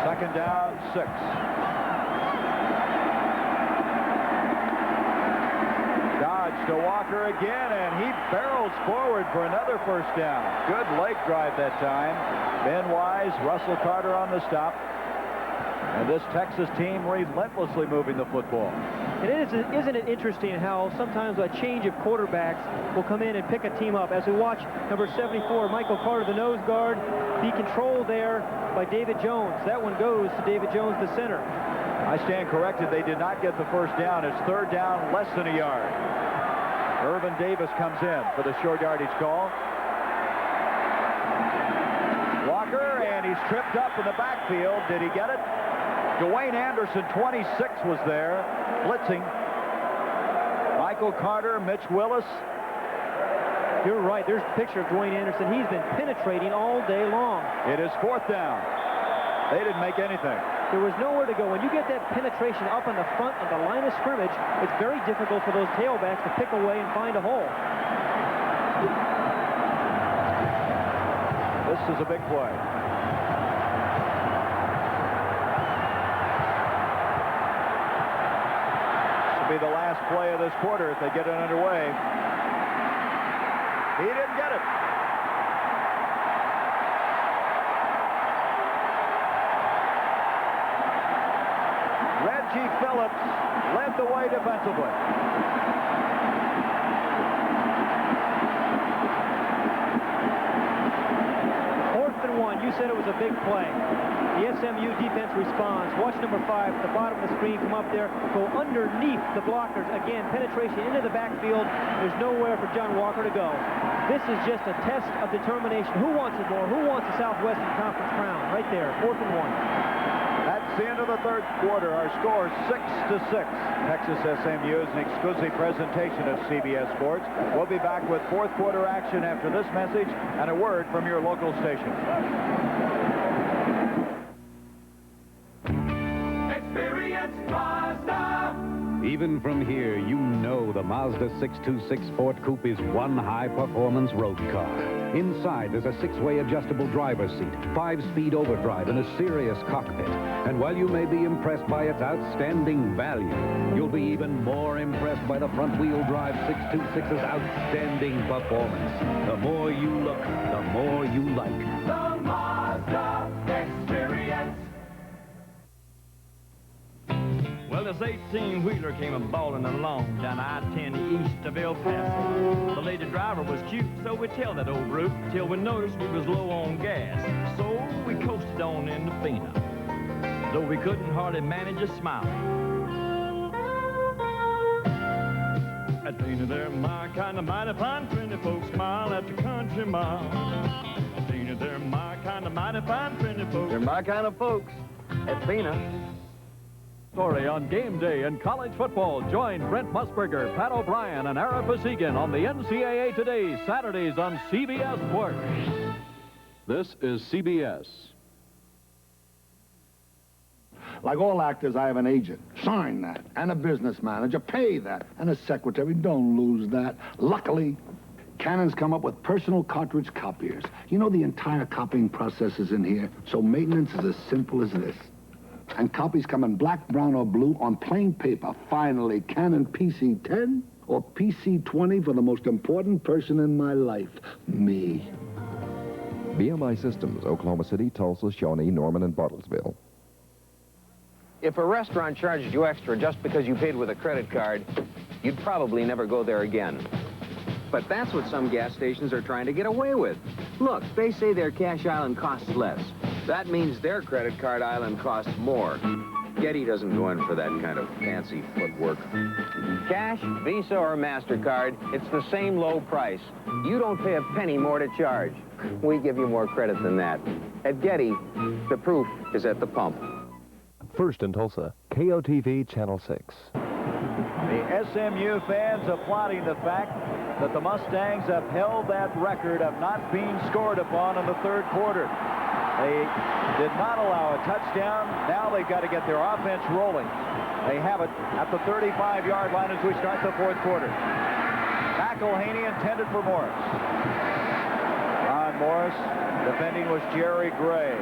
Second down, 6. Dodge to Walker again, and he barrels forward for another first down. Good leg drive that time. Ben Wise, Russell Carter on the stop. And this Texas team relentlessly moving the football. And isn't it interesting how sometimes a change of quarterbacks will come in and pick a team up? As we watch number 74, Michael Carter, the nose guard, be controlled there by David Jones. That one goes to David Jones, the center. I stand corrected. They did not get the first down. It's third down, less than a yard. Irvin Davis comes in for the short yardage call. Walker, and he's tripped up in the backfield. Did he get it? Dwayne Anderson, 26, was there, blitzing. Michael Carter, Mitch Willis. You're right. There's a picture of Dwayne Anderson. He's been penetrating all day long. It is fourth down. They didn't make anything. There was nowhere to go. When you get that penetration up in the front of the line of scrimmage, it's very difficult for those tailbacks to pick away and find a hole. This is a big play. This will be the last play of this quarter if they get it underway. He didn't get it. Reggie Phillips led the way defensively. Fourth and 1. You said it was a big play. The SMU defense responds. Watch number 5 at the bottom of the screen. Come up there. Go underneath the blockers. Again, penetration into the backfield. There's nowhere for John Walker to go. This is just a test of determination. Who wants it more? Who wants the Southwestern Conference crown? Right there. 4th and 1. That's the end of the third quarter. Our score 6-6. Texas SMU is an exclusive presentation of CBS Sports. We'll be back with fourth quarter action after this message and a word from your local station. Experience Mazda. Even from here, you know the Mazda 626 Sport Coupe is one high-performance road car. Inside, there's a 6-way adjustable driver's seat, 5-speed overdrive, and a serious cockpit. And while you may be impressed by its outstanding value, you'll be even more impressed by the front-wheel drive 626's outstanding performance. The more you look, the more you like. The Mazda Experience. Well, this 18-wheeler came a-ballin' along down I-10 east of El Paso. The lady driver was cute, so we tailed that old brute till we noticed we was low on gas. So we coasted on into Phoenix, though we couldn't hardly manage a smile. At Phoenix, they're my kind of mighty fine, friendly folks smile at the country mile. At Phoenix, they're my kind of mighty fine, friendly folks. They're my kind of folks at Phoenix. Story on game day in college football. Join Brent Musburger, Pat O'Brien, and Ara Pasegan on the NCAA Today, Saturdays on CBS Sports. This is CBS. Like all actors, I have an agent. Sign that. And a business manager. Pay that. And a secretary. Don't lose that. Luckily, Canon's come up with personal cartridge copiers. You know the entire copying process is in here, so maintenance is as simple as this. And copies come in black, brown, or blue on plain paper. Finally, Canon PC-10 or PC-20 for the most important person in my life, me. BMI Systems, Oklahoma City, Tulsa, Shawnee, Norman, and Bartlesville. If a restaurant charges you extra just because you paid with a credit card, you'd probably never go there again. But that's what some gas stations are trying to get away with. Look, they say their cash island costs less. That means their credit card island costs more. Getty doesn't go in for that kind of fancy footwork. Cash, Visa, or MasterCard, it's the same low price. You don't pay a penny more to charge. We give you more credit than that. At Getty, the proof is at the pump. First in Tulsa, KOTV Channel 6. The SMU fans applauding the fact that the Mustangs have held that record of not being scored upon in the third quarter. They did not allow a touchdown. Now they've got to get their offense rolling. They have it at the 35-yard line as we start the fourth quarter. McElhaney intended for Morris. Ron Morris defending was Jerry Gray.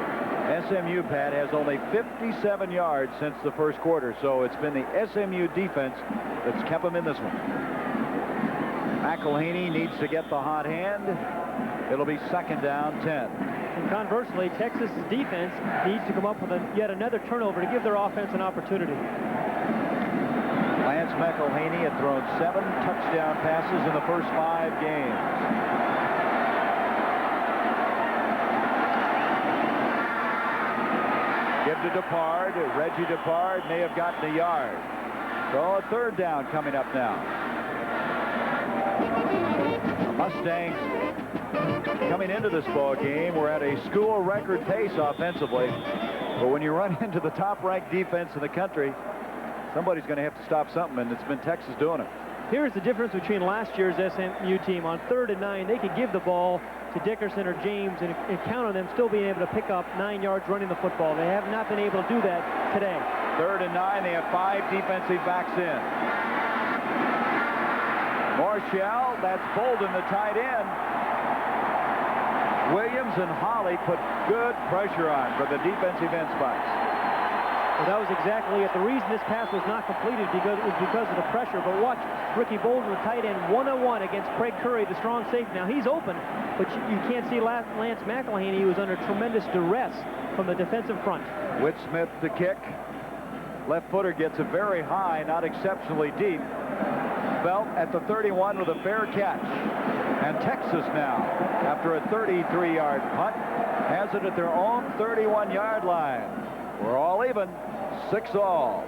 SMU, Pat, has only 57 yards since the first quarter, so it's been the SMU defense that's kept them in this one. McElhaney needs to get the hot hand. It'll be second down, 10. And conversely, Texas' defense needs to come up with yet another turnover to give their offense an opportunity. Lance McElhaney had thrown 7 touchdown passes in the first 5 games. Give to Depard. Reggie Depard may have gotten a yard. So a third down coming up now. The Mustangs coming into this ball game were at a school record pace offensively. But when you run into the top-ranked defense in the country, somebody's going to have to stop something, and it's been Texas doing it. Here's the difference between last year's SMU team. On 3rd and 9, they could give the ball to Dickerson or James and count on them still being able to pick up 9 yards running the football. They have not been able to do that today. 3rd and 9, they have 5 defensive backs in. Marshall, that's Bolden, the tight end. Williams and Holly put good pressure on for the defensive end spots. Well, that was exactly it. The reason this pass was not completed was because of the pressure. But watch Ricky Bolden, the tight end, one-on-one against Craig Curry, the strong safety. Now, he's open, but you can't see Lance McElhaney. He was under tremendous duress from the defensive front. Whit Smith the kick. Left footer gets it very high, not exceptionally deep. Belt at the 31 with a fair catch. And Texas now, after a 33-yard punt, has it at their own 31-yard line. We're all even, 6-all.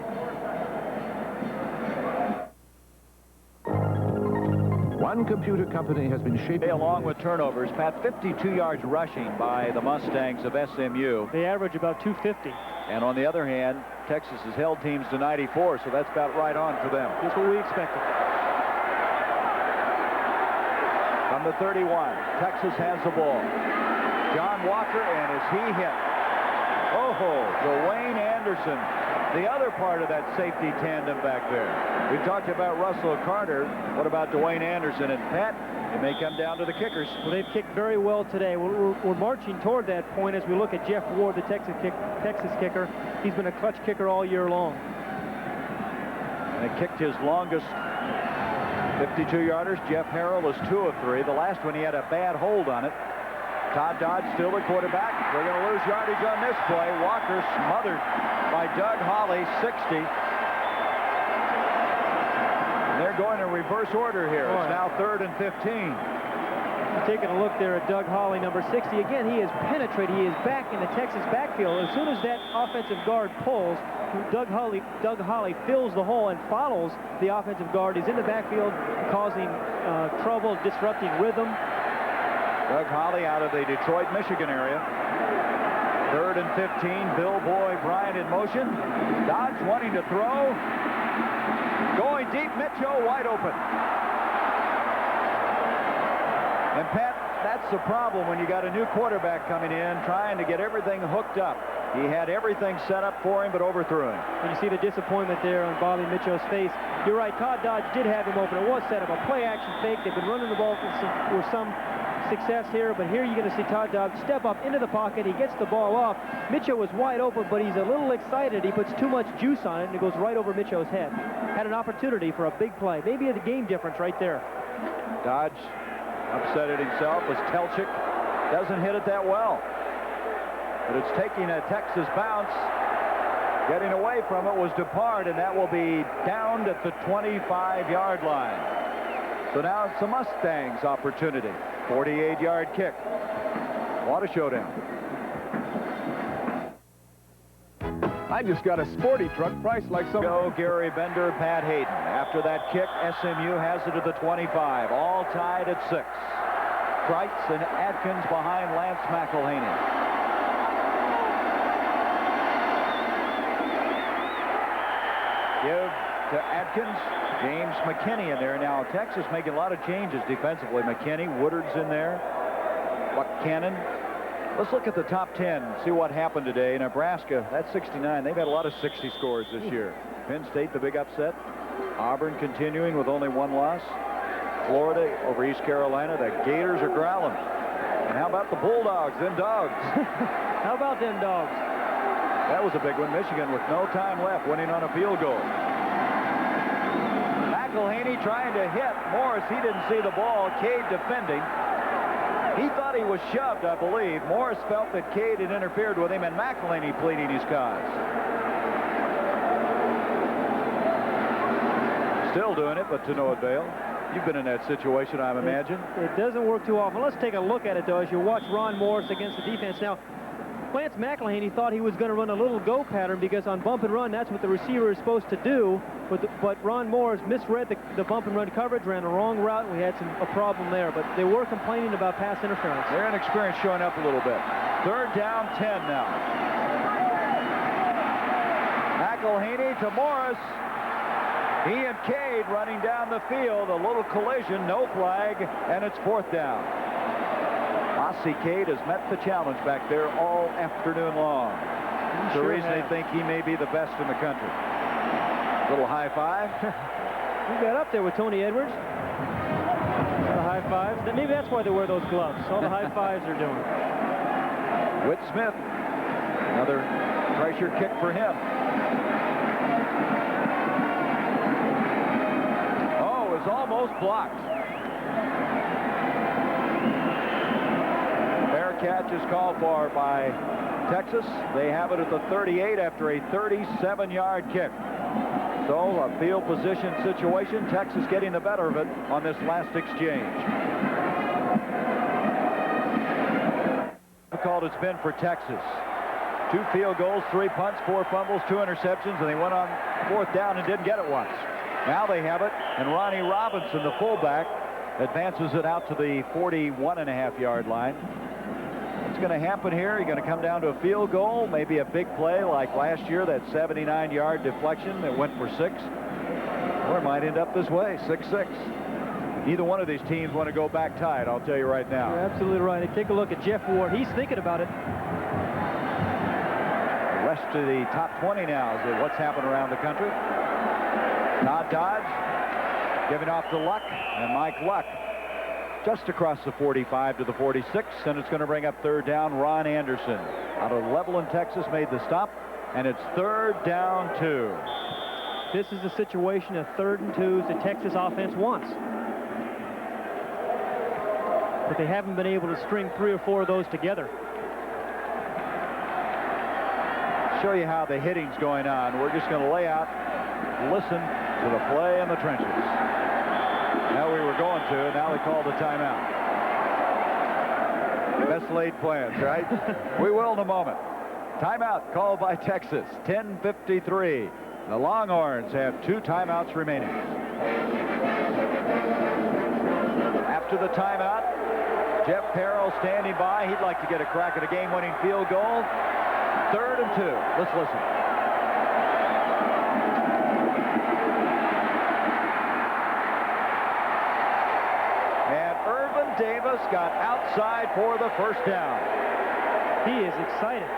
One computer company has been shaping... Along with turnovers, Pat, 52 yards rushing by the Mustangs of SMU. They average about 250. And on the other hand, Texas has held teams to 94, so that's about right on for them. Just what we expected. From the 31, Texas has the ball. John Walker, and is he hit? Oh, Dwayne Anderson, the other part of that safety tandem back there. We talked about Russell Carter. What about Dwayne Anderson and Pat? It may come down to the kickers. Well, they've kicked very well today. We're marching toward that point as we look at Jeff Ward, the Texas kicker. He's been a clutch kicker all year long. And he kicked his longest 52-yarders. Jeff Harrell was 2 of 3. The last one, he had a bad hold on it. Todd Dodge still the quarterback. We're going to lose yardage on this play. Walker smothered by Doug Holly, 60. And they're going in reverse order here. It's now 3rd and 15. Taking a look there at Doug Holly, number 60. Again, he is penetrating. He is back in the Texas backfield. As soon as that offensive guard pulls, Doug Holly fills the hole and follows the offensive guard. He's in the backfield, causing trouble, disrupting rhythm. Doug Holly out of the Detroit, Michigan area. 3rd and 15. Bill Boy Bryant in motion. Dodge wanting to throw. Going deep. Mitchell wide open. And Pat, that's the problem when you got a new quarterback coming in, trying to get everything hooked up. He had everything set up for him, but overthrew him. And you see the disappointment there on Bobby Mitchell's face. You're right, Todd Dodge did have him open. It was set up, a play-action fake. They've been running the ball with some success here, but here you're going to see Todd Dodge step up into the pocket. He gets the ball off. Mitchell was wide open, but he's a little excited. He puts too much juice on it, and it goes right over Mitchell's head. Had an opportunity for a big play. Maybe a game difference right there. Dodge upset it himself as Telchik doesn't hit it that well. But it's taking a Texas bounce. Getting away from it was Depard, and that will be downed at the 25-yard line. So now it's the Mustangs' opportunity. 48-yard kick. What a showdown. I just got a sporty truck priced like some... Go Gary Bender, Pat Hayden. After that kick, SMU has it at the 25. All tied at 6. Kreitz and Adkins behind Lance McElhaney. Give to Adkins. James McKinney in there. Now, Texas making a lot of changes defensively. McKinney, Woodard's in there. Buchanan. Let's look at the top 10 and see what happened today. Nebraska, that's 69. They've had a lot of 60 scores this year. Penn State, the big upset. Auburn continuing with only 1 loss. Florida over East Carolina. The Gators are growling. And how about the Bulldogs, them dogs? How about them dogs? That was a big one. Michigan with no time left, winning on a field goal. McElhaney trying to hit Morris. He didn't see the ball. Cade defending. He thought he was shoved, I believe. Morris felt that Cade had interfered with him, and McElhaney pleading his cause. Still doing it, but to no avail. You've been in that situation, I imagine. It doesn't work too often. Let's take a look at it, though, as you watch Ron Morris against the defense. Now, Lance McElhaney thought he was going to run a little go pattern because on bump and run, that's what the receiver is supposed to do. But Ron Morris misread the bump and run coverage, ran the wrong route, and we had a problem there. But they were complaining about pass interference. Their inexperience showing up a little bit. 3rd down, 10 now. McElhaney to Morris. He and Cade running down the field. A little collision, no flag, and it's 4th down. Ossie Cade has met the challenge back there all afternoon long. The reason they think he may be the best in the country. Little high five. You got up there with Tony Edwards. The high fives. Maybe that's why they wear those gloves. All the high fives they're doing. Whit Smith. Another pressure kick for him. Oh, it's almost blocked. Catch is called for by Texas. They have it at the 38 after a 37-yard kick. So a field position situation. Texas getting the better of it on this last exchange. Difficult it's been for Texas. 2 field goals, 3 punts, 4 fumbles, 2 interceptions, and they went on 4th down and didn't get it once. Now they have it, and Ronnie Robinson, the fullback, advances it out to the 41.5-yard line. What's going to happen here? You're going to come down to a field goal, maybe a big play like last year, that 79-yard deflection that went for 6. Or it might end up this way, 6-6. Neither one of these teams want to go back tied, I'll tell you right now. You're absolutely right. Take a look at Jeff Ward. He's thinking about it. rest of the top 20 now is what's happened around the country. Todd Dodge giving off to Luck, and Mike Luck just across the 45 to the 46, and it's going to bring up third down. Ron Anderson out of Levelland, Texas, made the stop, and it's third down 2. This is a situation of 3rd and 2s the Texas offense wants. But they haven't been able to string 3 or 4 of those together. Show you how the hitting's going on. We're just going to lay out, listen to the play in the trenches. Now we were going to, and now we called a timeout. Best laid plans, right? We will in a moment. Timeout called by Texas. 10:53. The Longhorns have 2 timeouts remaining. After the timeout, Jeff Perrell standing by. He'd like to get a crack at a game-winning field goal. 3rd and 2. Let's listen. And Irvin Davis got outside for the first down. He is excited.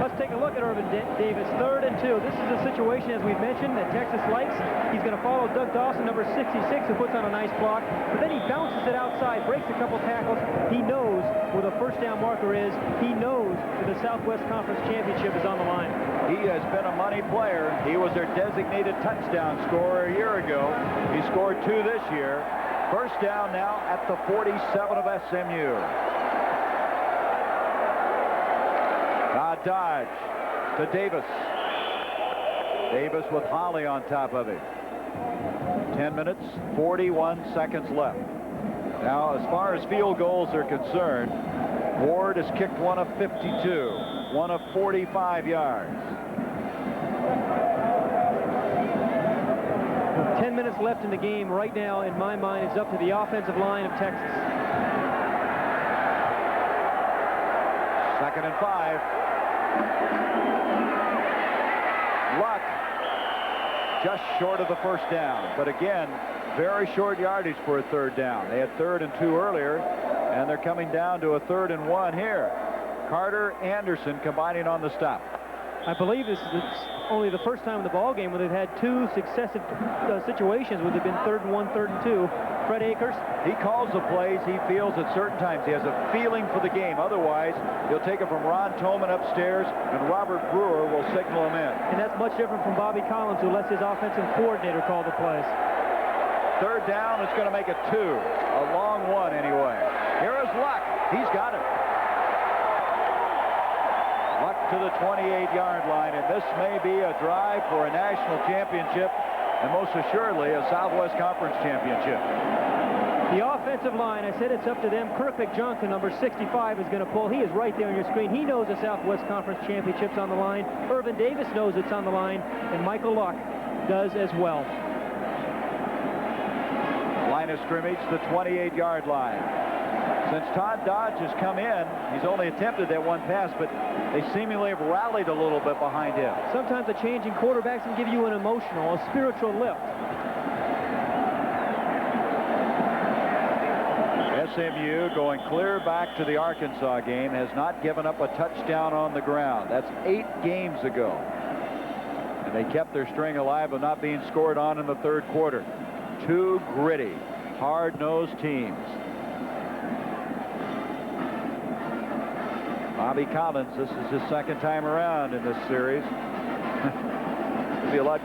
Let's take a look at Irvin Davis. 3rd and 2. This is a situation, as we've mentioned, that Texas likes. He's going to follow Doug Dawson, number 66, who puts on a nice block. But then he bounces it outside, breaks a couple tackles. He knows where the first down marker is. He knows that the Southwest Conference Championship is on the line. He has been a money player. He was their designated touchdown scorer a year ago. He scored 2 this year. First down now at the 47 of SMU. Dodge to Davis. Davis with Holly on top of him. 10 minutes, 41 seconds left. Now, as far as field goals are concerned, Ward has kicked one of 52, one of 45 yards. With 10 minutes left in the game, right now, in my mind, it's up to the offensive line of Texas. 2nd and 5. Luck just short of the first down, but again, very short yardage for a 3rd down. They had 3rd and 2 earlier, and they're coming down to a 3rd and 1 here. Carter Anderson combining on the stop. I believe this is only the first time in the ball game where they've had 2 successive situations where they've been 3rd and 1, 3rd and 2. Fred Akers. He calls the plays he feels at certain times. He has a feeling for the game. Otherwise, he'll take it from Ron Toman upstairs, and Robert Brewer will signal him in. And that's much different from Bobby Collins, who lets his offensive coordinator call the plays. 3rd down, it's going to make it 2. A long one, anyway. Here is Luck. He's got it. Luck to the 28-yard line, and this may be a drive for a national championship, and most assuredly a Southwest Conference championship. The offensive line, I said it's up to them. Kirk McJohnson, number 65, is going to pull. He is right there on your screen. He knows the Southwest Conference championship's on the line. Irvin Davis knows it's on the line, and Michael Luck does as well. Line of scrimmage, the 28-yard line. Since Todd Dodge has come in, he's only attempted that one pass, but they seemingly have rallied a little bit behind him. Sometimes a change in quarterbacks can give you an emotional, a spiritual lift. SMU, going clear back to the Arkansas game, has not given up a touchdown on the ground. That's 8 games ago. And they kept their string alive of not being scored on in the 3rd quarter. 2 gritty, hard-nosed teams. Bobby Collins, this is his 2nd time around in this series. There'll be a lot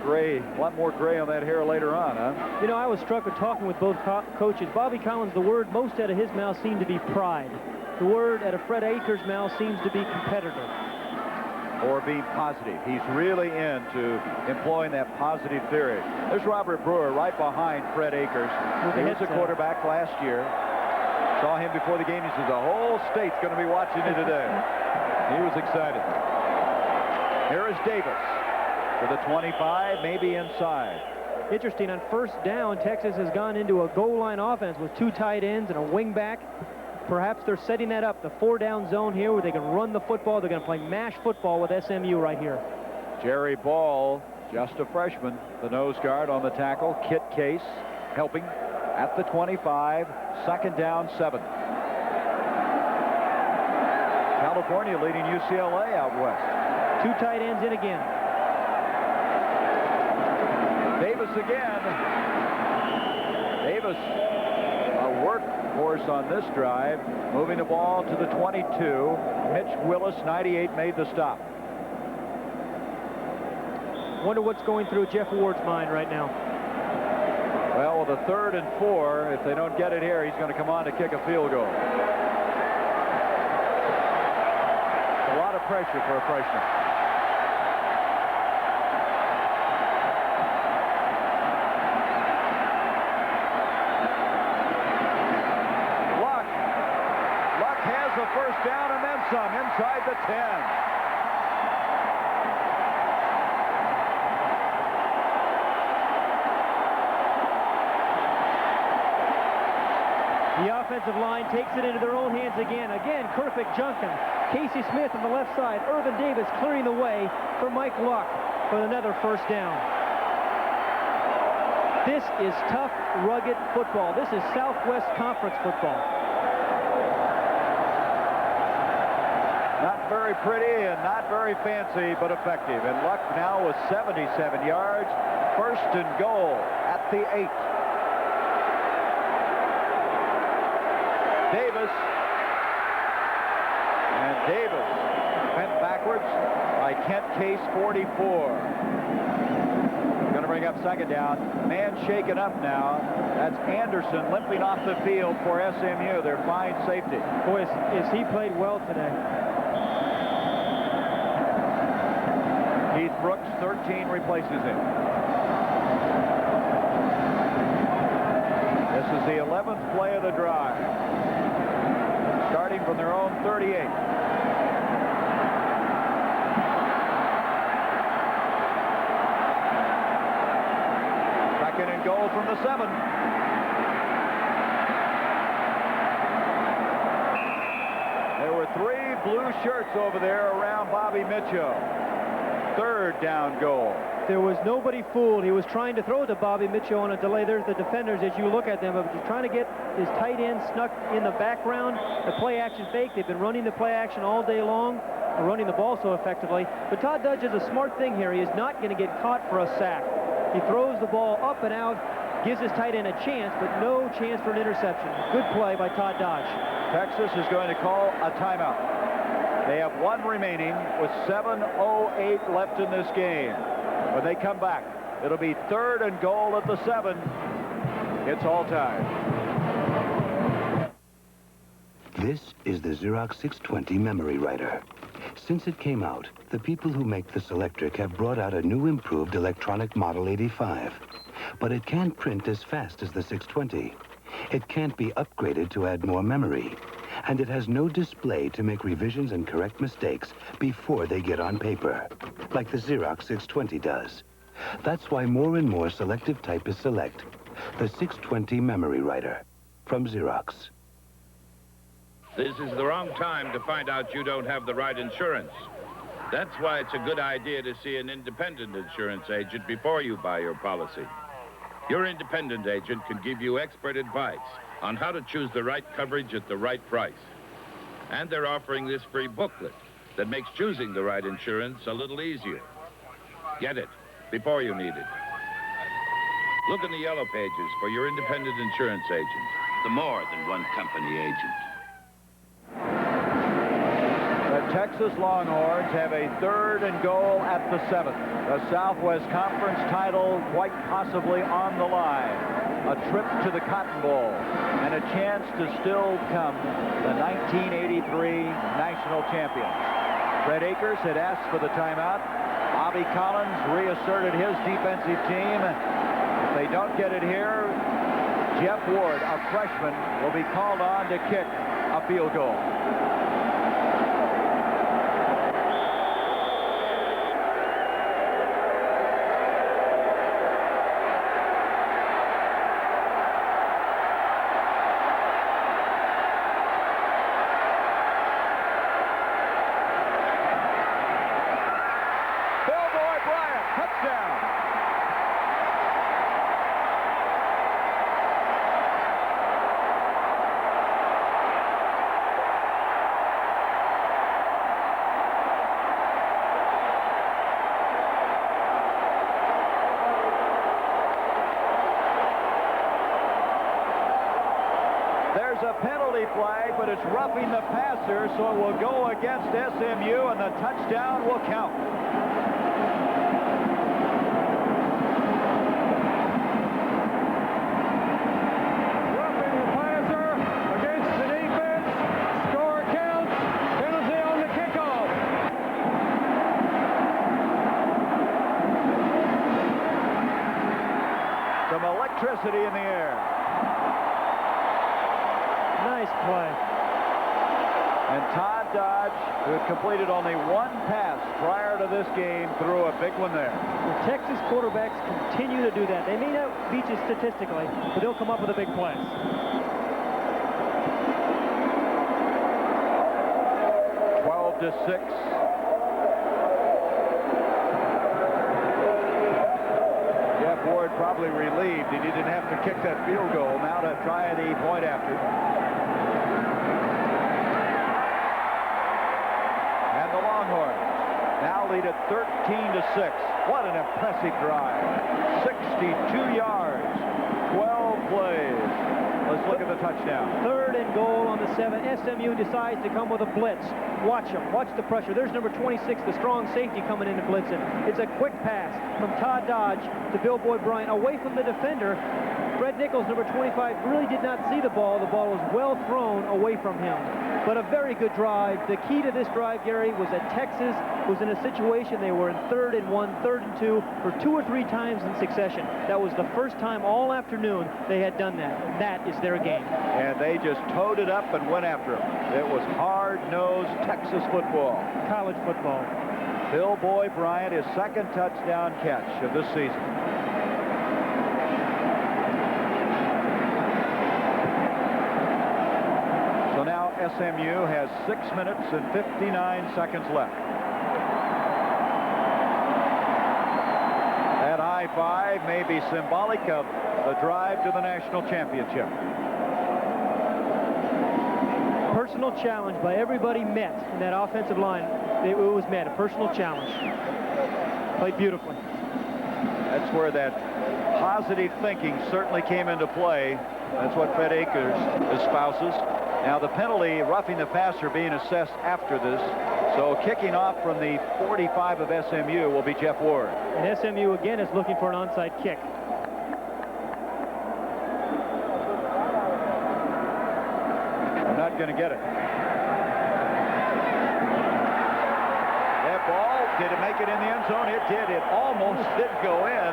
more gray on that hair later on, huh? You know, I was struck with talking with both coaches. Bobby Collins, the word most out of his mouth seemed to be pride. The word out of Fred Akers' mouth seems to be competitor. Or being positive. He's really into employing that positive theory. There's Robert Brewer right behind Fred Akers. He was a quarterback last year. Saw him before the game. He says, the whole state's going to be watching you today. He was excited. Here is Davis with a 25, maybe inside. Interesting, on 1st down, Texas has gone into a goal line offense with 2 tight ends and a wing back. Perhaps they're setting that up, the 4-down zone here where they can run the football. They're going to play mash football with SMU right here. Jerry Ball, just a freshman, the nose guard on the tackle. Kit Case helping at the 25, 2nd down, 7. California leading UCLA out west. 2 tight ends in again. Davis again. Davis, a workhorse on this drive, moving the ball to the 22. Mitch Willis, 98, made the stop. Wonder what's going through Jeff Ward's mind right now. Well, with a 3rd and 4, if they don't get it here, he's going to come on to kick a field goal. A lot of pressure for a freshman. Luck has the first down and then some inside the 10. The offensive line takes it into their own hands again. Again, Kerfick Junkin. Casey Smith on the left side. Irvin Davis clearing the way for Mike Luck for another first down. This is tough, rugged football. This is Southwest Conference football. Not very pretty and not very fancy, but effective. And Luck now with 77 yards. 1st and goal at the 8. Davis. And Davis bent backwards by Kent Case, 44. Going to bring up 2nd down. Man shaken up now. That's Anderson limping off the field for SMU. Their fine safety. Boy, is he played well today. Keith Brooks, 13, replaces him. This is the 11th play of the drive. Starting from their own 38. 2nd and goal from the 7. There were 3 blue shirts over there around Bobby Mitchell. 3rd down goal. There was nobody fooled. He was trying to throw to Bobby Mitchell on a delay. There's the defenders as you look at them. But he's trying to get his tight end snuck in the background. The play action fake. They've been running the play action all day long. They're running the ball so effectively. But Todd Dodge is a smart thing here. He is not going to get caught for a sack. He throws the ball up and out, gives his tight end a chance, but no chance for an interception. Good play by Todd Dodge. Texas is going to call a timeout. They have 1 remaining with 7:08 left in this game. When they come back, it'll be 3rd and goal at the 7. It's all time. This is the Xerox 620 memory writer. Since it came out, the people who make the Selectric have brought out a new improved electronic Model 85. But it can't print as fast as the 620. It can't be upgraded to add more memory. And it has no display to make revisions and correct mistakes before they get on paper, like the Xerox 620 does. That's why more and more selective typists select the 620 memory writer from Xerox. This is the wrong time to find out you don't have the right insurance. That's why it's a good idea to see an independent insurance agent before you buy your policy. Your independent agent can give you expert advice on how to choose the right coverage at the right price. And they're offering this free booklet that makes choosing the right insurance a little easier. Get it before you need it. Look in the yellow pages for your independent insurance agent, the more than one company agent. The Texas Longhorns have a 3rd and goal at the 7th. The Southwest Conference title quite possibly on the line. A trip to the Cotton Bowl and a chance to still become the 1983 national champions. Fred Akers had asked for the timeout. Bobby Collins reasserted his defensive team. If they don't get it here, Jeff Ward, a freshman, will be called on to kick a field goal. There's a penalty flag, but it's roughing the passer, so it will go against SMU, and the touchdown will count. Roughing the passer against the defense. Score counts. Penalty on the kickoff. Some electricity in the air. Nice play. And Todd Dodge, who had completed only one pass prior to this game, threw a big one there. The Texas quarterbacks continue to do that. They may not beat you statistically, but they'll come up with a big play. To 6. Jeff Ward probably relieved that he didn't have to kick that field goal. Now to try the point after. And the Longhorns now lead at 13-6. What an impressive drive. 62 yards, 12 plays. Let's look at the touchdown. 3rd and goal on the 7. SMU decides to come with a blitz. Watch him. Watch the pressure. There's number 26, the strong safety coming in to blitz it. It's a quick pass from Todd Dodge to Bill Boyd Bryant away from the defender. Fred Nichols, number 25, really did not see the ball. The ball was well thrown away from him. But a very good drive. The key to this drive, Gary, was that Texas was in a situation they were in 3rd and 1, 3rd and 2 for 2 or 3 times in succession. That was the first time all afternoon they had done that. That is their game. And they just towed it up and went after him. It was hard-nosed Texas football. College football. Bill Boyd Bryant, his 2nd touchdown catch of this season. So now SMU has 6 minutes and 59 seconds left. That high five may be symbolic of the drive to the national championship. Personal challenge by everybody met in that offensive line. It was met, a personal challenge. Played beautifully. That's where that positive thinking certainly came into play. That's what Fred Akers espouses. Now the penalty, roughing the passer, being assessed after this. So kicking off from the 45 of SMU will be Jeff Ward. And SMU again is looking for an onside kick. They're not going to get it. That ball, did it make it in the end zone? It did. It almost did go in.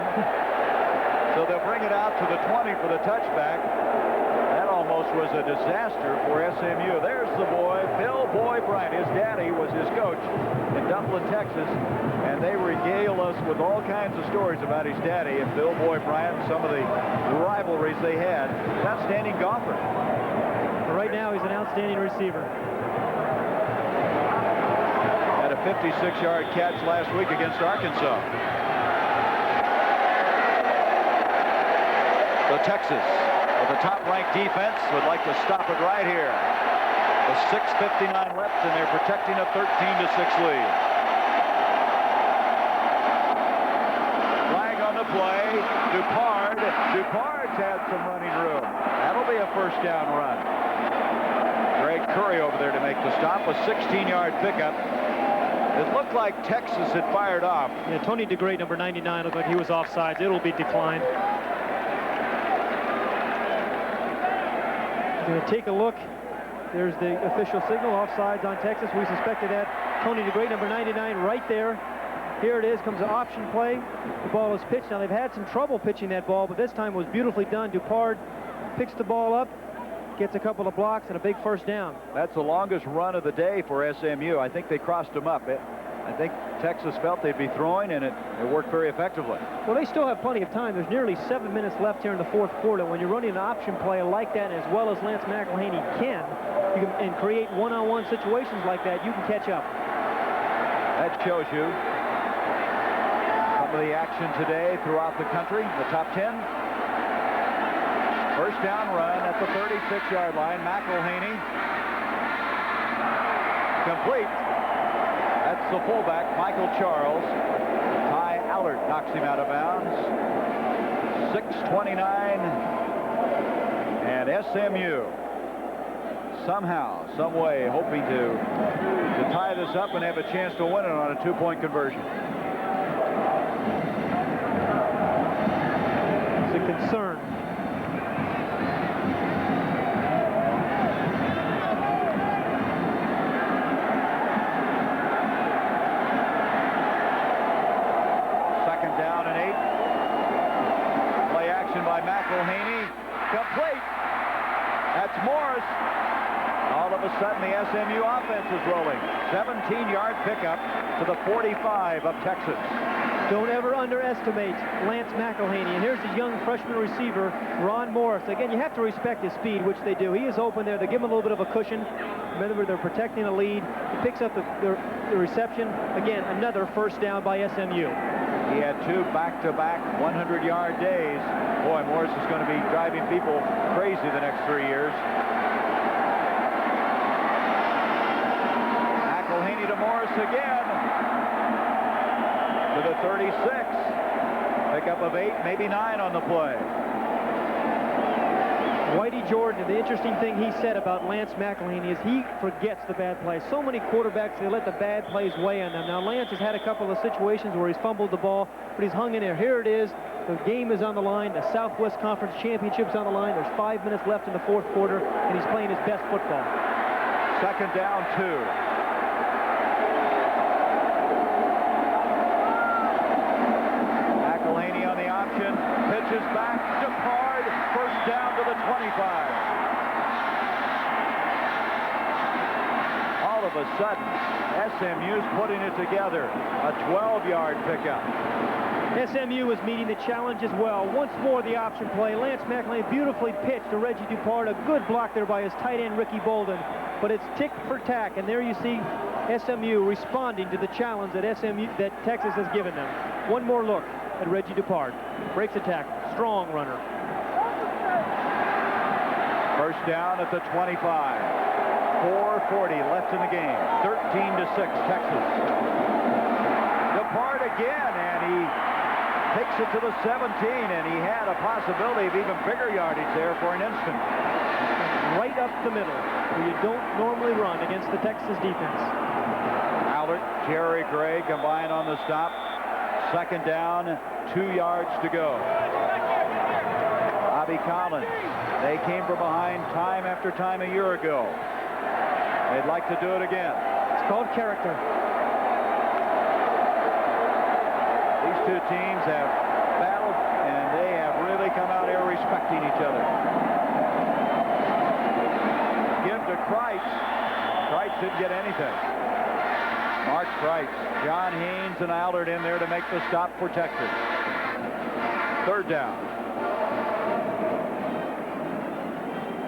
So they'll bring it out to the 20 for the touchback. That almost was a disaster for SMU. There's the boy, Bill Boyd Bryant. His daddy was his coach in Dublin, Texas, and they regale us with all kinds of stories about his daddy and Bill Boyd Bryant, some of the rivalries they had. An outstanding golfer. Right now, he's an outstanding receiver. Had a 56-yard catch last week against Arkansas. So Texas, with a top-ranked defense, would like to stop it right here. With 6:59 left, and they're protecting a 13-6 lead. Flag on the play. Dupard's had some running room. That'll be a first down run. Greg Curry over there to make the stop. A 16-yard pickup. It looked like Texas had fired off. Yeah, Tony DeGray, number 99, looked like he was offsides. It'll be declined. Going to take a look. There's the official signal, offsides on Texas. We suspected that. Tony DeGray, number 99, right there. Here it is, comes an option play. The ball is pitched. Now, they've had some trouble pitching that ball, but this time was beautifully done. Dupard picks the ball up, gets a couple of blocks, and a big first down. That's the longest run of the day for SMU. I think they crossed them up. I think Texas felt they'd be throwing, and it worked very effectively. Well, they still have plenty of time. There's nearly 7 minutes left here in the 4th quarter. When you're running an option play like that, as well as Lance McElhaney can, and create one-on-one situations like that, you can catch up. That shows you some of the action today throughout the country, the top 10. First down run at the 36-yard line. McElhaney. Complete. That's the fullback, Michael Charles. Ty Allard knocks him out of bounds. 6:29. And SMU somehow, some way, hoping to tie this up and have a chance to win it on a 2-point conversion. It's a concern. Second down and 8. Play action by McElhaney. Complete. That's Morris. All of a sudden, the SMU offense is rolling. 17-yard pickup to the 45 of Texas. Don't ever underestimate Lance McElhaney. And here's the young freshman receiver, Ron Morris. Again, you have to respect his speed, which they do. He is open there. They give him a little bit of a cushion. Remember, they're protecting a lead. He picks up the reception. Again, another first down by SMU. He had 2 back-to-back 100-yard days. Boy, Morris is going to be driving people crazy the next 3 years. McElhaney to Morris again. To the 36. Pickup of 8, maybe 9 on the play. Whitey Jordan, the interesting thing he said about Lance McElhaney is he forgets the bad plays. So many quarterbacks, they let the bad plays weigh on them. Now, Lance has had a couple of situations where he's fumbled the ball, but he's hung in there. Here it is. The game is on the line. The Southwest Conference Championship's on the line. There's 5 minutes left in the 4th quarter, and he's playing his best football. Second down, 2. McElhaney on the option. Pitches back. Depard. First down to the 25. All of a sudden, SMU's putting it together. A 12-yard pickup. SMU is meeting the challenge as well. Once more, the option play. Lance McElhaney beautifully pitched to Reggie Dupart. A good block there by his tight end, Ricky Bolden. But it's tick for tack, and there you see SMU responding to the challenge that Texas has given them. One more look at Reggie Dupart. Breaks a tackle. Strong runner. First down at the 25. 4:40 left in the game. 13-6, Texas. Dupart again, and he takes it to the 17, and he had a possibility of even bigger yardage there for an instant. Right up the middle, where you don't normally run against the Texas defense. Allard, Jerry Gray combined on the stop. Second down, 2 yards to go. Bobby Collins. They came from behind time after time a year ago. They'd like to do it again. It's called character. These two teams have battled, and they have really come out here respecting each other. Give to Kreitz. Kreitz didn't get anything. Mark Kreitz, John Haynes, and Allard in there to make the stop for Texas. Third down.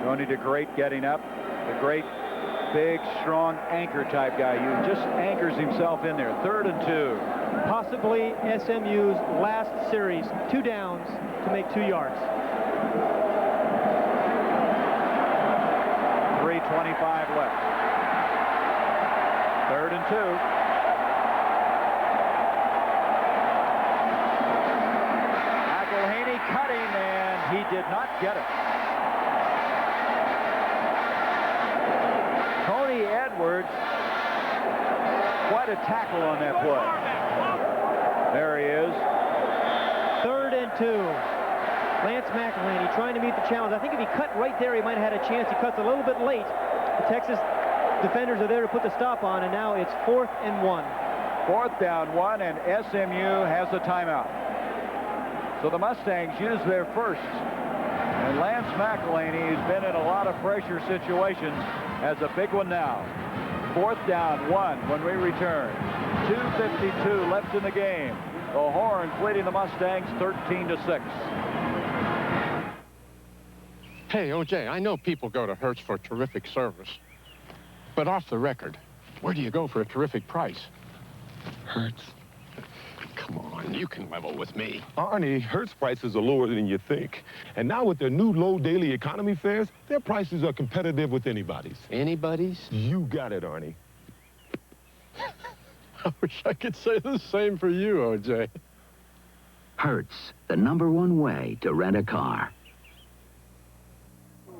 Tony DeGreat getting up. DeGreat, big, strong anchor type guy. He just anchors himself in there. 3rd and 2. Possibly SMU's last series. 2 downs to make 2 yards. 3:25 left. 3rd and 2. McElhaney cutting, and he did not get it. Tony Edwards, quite a tackle on that play. There he is. 3rd and 2. Lance McElhaney trying to meet the challenge. I think if he cut right there, he might have had a chance. He cuts a little bit late. The Texas defenders are there to put the stop on, and now it's 4th and 1. 4th down 1, and SMU has a timeout. So the Mustangs use their first. And Lance McElhaney, who's been in a lot of pressure situations, has a big one now. 4th down 1 when we return. 2:52 left in the game. The Horns leading the Mustangs 13-6. Hey, O.J., I know people go to Hertz for terrific service. But off the record, where do you go for a terrific price? Hertz. Come on, you can level with me. Arnie, Hertz prices are lower than you think. And now with their new low daily economy fares, their prices are competitive with anybody's. Anybody's? You got it, Arnie. I wish I could say the same for you, O.J. Hertz, the #1 way to rent a car.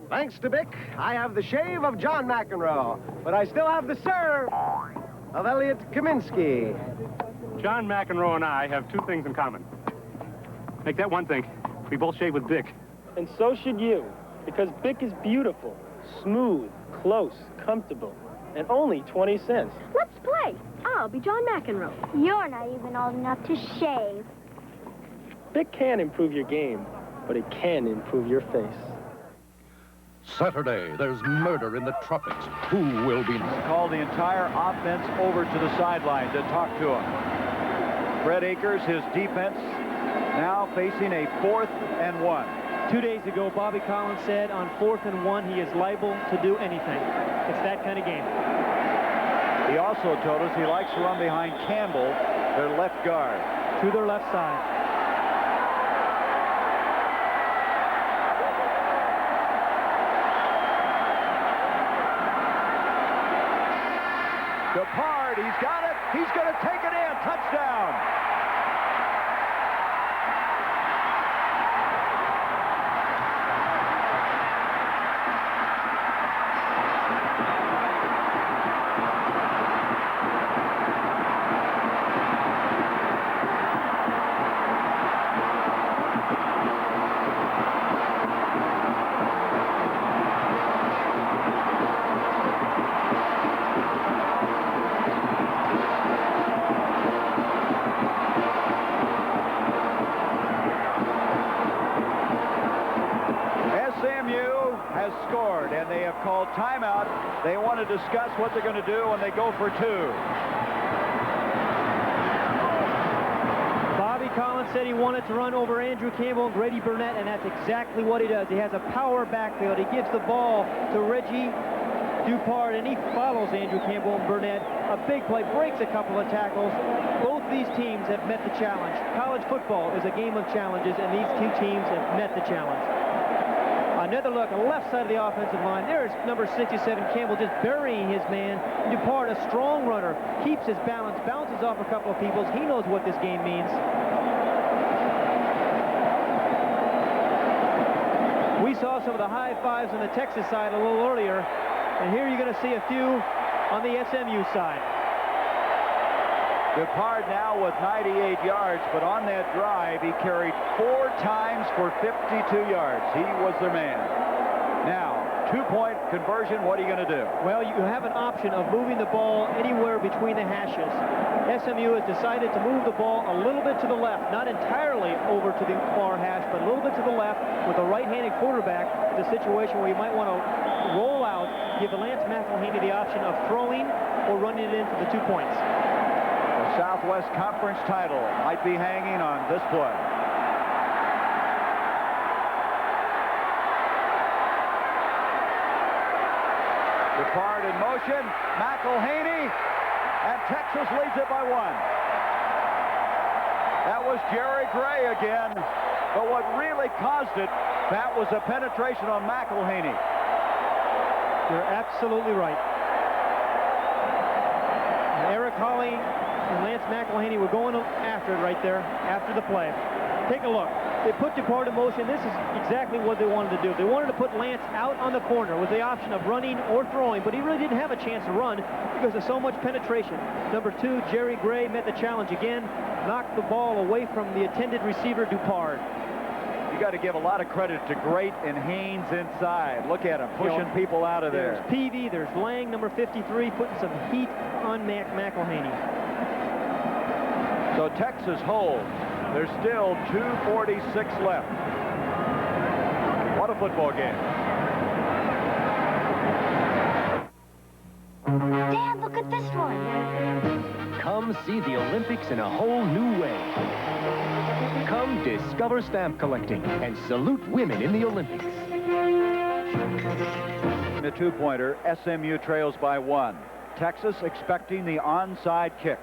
Thanks to Bick, I have the shave of John McEnroe, but I still have the serve of Elliot Kaminsky. John McEnroe and I have two things in common. Make that one thing. We both shave with Bic. And so should you, because Bic is beautiful, smooth, close, comfortable, and only 20 cents. Let's play. I'll be John McEnroe. You're not even old enough to shave. Bic can improve your game, but it can improve your face. Saturday, there's murder in the tropics. Who will be... Call the entire offense over to the sideline to talk to him. Fred Akers, his defense, now facing a 4th and 1. 2 days ago, Bobby Collins said on 4th and 1, he is liable to do anything. It's that kind of game. He also told us he likes to run behind Campbell, their left guard. To their left side. Depard, he's got it. He's going to take it in. Touchdown. Scored, and they have called timeout. They want to discuss what they're going to do when they go for 2. Bobby Collins said he wanted to run over Andrew Campbell and Grady Burnett, and that's exactly what he does. He has a power backfield. He gives the ball to Reggie Dupard, and he follows Andrew Campbell and Burnett. A big play, breaks a couple of tackles. Both these teams have met the challenge. College football is a game of challenges, and these two teams have met the challenge. Another look on the left side of the offensive line. There's number 67, Campbell, just burying his man. Dupard, a strong runner, keeps his balance, bounces off a couple of people. He knows what this game means. We saw some of the high fives on the Texas side a little earlier, and here you're going to see a few on the SMU side. Dupard now with 98 yards, but on that drive, he carried 4 times for 52 yards. He was their man. Now, 2-point conversion, what are you going to do? Well, you have an option of moving the ball anywhere between the hashes. SMU has decided to move the ball a little bit to the left, not entirely over to the far hash, but a little bit to the left with a right-handed quarterback. It's a situation where you might want to roll out, give Lance McElhaney the option of throwing or running it in for the 2 points. Southwest Conference title might be hanging on this play. Depard in motion, McElhaney, and Texas leads it by 1. That was Jerry Gray again, but what really caused it, that was a penetration on McElhaney. You're absolutely right. And Eric Hawley and Lance McElhaney were going after it right there, after the play. Take a look. They put Dupard in motion. This is exactly what they wanted to do. They wanted to put Lance out on the corner with the option of running or throwing, but he really didn't have a chance to run because of so much penetration. Number 2, Jerry Gray, met the challenge again, knocked the ball away from the intended receiver, Dupard. You got to give a lot of credit to Great and Haynes inside. Look at him, pushing people out of there. There's Peavy, there's Lang, number 53, putting some heat on McElhaney. So Texas holds. There's still 2:46 left. What a football game. Dad, look at this one. Come see the Olympics in a whole new way. Come discover stamp collecting and salute women in the Olympics. The 2-pointer, SMU trails by 1. Texas expecting the onside kick.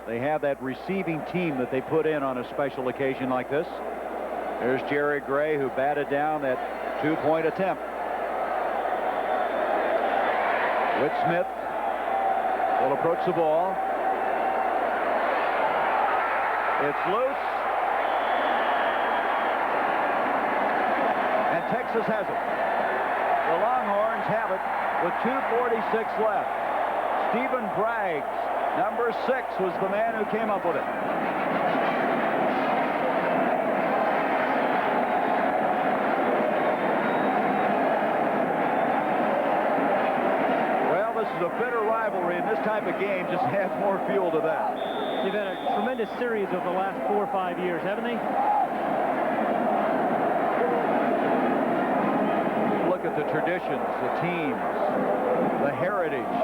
They have that receiving team that they put in on a special occasion like this. There's Jerry Gray, who batted down that 2-point attempt. Whit Smith will approach the ball. It's loose. And Texas has it. The Longhorns have it with 2:46 left. Stephen Braggs, number 6, was the man who came up with it. Well, this is a bitter rivalry, and this type of game just adds more fuel to that. They've had a tremendous series over the last 4 or 5 years, haven't they? Look at the traditions, the teams, the heritage.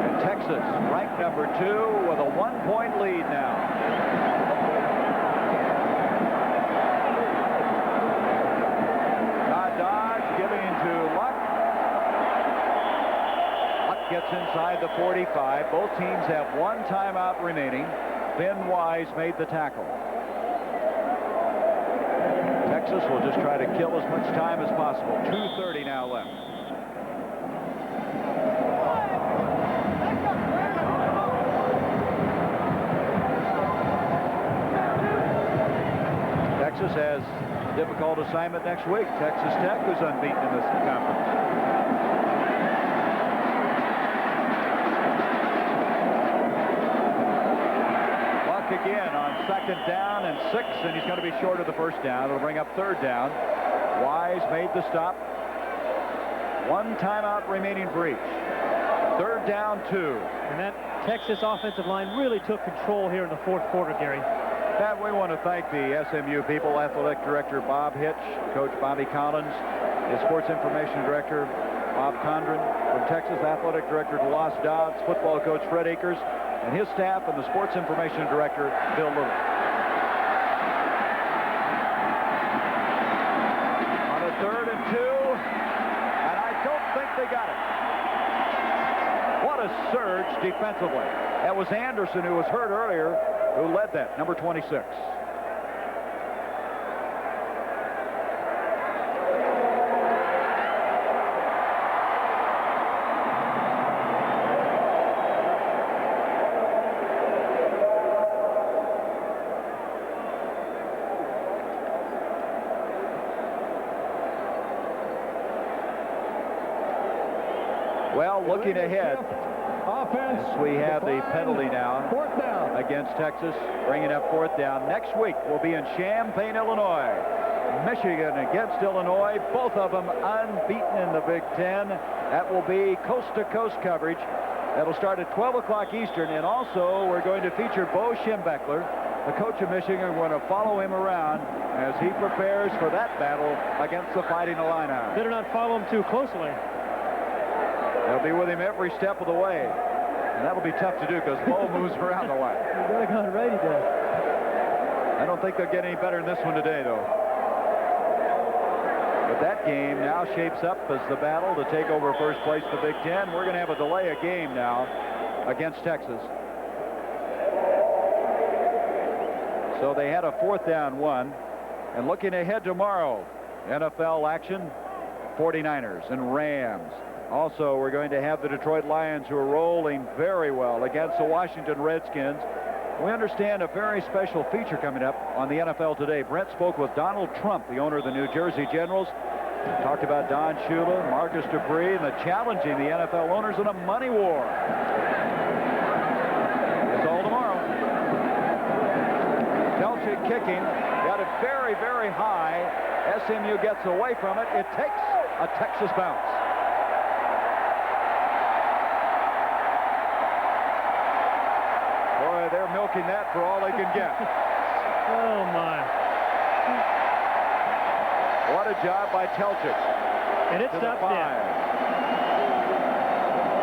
And Texas ranked number 2 with a 1-point lead now. Dodge giving to Luck. Luck gets inside the 45. Both teams have 1 timeout remaining. Ben Wise made the tackle. Texas will just try to kill as much time as possible. 2:30 now left. Texas has a difficult assignment next week. Texas Tech, who's unbeaten in this conference. Luck again on 2nd down and 6, and he's going to be short of the 1st down. It'll bring up 3rd down. Wise made the stop. 1 timeout remaining for each. 3rd down, 2. And that Texas offensive line really took control here in the 4th quarter, Gary. Pat, we want to thank the SMU people, Athletic Director Bob Hitch, Coach Bobby Collins, the Sports Information Director Bob Condren, from Texas Athletic Director DeLoss Dodds, football coach Fred Akers, and his staff, and the Sports Information Director Bill Little. On a 3rd and 2, and I don't think they got it. What a surge defensively. That was Anderson, who was hurt earlier, who led that, number 26. Well, looking ahead, as we have the penalty now against Texas, bringing up 4th down. Next week, we'll be in Champaign, Illinois. Michigan against Illinois, both of them unbeaten in the Big Ten. That will be coast-to-coast coverage. That'll start at 12 o'clock Eastern, and also we're going to feature Bo Schembechler, the coach of Michigan. We're going to follow him around as he prepares for that battle against the Fighting Illini. Better not follow him too closely. They'll be with him every step of the way. And that'll be tough to do because Bo moves around a lot. You got to go right, he does. I don't think they'll get any better in this one today, though. But that game now shapes up as the battle to take over 1st place in the Big Ten. We're going to have a delay of game now against Texas. So they had a 4th down 1. And looking ahead tomorrow, NFL action, 49ers and Rams. Also, we're going to have the Detroit Lions, who are rolling very well against the Washington Redskins. We understand a very special feature coming up on the NFL Today. Brent spoke with Donald Trump, the owner of the New Jersey Generals. Talked about Don Shula, Marcus Dupree, and the challenging the NFL owners in a money war. It's all tomorrow. Telchik kicking. Got it very, very high. SMU gets away from it. It takes a Texas bounce. They're milking that for all they can get. Oh, my. What a job by Telchik. And it stopped dead.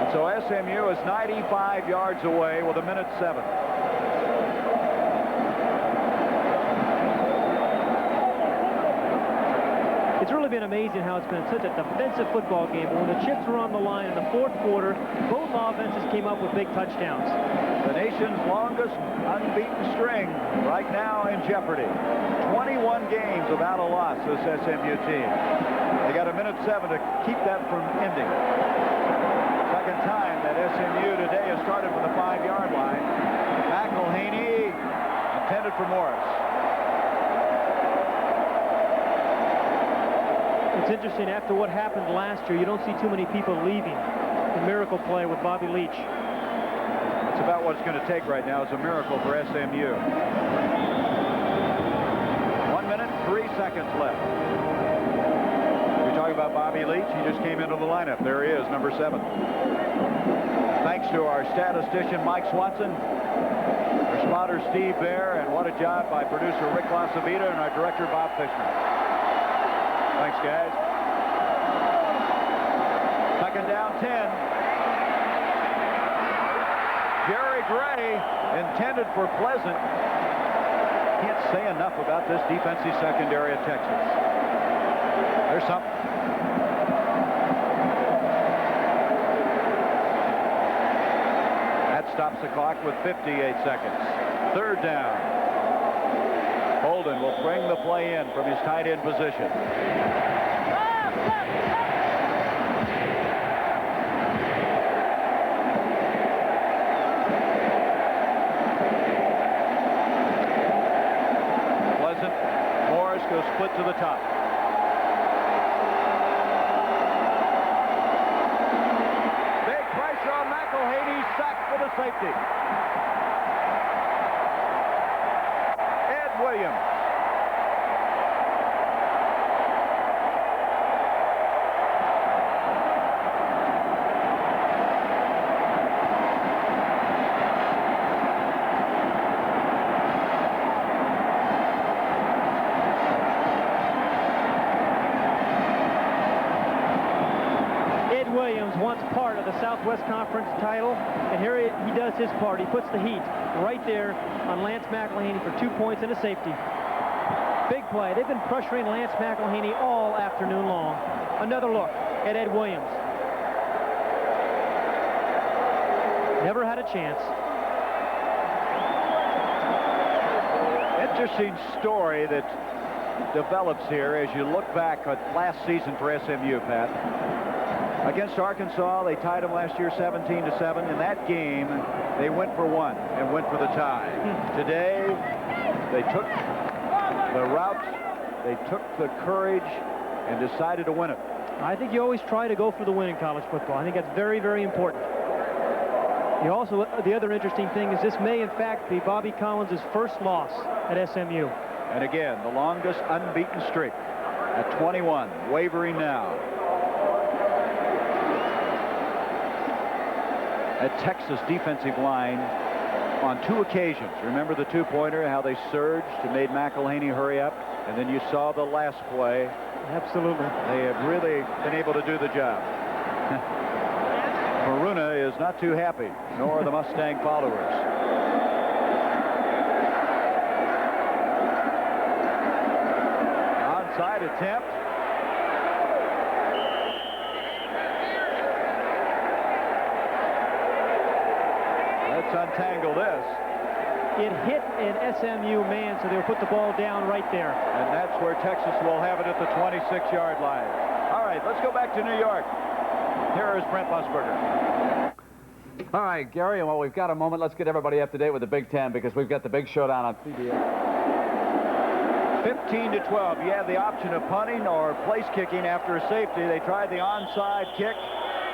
And so SMU is 95 yards away with 1:07. It's really been amazing how it's been such a defensive football game. But when the chips were on the line in the 4th quarter, both offenses came up with big touchdowns. The nation's longest unbeaten string right now in jeopardy. 21 games without a loss, this SMU team. They got 1:07 to keep that from ending. Second time that SMU today has started from the 5-yard line. McElhaney intended for Morris. It's interesting, after what happened last year, you don't see too many people leaving the miracle play with Bobby Leach. It's about what it's going to take right now. It's a miracle for SMU. 1 minute, 3 seconds left. You're talking about Bobby Leach. He just came into the lineup. There he is, number 7. Thanks to our statistician, Mike Swanson, our spotter, Steve Bear, and what a job by producer Rick Lasavita and our director, Bob Fishman. Thanks, guys. Second down, 10. Jerry Gray, intended for Pleasant. Can't say enough about this defensive secondary at Texas. There's something. That stops the clock with 58 seconds. Third down. Holden will bring the play in from his tight end position. Goes split to the top. Big pressure on McElhaney, sacked for the safety. Ed Williams. Once part of the Southwest Conference title, and here he does his part. He puts the heat right there on Lance McElhaney for 2 points and a safety. Big play. They've been pressuring Lance McElhaney all afternoon long. Another look at Ed Williams. Never had a chance. Interesting story that develops here as you look back at last season for SMU, Pat. Against Arkansas, they tied them last year 17-7. In that game, they went for 1 and went for the tie. Today, they took the route, they took the courage, and decided to win it. I think you always try to go for the win in college football. I think that's very, very important. The other interesting thing is this may, in fact, be Bobby Collins' first loss at SMU. And again, the longest unbeaten streak at 21, wavering now. At Texas defensive line on 2 occasions. Remember the 2-pointer, how they surged and made McElhaney hurry up? And then you saw the last play. Absolutely. They have really been able to do the job. Maruna is not too happy, nor are the Mustang followers. Onside attempt. Let's untangle this. It hit an SMU man, so they'll put the ball down right there. And that's where Texas will have it at the 26-yard line. All right, let's go back to New York. Here is Brent Musburger. All right, Gary, well, we've got a moment. Let's get everybody up to date with the Big Ten because we've got the big showdown on CBS. 15-12. You have the option of punting or place kicking after a safety. They tried the onside kick.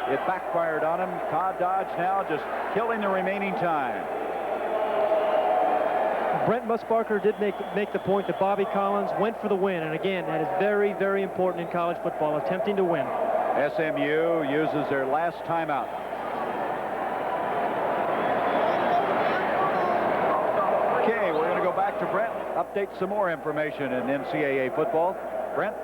It backfired on him. Todd Dodge now just killing the remaining time. Brent Musburger did make the point that Bobby Collins went for the win. And again, that is very, very important in college football, attempting to win. SMU uses their last timeout. Okay, we're going to go back to Brent, update some more information in NCAA football. Brent?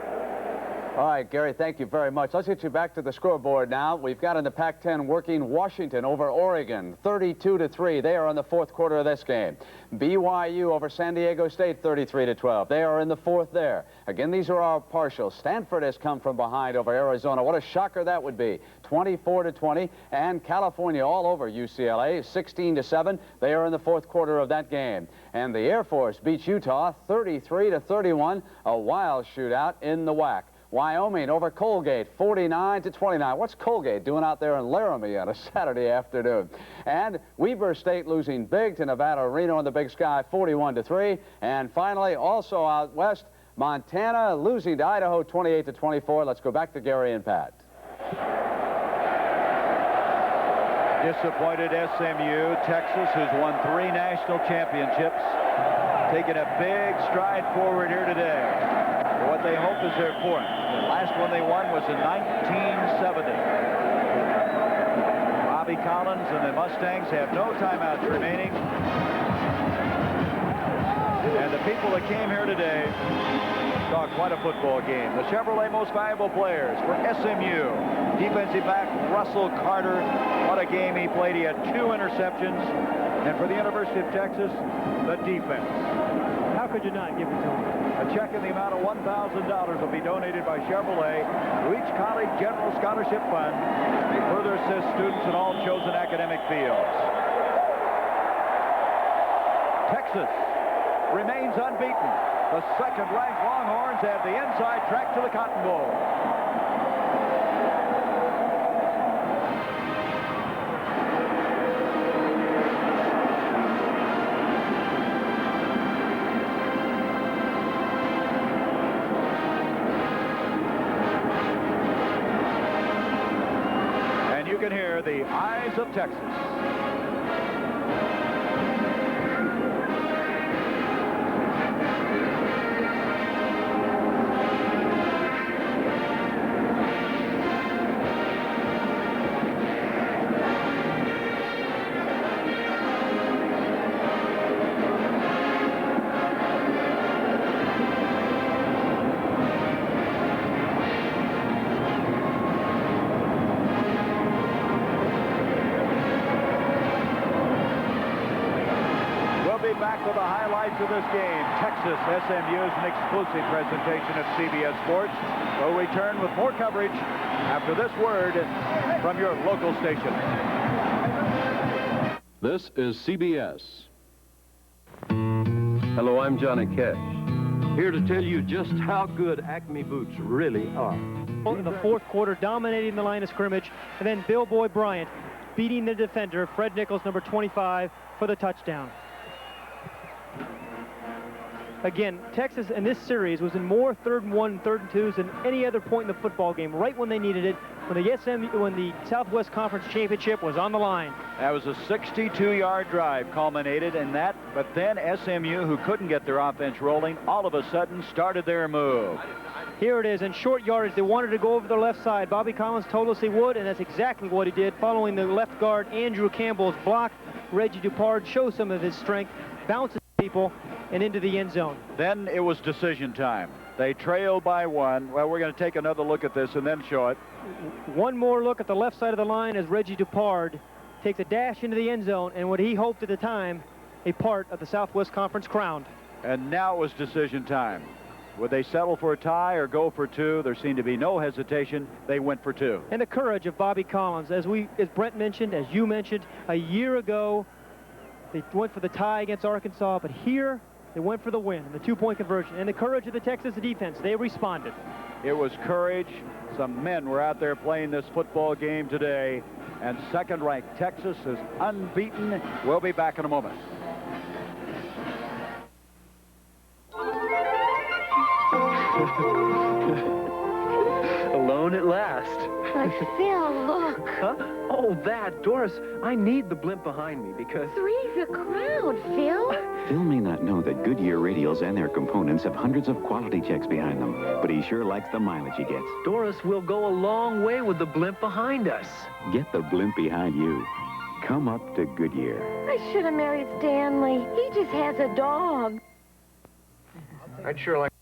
All right, Gary, thank you very much. Let's get you back to the scoreboard now. We've got in the Pac-10 working Washington over Oregon, 32-3. They are in the 4th quarter of this game. BYU over San Diego State, 33-12. They are in the 4th there. Again, these are our partials. Stanford has come from behind over Arizona. What a shocker that would be. 24-20. And California all over UCLA, 16-7. They are in the 4th quarter of that game. And the Air Force beats Utah, 33-31. A wild shootout in the WAC. Wyoming over Colgate, 49-29. What's Colgate doing out there in Laramie on a Saturday afternoon? And Weber State losing big to Nevada, Reno in the Big Sky, 41-3. And finally, also out west, Montana losing to Idaho 28-24. Let's go back to Gary and Pat. Disappointed SMU. Texas, who's won 3 national championships, taking a big stride forward here today for what they hope is their 4th. The last one they won was in 1970. Bobby Collins and the Mustangs have no timeouts remaining. And the people that came here today saw quite a football game. The Chevrolet most valuable players for SMU. Defensive back Russell Carter. What a game he played. He had 2 interceptions. And for the University of Texas, the defense. How could you not give it to him? A check in the amount of $1,000 will be donated by Chevrolet to each college general scholarship fund to further assist students in all chosen academic fields. Texas remains unbeaten. The second-ranked Longhorns have the inside track to the Cotton Bowl. And you can hear the eyes of Texas. Back with the highlights of this game. Texas SMU is an exclusive presentation of CBS Sports. We'll return with more coverage after this word from your local station. This is CBS. Hello, I'm Johnny Cash. Here to tell you just how good Acme boots really are. In the 4th quarter, dominating the line of scrimmage, and then Bill Boy Bryant beating the defender, Fred Nichols, number 25, for the touchdown. Again, Texas in this series was in more 3rd and 1, 3rd and 2s than any other point in the football game, right when they needed it, when the Southwest Conference Championship was on the line. That was a 62-yard drive culminated in that, but then SMU, who couldn't get their offense rolling, all of a sudden started their move. Here it is in short yardage. They wanted to go over the left side. Bobby Collins told us he would, and that's exactly what he did. Following the left guard, Andrew Campbell's block, Reggie Dupard shows some of his strength, bounces people, and into the end zone. Then it was decision time. They trailed by 1. Well, we're going to take another look at this and then show it. One more look at the left side of the line as Reggie Dupard takes a dash into the end zone, and what he hoped at the time, a part of the Southwest Conference crowned. And now it was decision time. Would they settle for a tie or go for 2? There seemed to be no hesitation. They went for 2. And the courage of Bobby Collins, as Brent mentioned, as you mentioned, a year ago, they went for the tie against Arkansas, but here they went for the win, the 2-point conversion. And the courage of the Texas defense, they responded. It was courage. Some men were out there playing this football game today, and second-ranked Texas is unbeaten. We'll be back in a moment. Alone at last. But Phil, look. Huh? Oh, that. Doris, I need the blimp behind me because... Three's a crowd, Phil. Phil may not know that Goodyear radials and their components have hundreds of quality checks behind them, but he sure likes the mileage he gets. Doris will go a long way with the blimp behind us. Get the blimp behind you. Come up to Goodyear. I should have married Stanley. He just has a dog. I'd sure like...